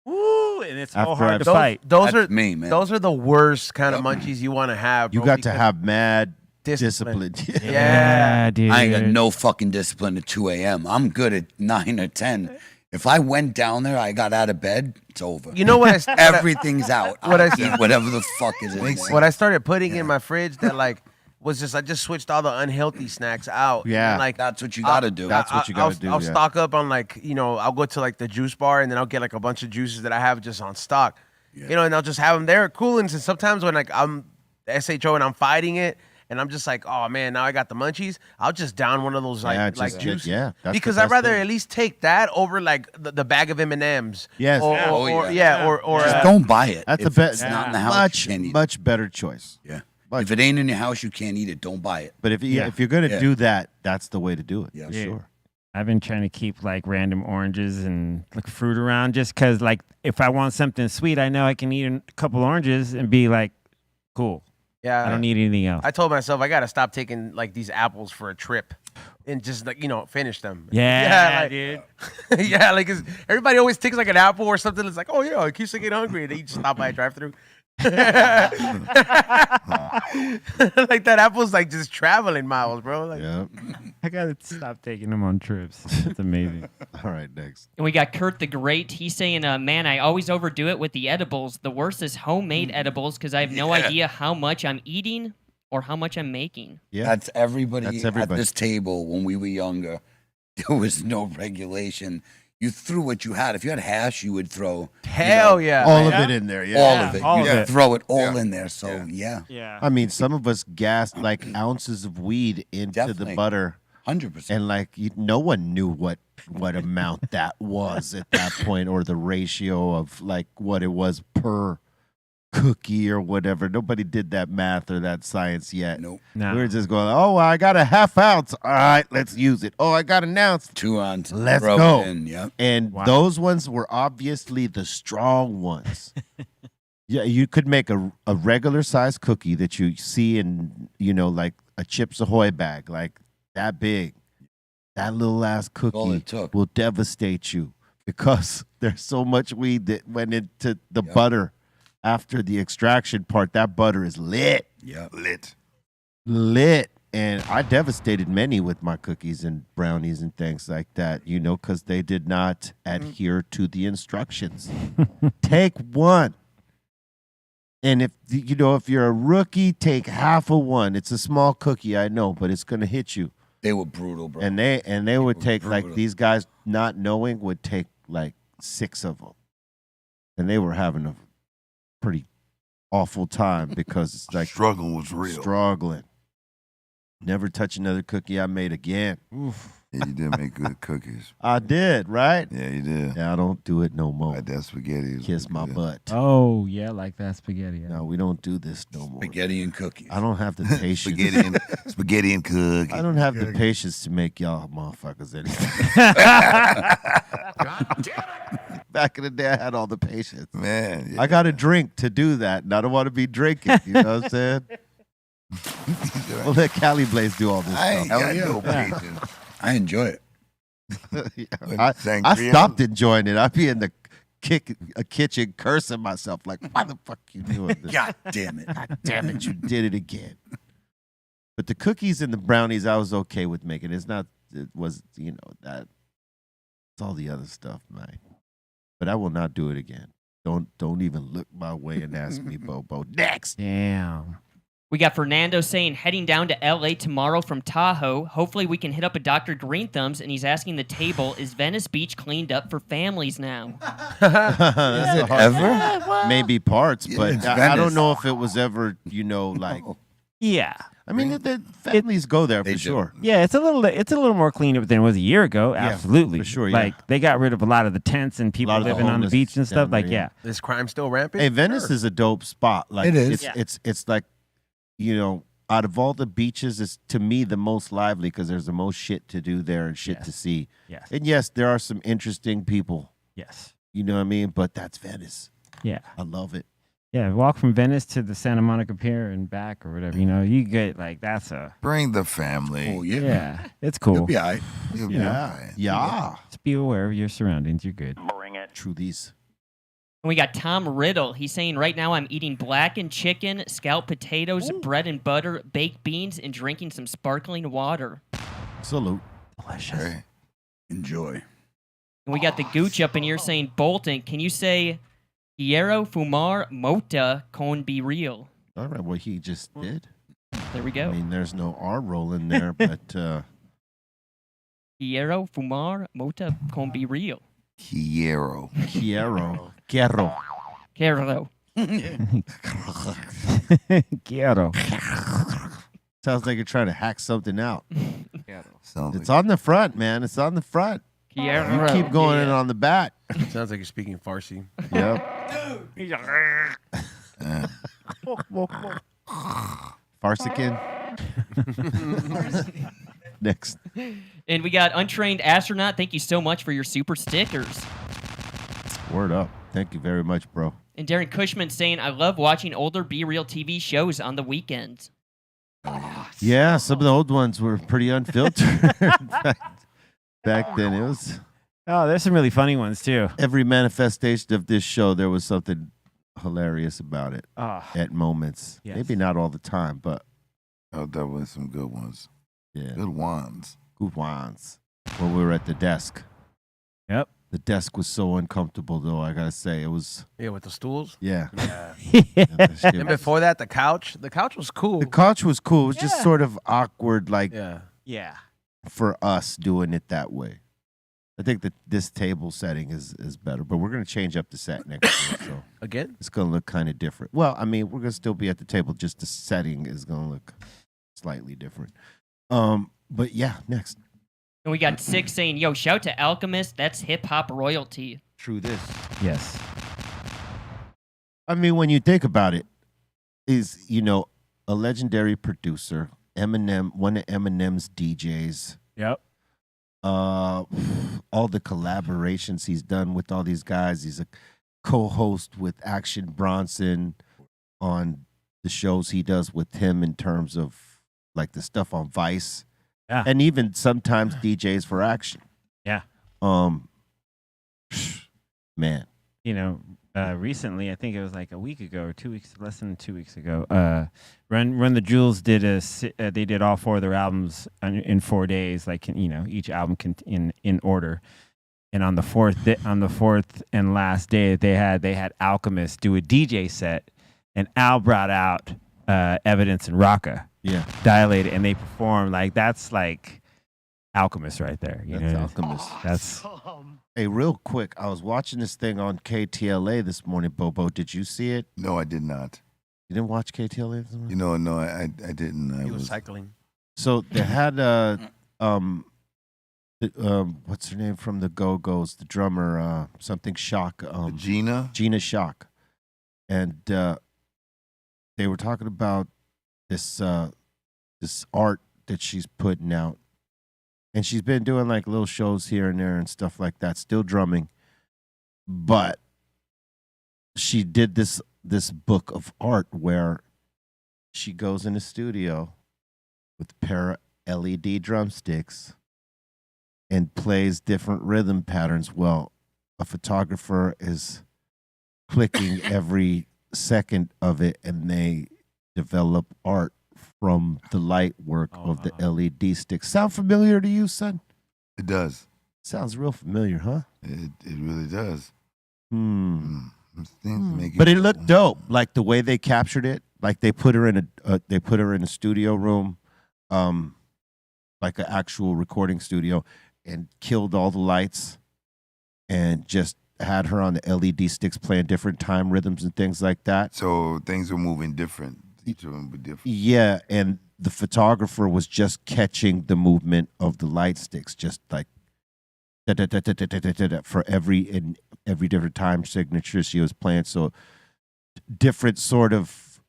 Woo! And it's so After hard I've- to those, fight. those That's are me, man. those are the worst kind of munchies you want to have. You bro, got to because have mad discipline. discipline. Yeah. dude. I ain't got no fucking discipline at 2 a.m. I'm good at 9 or 10. If I went down there, I got out of bed, it's over. You know what? Everything's out. What I I- eat whatever the fuck is in there. What I started putting in my fridge that like was just I just switched all the unhealthy snacks out. Yeah. And, like That's what you got to do. That's what you gotta do, I'll yeah. stock up on like I'll go to like the juice bar and then I'll get like a bunch of juices that I have just on stock. And I'll just have them there cooling. And sometimes when like I'm SHO and I'm fighting it. And I'm just like, oh man, now I got the munchies. I'll just down one of those Yeah, like just- juice. yeah, that's the because I'd best rather thing. at least take that over like the bag of M&Ms. Yes. Or, Yeah. or, Oh, or yeah. or Just don't buy it. That's If the best. It's not in the house. Much, you can't eat much better choice. it. Yeah. much. If it ain't in your house, you can't eat it. Don't buy it. But if you're gonna Yeah. do that, that's the way to do it. Yeah. For Yeah. sure. I've been trying to keep like random oranges and like fruit around just because like if I want something sweet, I know I can eat a couple oranges and be like, cool. Yeah. I don't need anything else. I told myself I gotta stop taking like these apples for a trip, and just like finish them. Yeah, like, dude. yeah, like 'cause everybody always takes like an apple or something. It's like, oh yeah, it keeps you getting hungry, and then you just stop by a drive-through. Like that apple's like just traveling miles, bro. Like, Yeah. I gotta stop taking them on trips. It's amazing. All right, next. And we got Kurt the Great. He's saying, man, I always overdo it with the edibles. The worst is homemade edibles because I have no idea how much I'm eating or how much I'm making. Yeah. That's everybody, That's at everybody. this table when we were younger. There was no regulation. You threw what you had. If you had hash, you would throw hell yeah, All man. of it in there. Yeah. all of it. all you of could it. throw it all in there. So yeah, Yeah. I mean, some of us gassed like ounces of weed into Definitely. the butter, 100%. and like no one knew what amount that was at that point, or the ratio of like what it was per cookie or whatever. Nobody did that math or that science yet. Nope. No. We were just going, oh, I got a half ounce. All right, let's use it. Oh, I got an ounce. 2 ounces. Let's throw go. it in, yep. And Wow. those ones were obviously the strong ones. Yeah, you could make a regular size cookie that you see in, like a Chips Ahoy bag, like that big. That little ass all cookie it took. will devastate you because there's so much weed that went into the Yep. butter after the extraction part. That butter is lit. Yeah. Lit. And I devastated many with my cookies and brownies and things like that, because they did not adhere to the instructions. Take one. And if you're a rookie, take half of one. It's a small cookie, I know, but it's gonna hit you. They were brutal, bro. And they would take like brutal. these guys not knowing would take like 6 of them, and they were having a pretty awful time because it's like Struggle was real. struggling. Never touch another cookie I made again. Yeah, you did make good cookies. I did, right? Yeah, you did. Yeah, I don't do it no more. Like that spaghetti. is Kiss my good. butt. Oh, yeah, like that spaghetti. No, we don't do this no more. Spaghetti and cookies. I don't have the patience. Spaghetti and cookies. I don't have the patience to make y'all motherfuckers anything. Back in the day, I had all the patience. Man, I got a drink to do that, and I don't want to be drinking. You know what I'm saying? We'll let Cali Blaze do all this I ain't stuff. got no patience. I enjoy it. I Sangria. stopped enjoying it. I'd be in the kitchen cursing myself like, why the fuck you doing this? God damn it. God damn it, you did it again. But the cookies and the brownies, I was okay with making. It was that. It's all the other stuff, man. but I will not do it again. Don't even look my way and ask me, Bobo. Next. Damn. We got Fernando saying heading down to LA tomorrow from Tahoe. Hopefully we can hit up a Dr. Greenthumbs, and he's asking the table, is Venice Beach cleaned up for families now? Is it ever? Maybe parts, Yeah, but it's I Venice. don't know if it was ever, like. Yeah. I mean, the families go there for sure. Yeah, it's a little more cleaned up than it was a year ago. Yeah, Absolutely, for sure, yeah. Like they got rid of a lot of the tents and people of the living on the homeless beach and stuff. down there, Like, yeah. Is crime still rampant? Hey, Venice is a dope spot. Like It is. It's like, out of all the beaches, it's to me the most lively because there's the most shit to do there and shit to see. Yes. And yes, there are some interesting people. Yes. You know what I mean? But that's Venice. Yeah. I love it. Yeah, walk from Venice to the Santa Monica Pier and back or whatever. You get that's a Bring the family. Oh, yeah. yeah. It's cool. You'll be all right. You'll be Yeah. all right. Yeah. Just be aware of your surroundings. You're good. Bring it. True these. And we got Tom Riddle. He's saying right now I'm eating blackened chicken, scalloped potatoes, bread and butter, baked beans, and drinking some sparkling water. Salute. Delicious. Hey. Enjoy. And we got the Gooch up in here saying, Bolton, can you say Quiero fumar mota con be real? All right, what he just did. There we go. I mean, there's no R roll in there, but Quiero fumar mota con be real. Quiero. Quiero. Quiero. Quiero. Sounds like you're trying to hack something out. Sounds It's like on the front, man. It's on the front. Quiero. You keep going in on the back. Sounds like you're speaking Farsi. Yep. Farsican. Next. And we got Untrained Astronaut. Thank you so much for your super stickers. Word up. Thank you very much, bro. And Darren Cushman saying, I love watching older Be Real TV shows on the weekends. Yeah, some of the old ones were pretty unfiltered. Back then, it was Oh, there's some really funny ones too. every manifestation of this show. There was something hilarious about it Oh, at moments. Yes. Maybe not all the time, but oh, that was some good ones. yeah, Good ones. good ones. When we were at the desk, yep. the desk was so uncomfortable, though. I gotta say, it was. Yeah, with the stools. Yeah. Yeah. That shit And was- before that, the couch. The couch was cool. the couch was cool. It was just Yeah. sort of awkward, like Yeah. Yeah. for us doing it that way. I think that this table setting is better, but we're gonna change up the set next year, so Again? it's gonna look kind of different. Well, I mean, we're gonna still be at the table, just the setting is gonna look slightly different. But yeah, next. And we got Six saying, yo, shout to Alchemist. That's hip hop royalty. True this. Yes. I mean, when you think about it, is a legendary producer, Eminem, one of Eminem's DJs. Yep. All the collaborations he's done with all these guys. He's a co-host with Action Bronson on the shows he does with him in terms of like the stuff on Vice. Yeah. And even sometimes DJs for Action. Yeah. Man. Recently, I think it was like a week ago or 2 weeks, less than 2 weeks ago. Run the Jewels did they did all four of their albums in 4 days, like each album in order. And on the fourth and last day, they had Alchemist do a DJ set, and Al brought out Evidence and Rocka. Yeah. Dilated, and they performed that's like Alchemist right there. That's Alchemist. That's Hey, real quick, I was watching this thing on KTLA this morning, Bobo. Did you see it? No, I did not. You didn't watch KTLA this morning? You know, no, I didn't. I He was cycling. So they had what's her name from the Go-Go's, the drummer, something Shock, Gina Shock, and they were talking about this art that she's putting out, and she's been doing like little shows here and there and stuff like that, still drumming, but she did this book of art where she goes in the studio with a pair of LED drumsticks and plays different rhythm patterns. Well, a photographer is clicking every second of it, and they develop art from the light work of the LED sticks. Sound familiar to you, son? It does. Sounds real familiar, huh? It really does. But it looked dope. Like the way they captured it. Like they put her in a studio room, like an actual recording studio, and killed all the lights, and just had her on the LED sticks playing different time rhythms and things like that. So things were moving different. Each of them were different. Yeah, and the photographer was just catching the movement of the light sticks, just like for every different time signature she was playing. So different sort of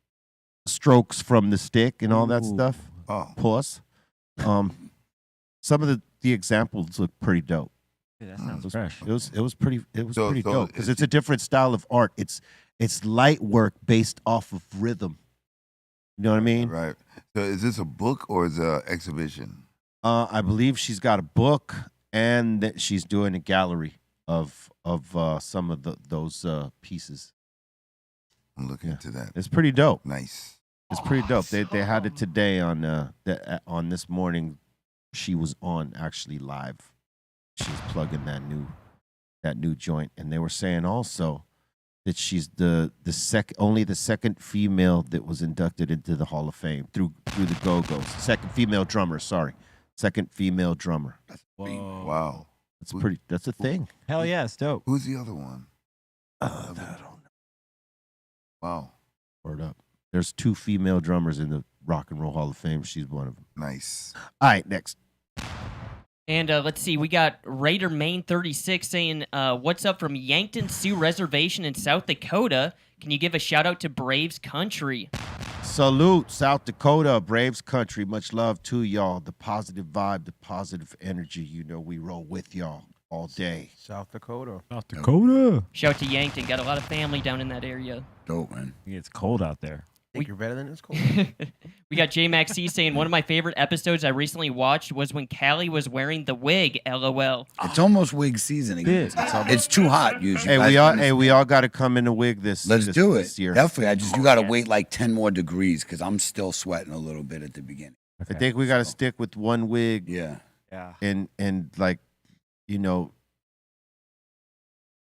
strokes from the stick and all that stuff. Oh, Pause. Some of the examples look pretty dope. That sounds fresh. It was pretty So dope because it's a different style of art. It's light work based off of rhythm. You know what I mean? right. So is this a book or is it an exhibition? I believe she's got a book and that she's doing a gallery of some of those pieces. I'm looking into that. It's pretty dope. Nice. It's pretty dope. They had it today on this morning. She was on actually live. She was plugging that new joint, and they were saying also that she's the second female that was inducted into the Hall of Fame through the Go-Go's. Second female drummer. Second female drummer. Wow. That's a thing. Hell yeah, it's dope. Who's the other one? I don't know. Wow. Word up. There's 2 female drummers in the Rock and Roll Hall of Fame. She's one of them. Nice. All right, next. And let's see, we got Raider Main 36 saying, what's up from Yankton Sioux Reservation in South Dakota? Can you give a shout out to Braves Country? Salute, South Dakota, Braves Country. Much love to y'all. The positive vibe, the positive energy. You know we roll with y'all all day. South Dakota. South Dakota. Shout to Yankton. Got a lot of family down in that area. Dope, man. It's cold out there. Think you're better than this, Cole? We got J Max C saying, one of my favorite episodes I recently watched was when Callie was wearing the wig. LOL. It's almost wig season again. It's too hot usually. We all got to come in a wig this. Let's do it. This year. Definitely. You got to wait like 10 more degrees because I'm still sweating a little bit at the beginning. I think we got to stick with one wig. Yeah. And like, you know,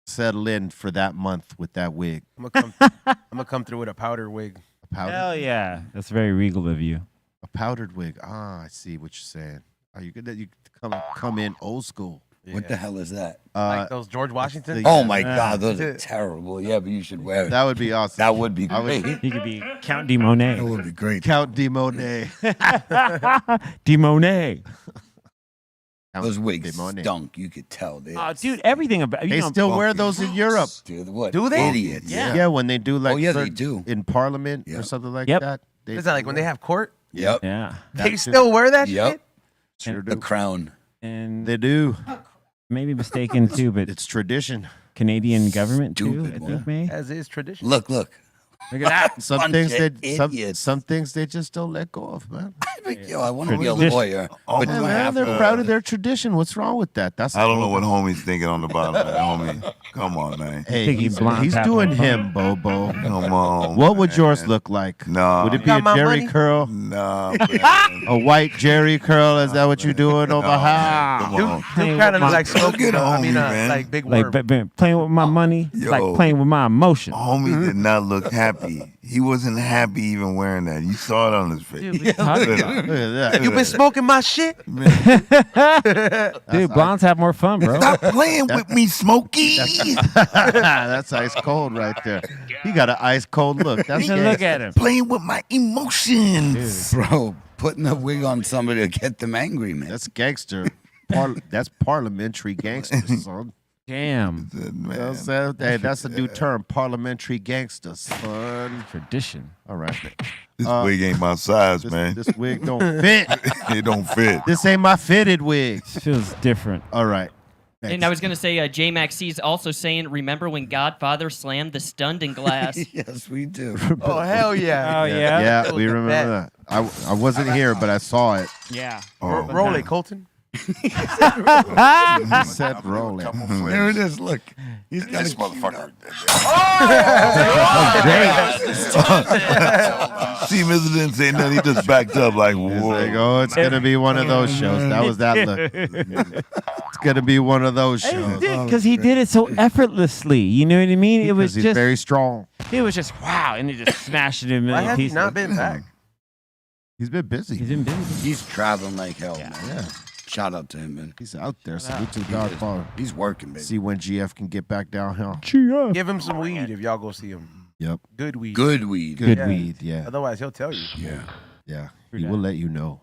settle in for that month with that wig. I'm gonna come through with a powder wig. A powder? Hell yeah. That's very regal of you. A powdered wig. Ah, I see what you're saying. Are you good that you come in old school? Yeah. What the hell is that? Like those George Washington? Oh my God, those are terrible. Yeah, but you should wear it. That would be awesome. That would be great. He could be Count de Monet. That would be great. Count de Monet. De Monet. Those wigs stunk. You could tell. Oh, dude, everything about they still wear those in Europe. Dude, what? Do they? Idiots. Yeah, when they do like they do in Parliament or something like that. Is that like when they have court? Yep. Yeah. They still wear that shit? Sure do. The crown. And they do. Maybe mistaken too, but it's tradition. Canadian government too. Stupid I think, maybe. As is tradition. Look. Look at that. Some things they just don't let go of, man. Yo, I want to be a lawyer. But man, they're proud of their tradition. What's wrong with that? I don't know what homie's thinking on the bottom, man. Homie, come on, man. Hey, he's doing him, Bobo. Come on. What would yours look like? No. Would it be a Jerry curl? No. A white Jerry curl? Is that what you're doing over here? Come on. You kind of like smoking. Man. Like big worm. Like playing with my money. It's like playing with my emotion. Homie did not look happy. He wasn't happy even wearing that. You saw it on his face. Look at that. You been smoking my shit? Dude, blondes have more fun, bro. Stop playing with me, Smokey. That's ice cold right there. He got an ice cold look. That's Look at him. Playing with my emotions. Bro, putting a wig on somebody to get them angry, man. That's gangster. That's parliamentary gangster, son. Damn. Hey, that's a new term, parliamentary gangster, son. Tradition. All right. This wig ain't my size, man. This wig don't fit. It don't fit. This ain't my fitted wig. This feels different. All right. Next. And I was going to say, J Max C is also saying, remember when Godfather slammed the Stunden glass? Yes, we do. Oh, hell yeah. Oh, yeah? Yeah, we remember that. I wasn't here, but I saw it. Yeah. Roll it, Colton. He said rolling. There it is. Look, he's got This motherfucker. See, Mr. didn't say nothing. He just backed up like, whoa. Like, oh, it's gonna be one of those shows. That was that look. It's gonna be one of those shows. Because he did it so effortlessly. You know what I mean? It was He's just very strong. It was just wow, and he just smashed it in a Why million has he pieces. not been back? He's been busy. He's been busy. He's traveling like hell, man. Yeah. Shout out to him, man. He's out there. Salute to the Godfather. He's working, baby. See when GF can get back downhill. Give him some weed if y'all go see him. Yep. Good weed. Good weed. Good Yeah. weed. Yeah. Otherwise, he'll tell you. Yeah. Yeah. He will let you know.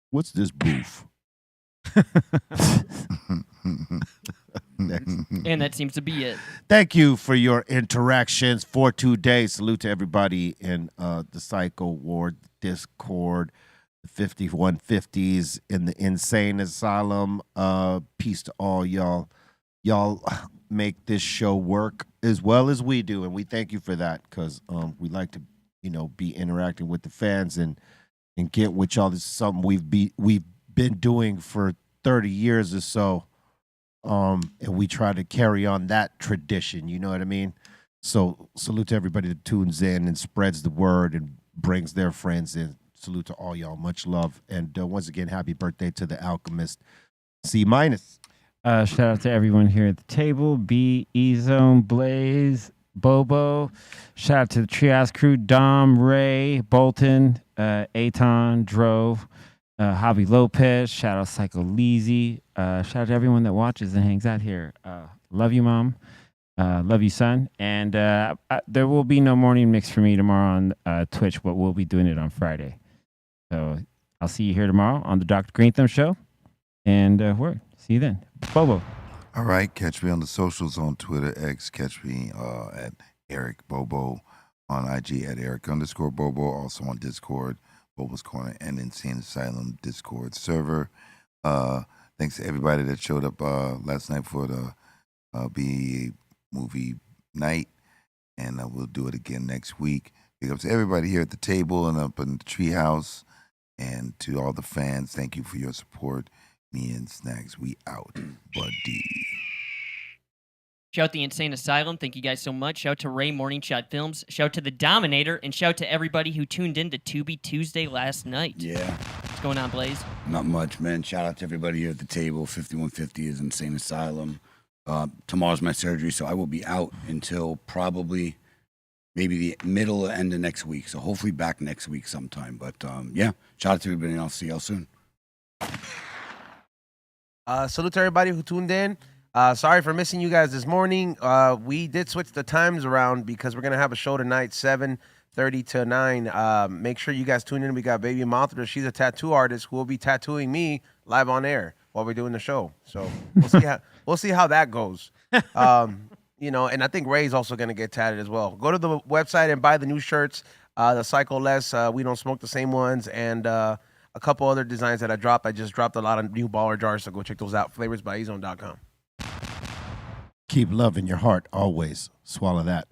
What's this booth? Next. And that seems to be it. Thank you for your interactions for today. Salute to everybody in the Psycho Ward Discord, the 5150s in the Insane Asylum. Peace to all y'all. Y'all make this show work as well as we do, and we thank you for that because we like to, be interacting with the fans and get with y'all. This is something we've been doing for 30 years or so. And we try to carry on that tradition, you know what I mean? So salute to everybody that tunes in and spreads the word and brings their friends in. Salute to all y'all. Much love. And once again, happy birthday to the Alchemist. C-. Shout out to everyone here at the table. B, E-Zone, Blaze, Bobo. Shout out to the Trias crew, Dom, Ray, Bolton, Aton, Drove, Javi Lopez. Shout out Psycho Leezy. Shout out to everyone that watches and hangs out here. Love you, Mom. Love you, son. And there will be no morning mix for me tomorrow on Twitch, but we'll be doing it on Friday. So I'll see you here tomorrow on the Dr. Greenthumb Show. And see you then. Bobo. All right, catch me on the socials on Twitter, X. Catch me at Eric Bobo, on IG at Eric_Bobo, also on Discord, Bobo's Corner and Insane Asylum Discord server. Thanks to everybody that showed up last night for the BE movie night, and we'll do it again next week. Big up to everybody here at the table and up in the treehouse, and to all the fans, thank you for your support. Me and Snacks, we out, buddy. Shout out the Insane Asylum. Thank you guys so much. Shout out to Ray Morning Shot Films. Shout out to the Dominator. And shout out to everybody who tuned in to Tubi Tuesday last night. Yeah. What's going on, Blaze? Not much, man. Shout out to everybody here at the table. 5150 is Insane Asylum. Tomorrow's my surgery, so I will be out until probably maybe the middle or end of next week. So hopefully back next week sometime. But yeah, shout out to everybody, and I'll see y'all soon. Salute to everybody who tuned in. Sorry for missing you guys this morning. We did switch the times around because we're going to have a show tonight, 7:30 to 9. Make sure you guys tune in. We got Baby Mothra. She's a tattoo artist who will be tattooing me live on air while we're doing the show. So we'll see how that goes. And I think Ray's also going to get tatted as well. Go to the website and buy the new shirts, the Psycho Less, We Don't Smoke the Same Ones, and a couple other designs that I dropped. I just dropped a lot of new baller jars, so go check those out. flavorsbyezone.com. Keep love in your heart always. Swallow that.